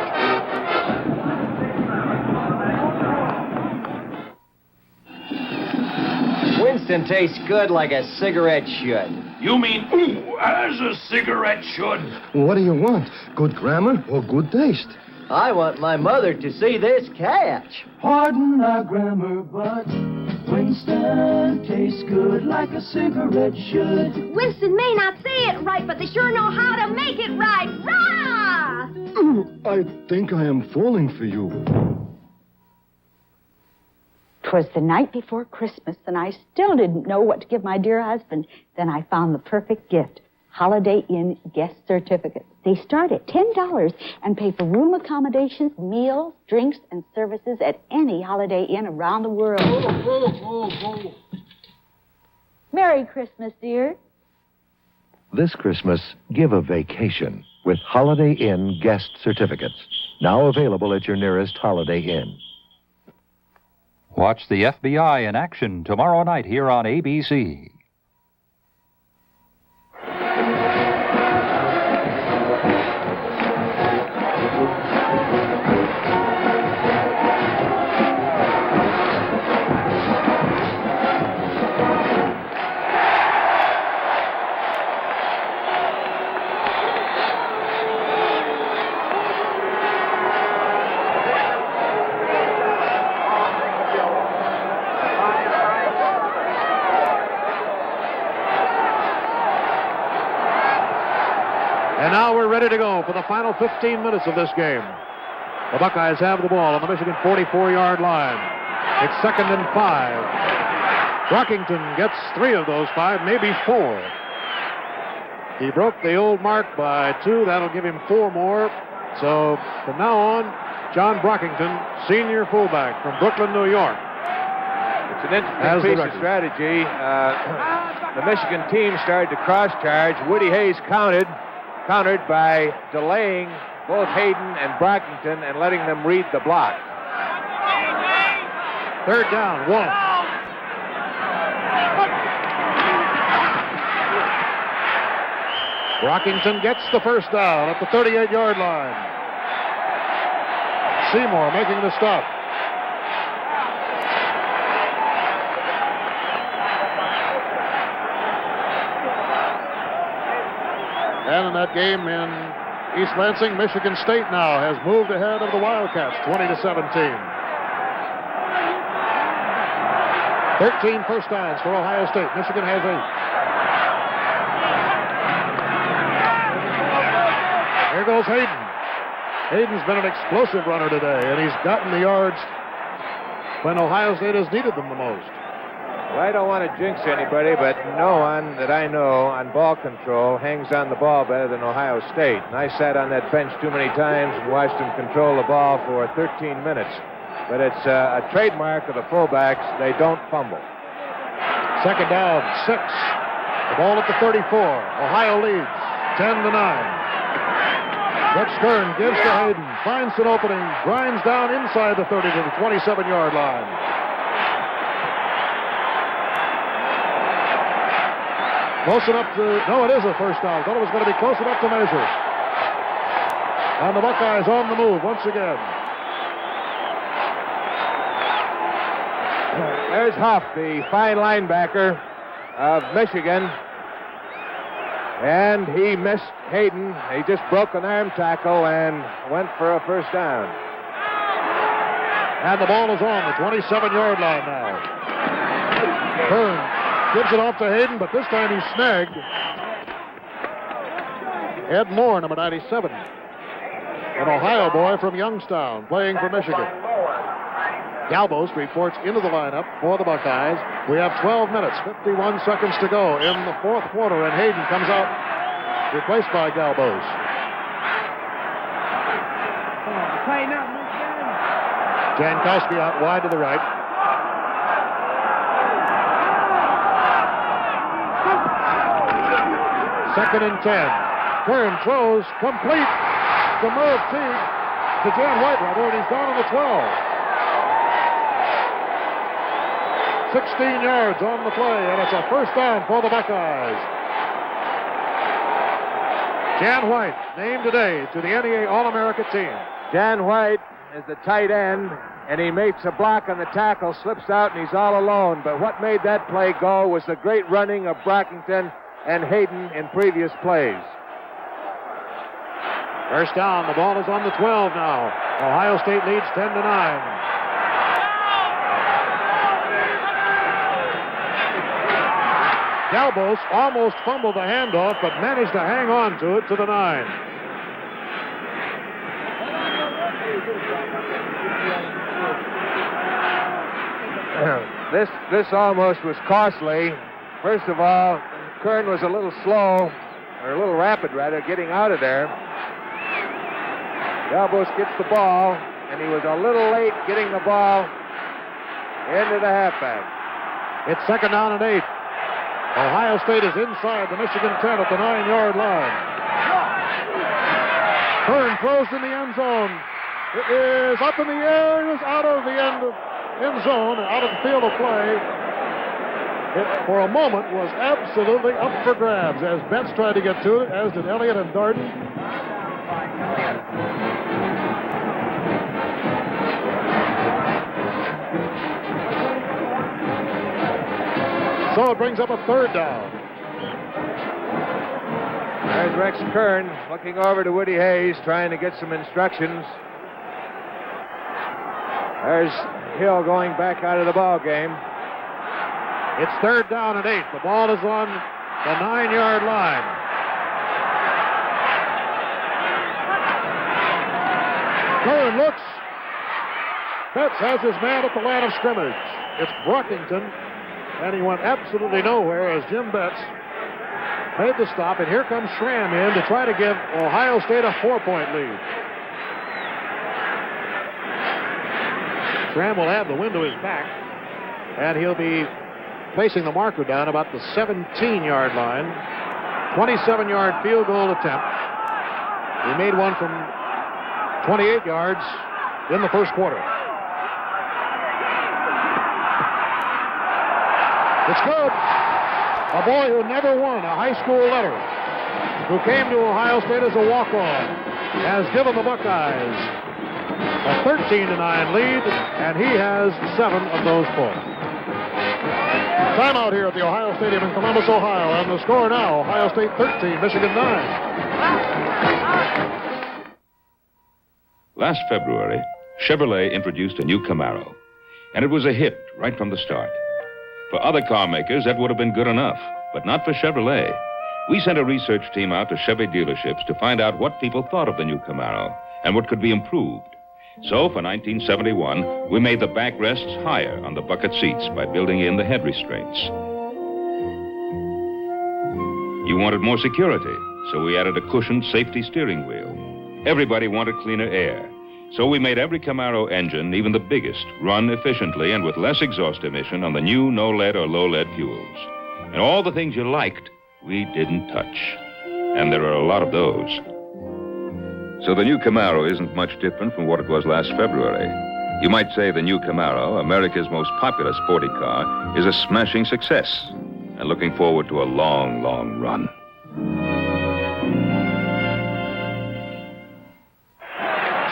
Winston tastes good like a cigarette should. You mean, ooh, as a cigarette should. What do you want? Good grammar or good taste? I want my mother to see this catch. Pardon my grammar, but Winston tastes good like a cigarette should. Winston may not say it right, but they sure know how to make it right. Rah! I think I am falling for you. 'Twas the night before Christmas, and I still didn't know what to give my dear husband. Then I found the perfect gift. Holiday Inn guest certificates. They start at $10 and pay for room accommodations, meals, drinks, and services at any Holiday Inn around the world. Merry Christmas, dear. This Christmas, give a vacation with Holiday Inn guest certificates. Now available at your nearest Holiday Inn. Watch the FBI in action tomorrow night here on ABC. And now we're ready to go for the final 15 minutes of this game. The Buckeyes have the ball on the Michigan 44-yard line. It's 2nd and 5. Brockington gets 3 of those 5, maybe 4. He broke the old mark by 2. That'll give him 4 more. So from now on, John Brockington, senior fullback from Brooklyn, New York. It's an interesting piece of strategy. The Michigan team started to cross-charge. Woody Hayes countered by delaying both Hayden and Brockington and letting them read the block. 3rd down, 1. Brockington gets the first down at the 38-yard line. Seymour making the stop. And in that game in East Lansing. Michigan State now has moved ahead of the Wildcats, 20-17. 13 first downs for Ohio State. Michigan has 8. Here goes Hayden. Hayden's been an explosive runner today, and he's gotten the yards when Ohio State has needed them the most. Well, I don't want to jinx anybody, but no one that I know on ball control hangs on the ball better than Ohio State. And I sat on that bench too many times and watched them control the ball for 13 minutes. But it's a trademark of the fullbacks. They don't fumble. Second down, 6. The ball at the 34. Ohio leads 10-9. Rex Kern gives to Hayden, finds an opening, grinds down inside the 30 to the 27-yard line. Close enough to, no, it is a first down. Thought it was going to be close enough to measure. And the Buckeyes on the move once again. There's Huff, the fine linebacker of Michigan. And he missed Hayden. He just broke an arm tackle and went for a first down. And the ball is on the 27-yard line now. Kern gives it off to Hayden, but this time he's snagged. Ed Moore, number 97. An Ohio boy from Youngstown, playing for Michigan. Galbos reports into the lineup for the Buckeyes. We have 12 minutes, 51 seconds to go in the fourth quarter, and Hayden comes out replaced by Galbos. Jankowski out wide to the right. Second and 10. Kern throws complete to Merv Teague to Jan Whitewater, and he's down on the 12. 16 yards on the play, and it's a first down for the Buckeyes. Jan White named today to the NEA All-America team. Jan White is the tight end, and he makes a block on the tackle, slips out, and he's all alone. But what made that play go was the great running of Brockington and Hayden in previous plays. First down, the ball is on the 12 now. Ohio State leads 10-9. Galbos almost fumbled the handoff, but managed to hang on to it to the 9. This almost was costly. First of all, Kern was a little slow, or a little rapid, rather, getting out of there. Galbos gets the ball, and he was a little late getting the ball into the halfback. It's second down and 8. Ohio State is inside the Michigan 10 at the 9-yard line. Kern throws in the end zone. It is up in the air. It is out of the end zone, out of the field of play. It, for a moment, was absolutely up for grabs as Betts tried to get to it, as did Elliott and Darden. So it brings up a third down. There's Rex Kern looking over to Woody Hayes, trying to get some instructions. There's Hill going back out of the ball game. It's third down and 8. The ball is on the 9-yard line. Kern looks. Betts has his man at the line of scrimmage. It's Brockington. And he went absolutely nowhere as Jim Betts made the stop. And here comes Schramm in to try to give Ohio State a 4-point lead. Schramm will have the wind to his back. And he'll be placing the marker down about the 17-yard line. 27-yard field goal attempt. He made one from 28 yards in the first quarter. It's good. A boy who never won a high school letter, who came to Ohio State as a walk-on, has given the Buckeyes a 13-9 lead, and he has 7 of those points. Timeout here at the Ohio Stadium in Columbus, Ohio, and the score now, Ohio State 13, Michigan 9. Last February, Chevrolet introduced a new Camaro, and it was a hit right from the start. For other car makers, that would have been good enough, but not for Chevrolet. We sent a research team out to Chevy dealerships to find out what people thought of the new Camaro and what could be improved. So, for 1971, we made the backrests higher on the bucket seats by building in the head restraints. You wanted more security, so we added a cushioned safety steering wheel. Everybody wanted cleaner air, so we made every Camaro engine, even the biggest, run efficiently and with less exhaust emission on the new no-lead or low-lead fuels. And all the things you liked, we didn't touch. And there are a lot of those. So the new Camaro isn't much different from what it was last February. You might say the new Camaro, America's most popular sporty car, is a smashing success and looking forward to a long, long run.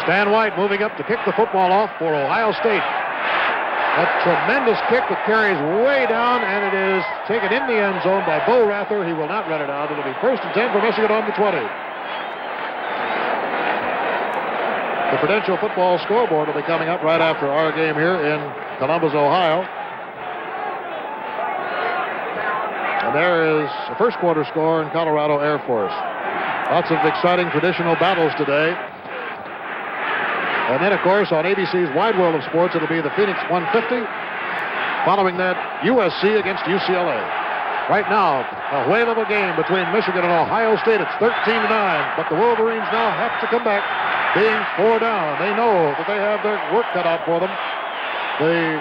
Stan White moving up to kick the football off for Ohio State. A tremendous kick that carries way down, and it is taken in the end zone by Bo Rather. He will not run it out. It'll be 1st and 10 for Michigan on the 20. The Prudential football scoreboard will be coming up right after our game here in Columbus, Ohio. And there is the first quarter score in Colorado Air Force. Lots of exciting traditional battles today. And then, of course, on ABC's Wide World of Sports, it'll be the Phoenix 150. Following that, USC against UCLA. Right now, a whale of a game between Michigan and Ohio State. It's 13-9, but the Wolverines now have to come back, being 4 down. They know that they have their work cut out for them. The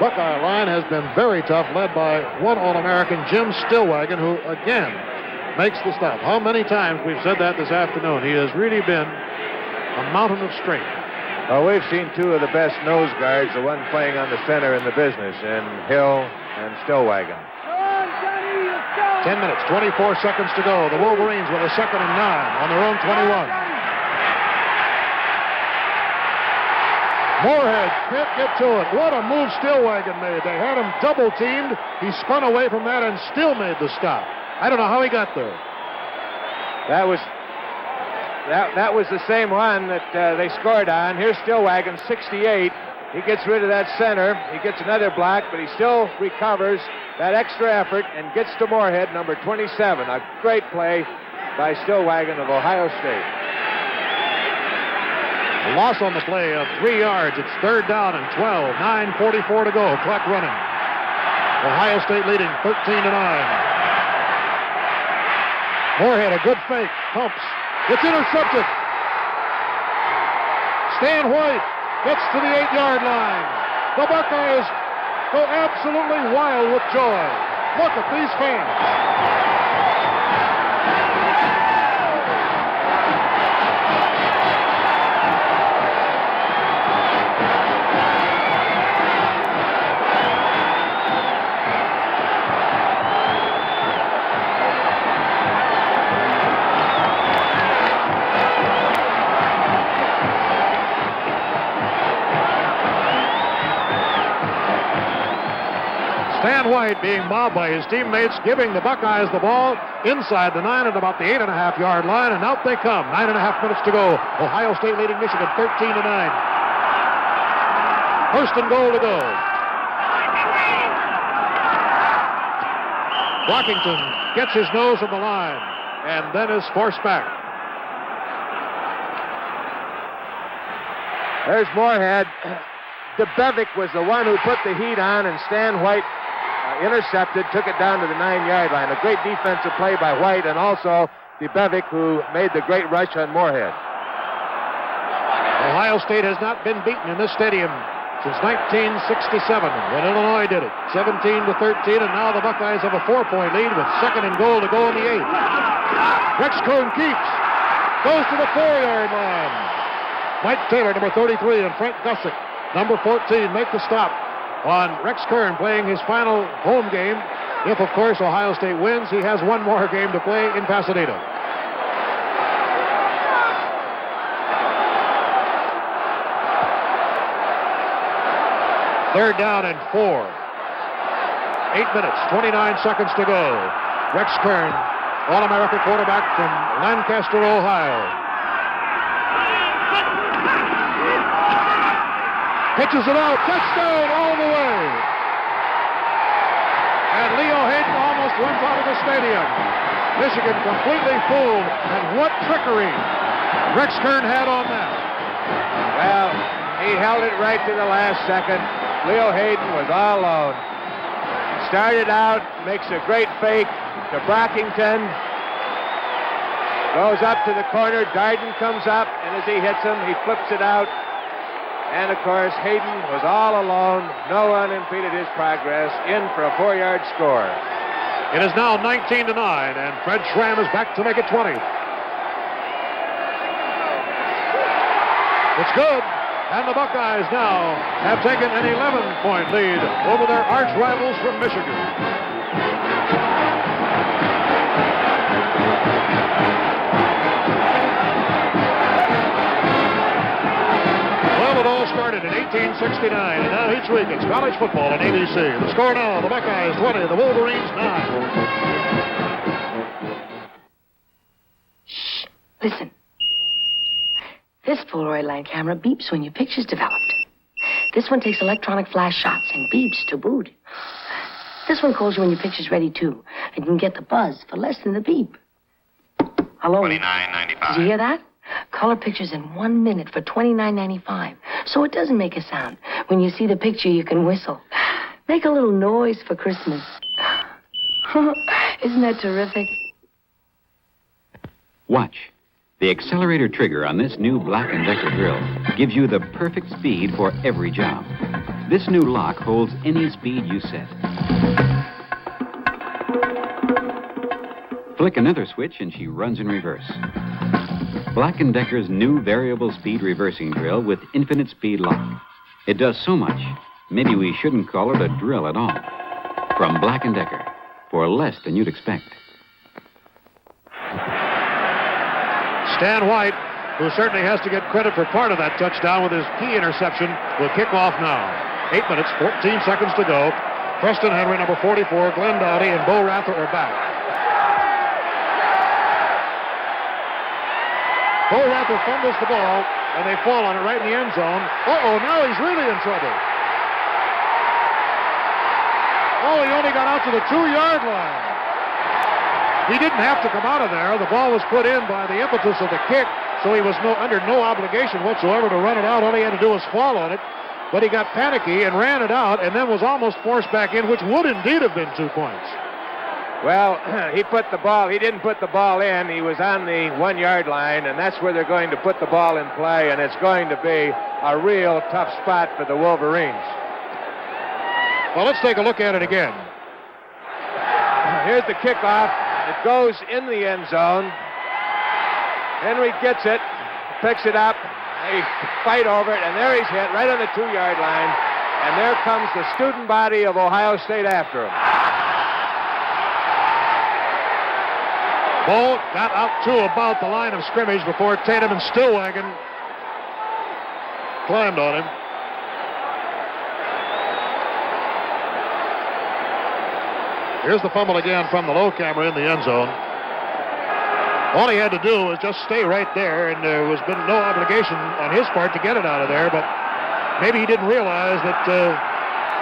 Buckeye line has been very tough, led by one All-American, Jim Stillwagon, who, again, makes the stop. How many times we've said that this afternoon? He has really been a mountain of strength. Well, we've seen two of the best nose guards, the one playing on the center in the business, in Hill and Stillwagon. 10 minutes, 24 seconds to go. The Wolverines with a 2nd and 9 on their own 21. Moorhead can't get to it. What a move Stillwagon made. They had him double teamed. He spun away from that and still made the stop. I don't know how he got there. That was the same run that they scored on. Here's Stillwagon, 68. He gets rid of that center. He gets another block, but he still recovers that extra effort and gets to Moorhead, number 27. A great play by Stillwagon of Ohio State. A loss on the play of 3 yards. It's 3rd down and 12. 9:44 to go. Clock running. Ohio State leading 13-9. Moorhead, a good fake. Pumps. It's intercepted. Stan White gets to the 8-yard line. The Buckeyes go absolutely wild with joy. Look at these fans. Stan White being mobbed by his teammates, giving the Buckeyes the ball inside the 9 at about the 8.5-yard line, and out they come. 9.5 minutes to go. Ohio State leading Michigan 13-9. 1st and goal to go. Brockington gets his nose on the line and then is forced back. There's Moorhead. DeBevick was the one who put the heat on, and Stan White intercepted, took it down to the 9-yard line. A great defensive play by White, and also DeBevick, who made the great rush on Moorhead. Ohio State has not been beaten in this stadium since 1967, when Illinois did it. 17-13, and now the Buckeyes have a 4-point lead with 2nd and goal to go in the 8th. Rex Kern keeps, goes to the 4-yard line. Mike Taylor, number 33, and Frank Gussick, number 14, make the stop on Rex Kern, playing his final home game. If, of course, Ohio State wins, he has one more game to play in Pasadena. Third down and 4. 8 minutes, 29 seconds to go. Rex Kern, All-American quarterback from Lancaster, Ohio. Pitches it out. Touchdown all the way. And Leo Hayden almost runs out of the stadium. Michigan completely fooled. And what trickery Rex Kern had on that. Well, he held it right to the last second. Leo Hayden was all alone. Started out, makes a great fake to Brockington. Goes up to the corner. Darden comes up, and as he hits him, he flips it out. And, of course, Hayden was all alone. No one impeded his progress. In for a 4-yard score. It is now 19-9, and Fred Schramm is back to make it 20. It's good, and the Buckeyes now have taken an 11-point lead over their arch rivals from Michigan. Well, it all started in 1869, and now each week it's college football on ABC. The score now, the Buckeyes 20, the Wolverines 9. Shh, listen. This Polaroid line camera beeps when your picture's developed. This one takes electronic flash shots and beeps to boot. This one calls you when your picture's ready, too. And you can get the buzz for less than the beep. Hello? $29.95. Did you hear that? Color pictures in 1 minute for $29.95. So it doesn't make a sound. When you see the picture, you can whistle. Make a little noise for Christmas. Isn't that terrific? Watch. The accelerator trigger on this new Black & Decker drill gives you the perfect speed for every job. This new lock holds any speed you set. Flick another switch and she runs in reverse. Black & Decker's new variable speed reversing drill with infinite speed lock. It does so much, maybe we shouldn't call it a drill at all. From Black & Decker, for less than you'd expect. Stan White, who certainly has to get credit for part of that touchdown with his key interception, will kick off now. 8 minutes, 14 seconds to go. Preston Henry, number 44, Glenn Dowdy, and Bo Rather are back. Bo Rather fumbles the ball, and they fall on it right in the end zone. Uh-oh, now he's really in trouble. Oh, he only got out to the 2-yard line. He didn't have to come out of there. The ball was put in by the impetus of the kick, so he was under no obligation whatsoever to run it out. All he had to do was fall on it. But he got panicky and ran it out, and then was almost forced back in, which would indeed have been 2 points. Well, he didn't put the ball in. He was on the 1-yard line, and that's where they're going to put the ball in play, and it's going to be a real tough spot for the Wolverines. Well, let's take a look at it again. Here's the kickoff. It goes in the end zone. Henry gets it, picks it up. They fight over it, and there he's hit right on the 2-yard line. And there comes the student body of Ohio State after him. Bo got out to about the line of scrimmage before Tatum and Stillwagon climbed on him. Here's the fumble again from the low camera in the end zone. All he had to do was just stay right there, and there was been no obligation on his part to get it out of there, but maybe he didn't realize that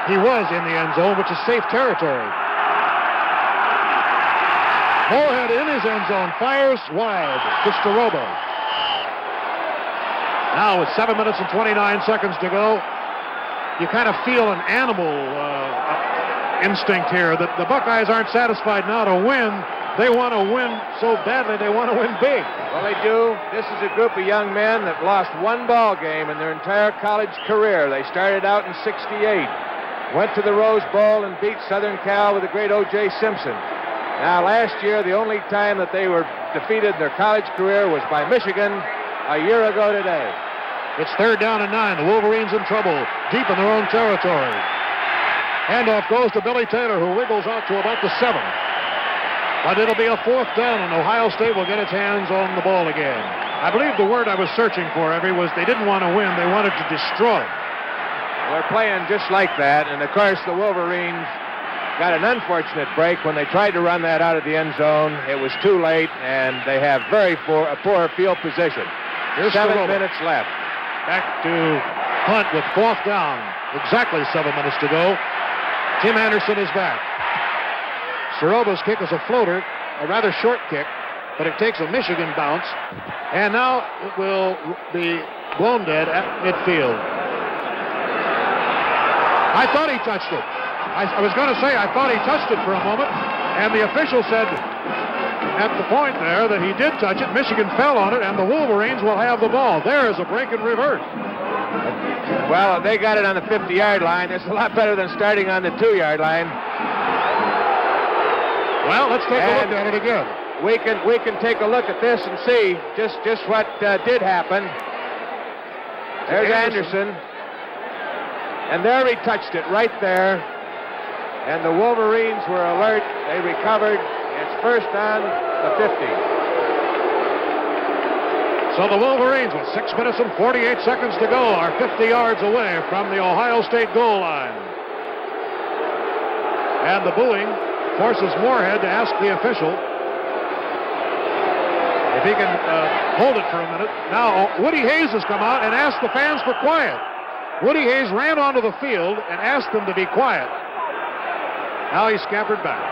he was in the end zone, which is safe territory. Moorhead in his end zone, fires wide. Gets to Robo. Now with 7 minutes and 29 seconds to go, you kind of feel an animal instinct here that the Buckeyes aren't satisfied now to win. They want to win so badly, they want to win big. Well, they do. This is a group of young men that lost one ball game in their entire college career. They started out in '68, went to the Rose Bowl and beat Southern Cal with the great O.J. Simpson. Now, last year, the only time that they were defeated in their college career was by Michigan a year ago today. It's 3rd down and 9. The Wolverines in trouble, deep in their own territory. Handoff goes to Billy Taylor, who wiggles out to about the 7. But it'll be a 4th down, and Ohio State will get its hands on the ball again. I believe the word I was searching for, Evie, was they didn't want to win. They wanted to destroy. They're playing just like that, and, of course, the Wolverines got an unfortunate break when they tried to run that out of the end zone. It was too late, and they have a poor field position. Here's 7 minutes left. Back to punt with 4th down. Exactly 7 minutes to go. Tim Anderson is back. Staroba's kick is a floater, a rather short kick, but it takes a Michigan bounce, and now it will be blown dead at midfield. I thought he touched it. I was going to say I thought he touched it for a moment, and the official said at the point there that he did touch it. Michigan fell on it, and the Wolverines will have the ball. There is a break and revert. Well, they got it on the 50-yard line. It's a lot better than starting on the 2-yard line. Well, let's take a look at it again. We can take a look at this and see just what did happen. There's Anderson. And there he touched it right there. And the Wolverines were alert. They recovered. It's first on the 50. So the Wolverines, with 6 minutes and 48 seconds to go, are 50 yards away from the Ohio State goal line. And the booing forces Moorhead to ask the official if he can hold it for a minute. Now, Woody Hayes has come out and asked the fans for quiet. Woody Hayes ran onto the field and asked them to be quiet. Now he scampered back.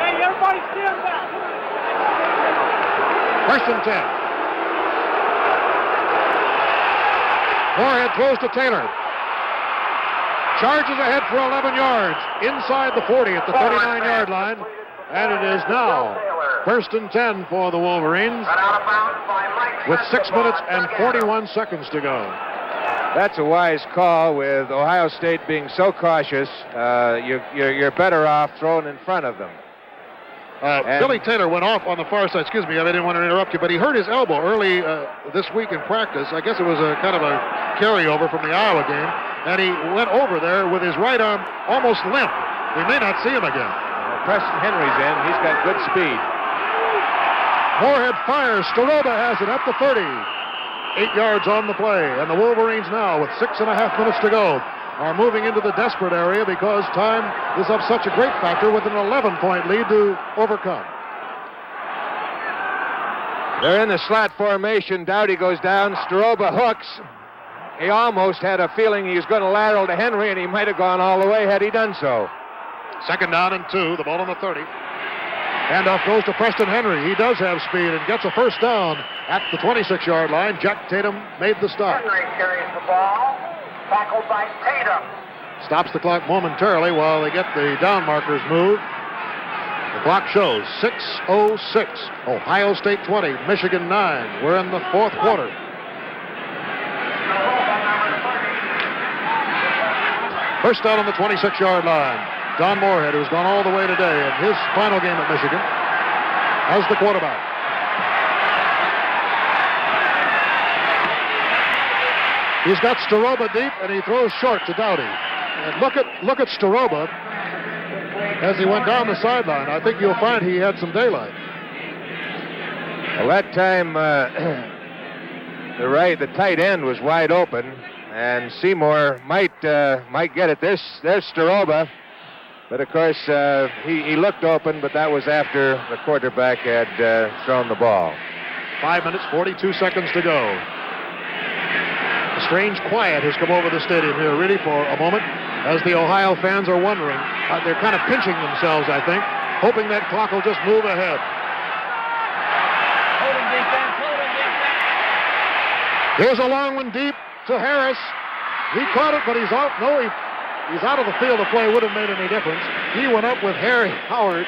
Hey, everybody stand back. First and 10. Moorhead throws to Taylor. Charges ahead for 11 yards. Inside the 40 at the 39-yard line. And it is now first and 10 for the Wolverines with 6 minutes and 41 seconds to go. That's a wise call. With Ohio State being so cautious, you're better off throwing in front of them. Billy Taylor went off on the far side. Excuse me, I didn't want to interrupt you, but he hurt his elbow early this week in practice. I guess it was a kind of a carryover from the Iowa game, and he went over there with his right arm almost limp. We may not see him again. Preston Henry's in. He's got good speed. Moorhead fires. Staroba has it up to 30. 8 yards on the play, and the Wolverines now, with 6.5 minutes to go, are moving into the desperate area because time is of such a great factor with an 11-point lead to overcome. They're in the slot formation. Dowdy goes down. Staroba hooks. He almost had a feeling he was going to lateral to Henry, and he might have gone all the way had he done so. Second down and 2, the ball on the 30. Handoff goes to Preston Henry. He does have speed and gets a first down at the 26-yard line. Jack Tatum made the stop. Henry carries the ball. Tackled by Tatum. Stops the clock momentarily while they get the down markers moved. The clock shows 6:06. Ohio State 20, Michigan 9. We're in the fourth quarter. First down on the 26-yard line. Don Moorhead, who's gone all the way today in his final game at Michigan, as the quarterback. He's got Staroba deep, and he throws short to Dowdy. And look at Staroba as he went down the sideline. I think you'll find he had some daylight. Well, that time the tight end was wide open, and Seymour might get it. There's Staroba. But, of course, he looked open, but that was after the quarterback had thrown the ball. 5 minutes, 42 seconds to go. A strange quiet has come over the stadium here, really, for a moment, as the Ohio fans are wondering. They're kind of pinching themselves, I think, hoping that clock will just move ahead. Here's a long one deep to Harris. He caught it, but he's out. No, he's out of the field of play. Would have made any difference. He went up with Harry Howard.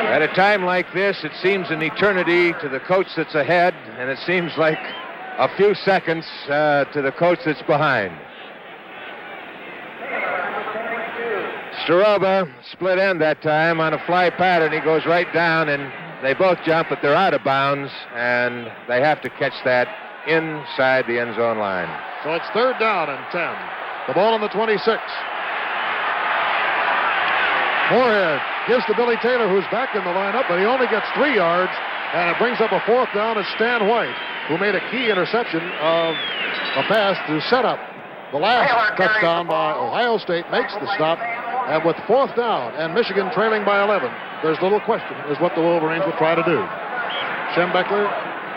At a time like this, it seems an eternity to the coach that's ahead, and it seems like a few seconds to the coach that's behind. Staroba split end that time on a fly pattern. He goes right down, and they both jump, but they're out of bounds, and they have to catch that inside the end zone line. So it's third down and 10. The ball on the 26. Moorhead gives to Billy Taylor, who's back in the lineup, but he only gets 3 yards, and it brings up a fourth down as Stan White, who made a key interception of a pass to set up the last touchdown by Ohio State, makes the stop And with 4th down and Michigan trailing by 11, there's little question is what the Wolverines will try to do. Schembechler,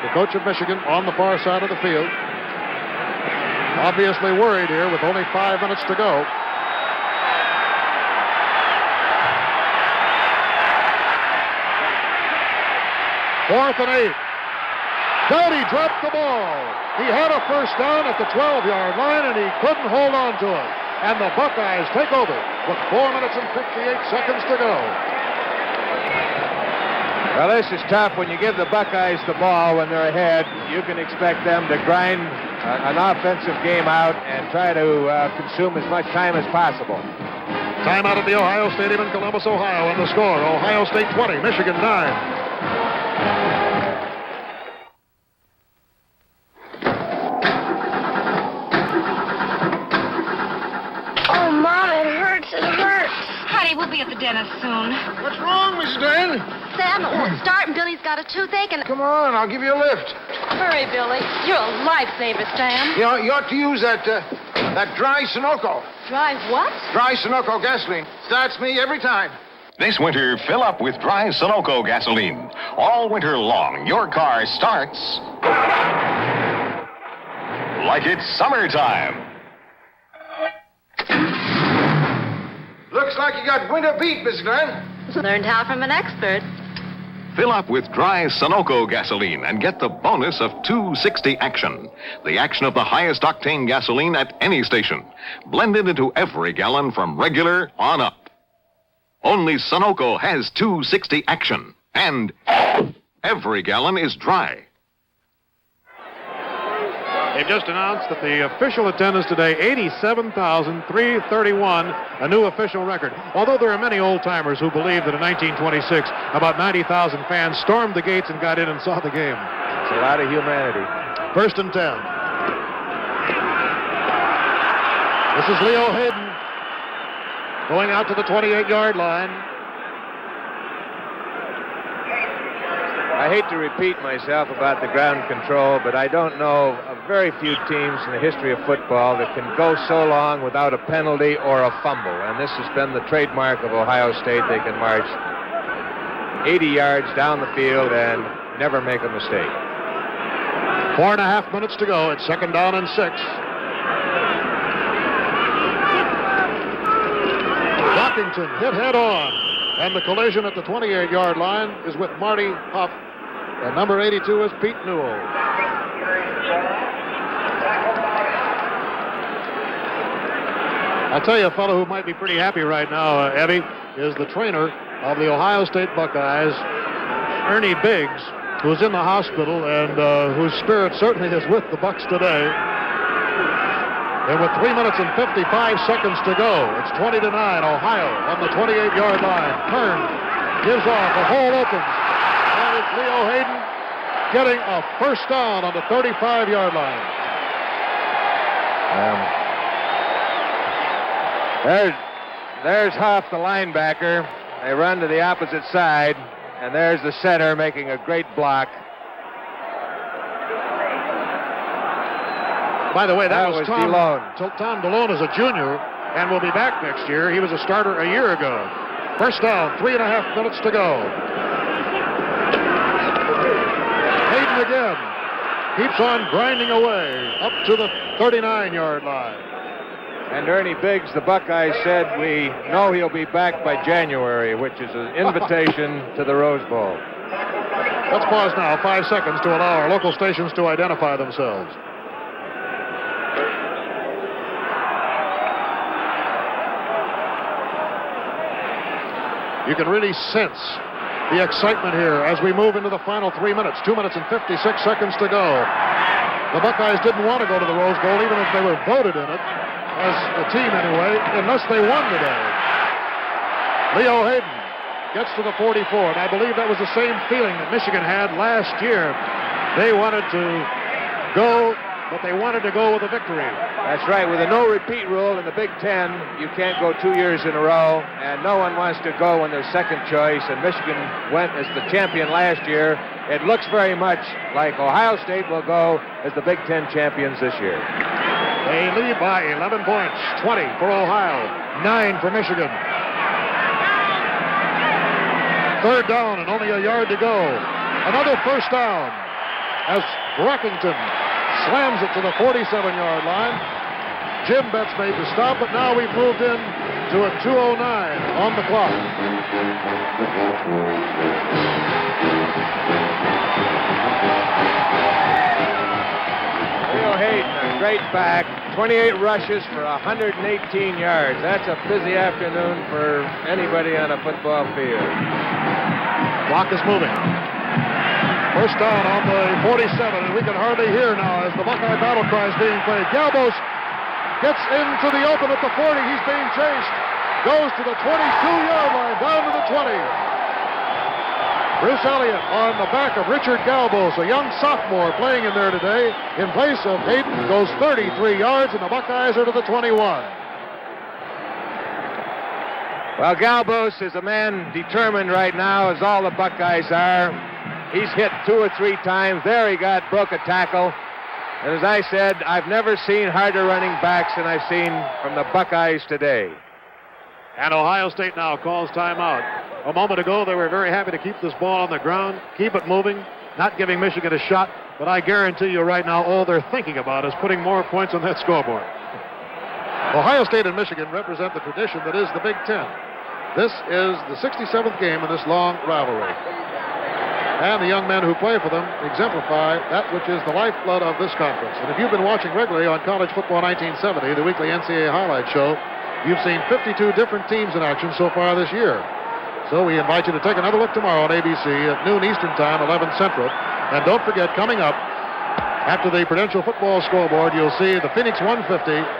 the coach of Michigan, on the far side of the field. Obviously worried here with only 5 minutes to go. Fourth and 8. Doughty dropped the ball. He had a first down at the 12-yard line, and he couldn't hold on to it. And the Buckeyes take over with 4 minutes and 58 seconds to go. Well, this is tough. When you give the Buckeyes the ball when they're ahead, you can expect them to grind an offensive game out and try to consume as much time as possible. Timeout at the Ohio Stadium in Columbus, Ohio, and the score, Ohio State 20, Michigan 9. Oh, Mom, it hurts. It hurts. Honey, we'll be at the dentist soon. What's wrong, Mrs. Dane? Sam, it won't start, and Billy's got a toothache, and... Come on, I'll give you a lift. Hurry, Billy. You're a lifesaver, Sam. You know, you ought to use that dry Sunoco. Dry what? Dry Sunoco gasoline. Starts me every time. This winter, fill up with dry Sunoco gasoline. All winter long, your car starts like it's summertime. Looks like you got winter beat, Miss Glenn. Learned how from an expert. Fill up with dry Sunoco gasoline and get the bonus of 260 action. The action of the highest octane gasoline at any station. Blended into every gallon from regular on up. Only Sunoco has 260 action. And every gallon is dry. They've just announced that the official attendance today, 87,331, a new official record. Although there are many old-timers who believe that in 1926, about 90,000 fans stormed the gates and got in and saw the game. It's a lot of humanity. 1st and 10. This is Leo Hayden going out to the 28-yard line. I hate to repeat myself about the ground control, but I don't know of very few teams in the history of football that can go so long without a penalty or a fumble. And this has been the trademark of Ohio State. They can march 80 yards down the field and never make a mistake. 4.5 minutes to go. It's 2nd down and 6. Rockington hit head on. And the collision at the 28-yard line is with Marty Huff. And number 82 is Pete Newell. I'll tell you a fellow who might be pretty happy right now, Evie, is the trainer of the Ohio State Buckeyes, Ernie Biggs, who's in the hospital and whose spirit certainly is with the Bucks today. And with 3 minutes and 55 seconds to go, it's 20-9, Ohio on the 28-yard line. Kern gives off, a hole opens, and it's Leo Hayden getting a first down on the 35-yard line. There's Huff, the linebacker. They run to the opposite side, and there's the center making a great block. By the way, that was Tom DeLone. Tom DeLone is a junior and will be back next year. He was a starter a year ago. First down, 3.5 minutes to go. Hayden again. Keeps on grinding away up to the 39-yard line. And Ernie Biggs, the Buckeyes, said, we know he'll be back by January, which is an invitation to the Rose Bowl. Let's pause now, 5 seconds to allow our local stations to identify themselves. You can really sense the excitement here as we move into the final 3 minutes. 2 minutes and 56 seconds to go. The Buckeyes didn't want to go to the Rose Bowl, even if they were voted in it, as a team anyway, unless they won today. Leo Hayden gets to the 44, and I believe that was the same feeling that Michigan had last year. They wanted to go, but they wanted to go with a victory. That's right. With a no-repeat rule in the Big Ten, you can't go 2 years in a row, and no one wants to go when they're second choice, and Michigan went as the champion last year. It looks very much like Ohio State will go as the Big Ten champions this year. They lead by 11 points, 20 for Ohio, 9 for Michigan. Third down and only a yard to go. Another first down as Brockington slams it to the 47-yard line. Jim Betts made the stop, but now we've moved in to a 2:09 on the clock. Leo Hayden, a great back, 28 rushes for 118 yards. That's a busy afternoon for anybody on a football field. Clock is moving. First down on the 47, and we can hardly hear now as the Buckeye battle cry is being played. Galbos gets into the open at the 40. He's being chased. Goes to the 22-yard line, down to the 20. Bruce Elliott on the back of Richard Galbos, a young sophomore playing in there today. In place of Hayden, goes 33 yards, and the Buckeyes are to the 21. Well, Galbos is a man determined right now, as all the Buckeyes are. He's hit 2 or 3 times. There he broke a tackle. And as I said, I've never seen harder running backs than I've seen from the Buckeyes today. And Ohio State now calls timeout. A moment ago, they were very happy to keep this ball on the ground, keep it moving, not giving Michigan a shot. But I guarantee you right now, all they're thinking about is putting more points on that scoreboard. Ohio State and Michigan represent the tradition that is the Big Ten. This is the 67th game in this long rivalry. And the young men who play for them exemplify that which is the lifeblood of this conference. And if you've been watching regularly on College Football 1970, the weekly NCAA highlight show, you've seen 52 different teams in action so far this year. So we invite you to take another look tomorrow on ABC at noon Eastern Time, 11 Central. And don't forget, coming up, after the Prudential Football Scoreboard, you'll see the Phoenix 150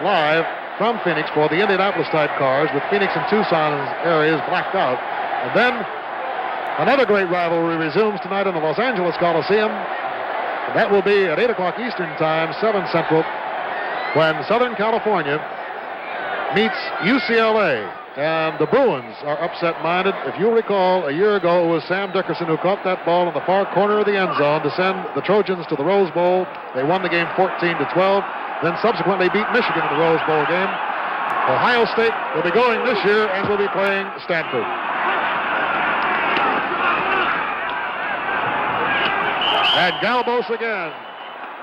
live from Phoenix for the Indianapolis-type cars with Phoenix and Tucson areas blacked out. And then another great rivalry resumes tonight in the Los Angeles Coliseum. And that will be at 8 o'clock Eastern Time, 7 Central, when Southern California meets UCLA. And the Bruins are upset-minded. If you recall, a year ago, it was Sam Dickerson who caught that ball in the far corner of the end zone to send the Trojans to the Rose Bowl. They won the game 14-12, then subsequently beat Michigan in the Rose Bowl game. Ohio State will be going this year and will be playing Stanford. And Galbos again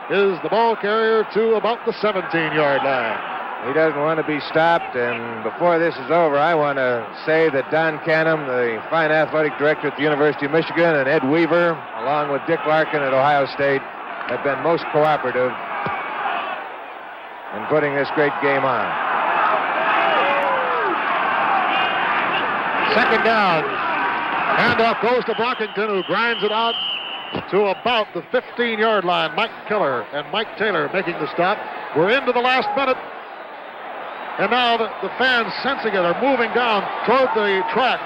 is the ball carrier to about the 17-yard line. He doesn't want to be stopped, and before this is over, I want to say that Don Canham, the fine athletic director at the University of Michigan, and Ed Weaver, along with Dick Larkin at Ohio State, have been most cooperative in putting this great game on. Second down. Handoff goes to Brockington, who grinds it out to about the 15-yard line. Mike Keller and Mike Taylor making the stop. We're into the last minute. And now the fans, sensing it, are moving down toward the track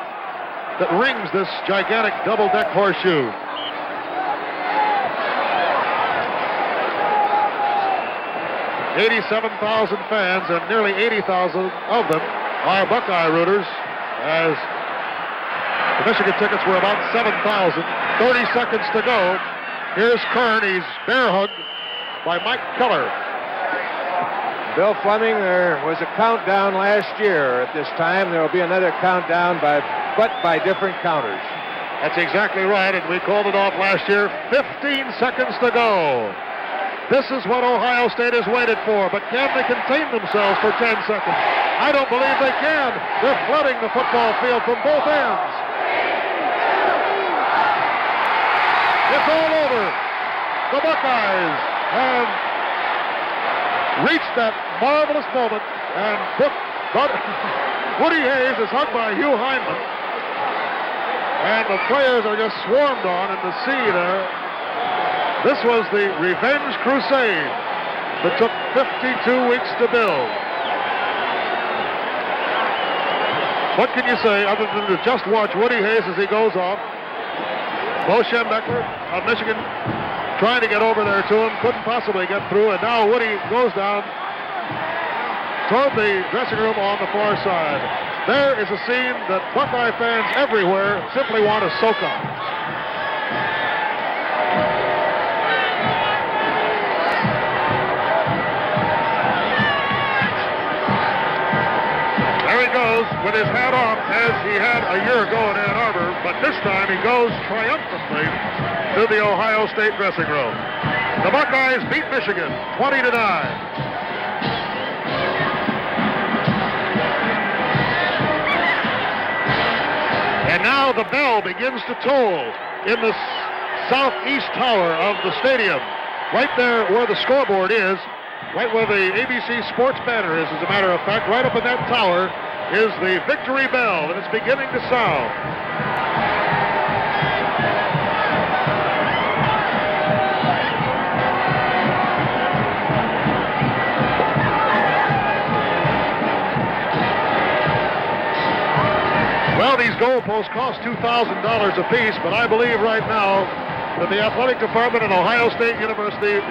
that rings this gigantic double-deck horseshoe. $87,000 fans, and nearly 80,000 of them are Buckeye rooters, as the Michigan tickets were about 7,000. 30 seconds to go. Here's Kern. He's bear hugged by Mike Keller. Bill Fleming, there was a countdown last year at this time. There will be another countdown, but by different counters. That's exactly right, and we called it off last year. 15 seconds to go. This is what Ohio State has waited for, but can they contain themselves for 10 seconds? I don't believe they can. They're flooding the football field from both ends. It's all over. The Buckeyes have reached that marvelous moment, and Woody Hayes is hugged by Hugh Hindman, and the players are just swarmed on in the sea there. This was the revenge crusade that took 52 weeks to build. What can you say other than to just watch Woody Hayes as he goes off? Bo Schembechler of Michigan trying to get over there to him, couldn't possibly get through, and now Woody goes down toward the dressing room on the far side. There is a scene that Buckeye fans everywhere simply want to soak up. he goes with his hat off as he had a year ago in Ann Arbor, but this time he goes triumphantly to the Ohio State dressing room. The Buckeyes beat Michigan 20-9. And now the bell begins to toll in the southeast tower of the stadium. Right there where the scoreboard is, right where the ABC Sports banner is, as a matter of fact, right up in that tower is the victory bell, and it's beginning to sound. Well, these goalposts cost $2,000 apiece, but I believe right now that the athletic department at Ohio State University is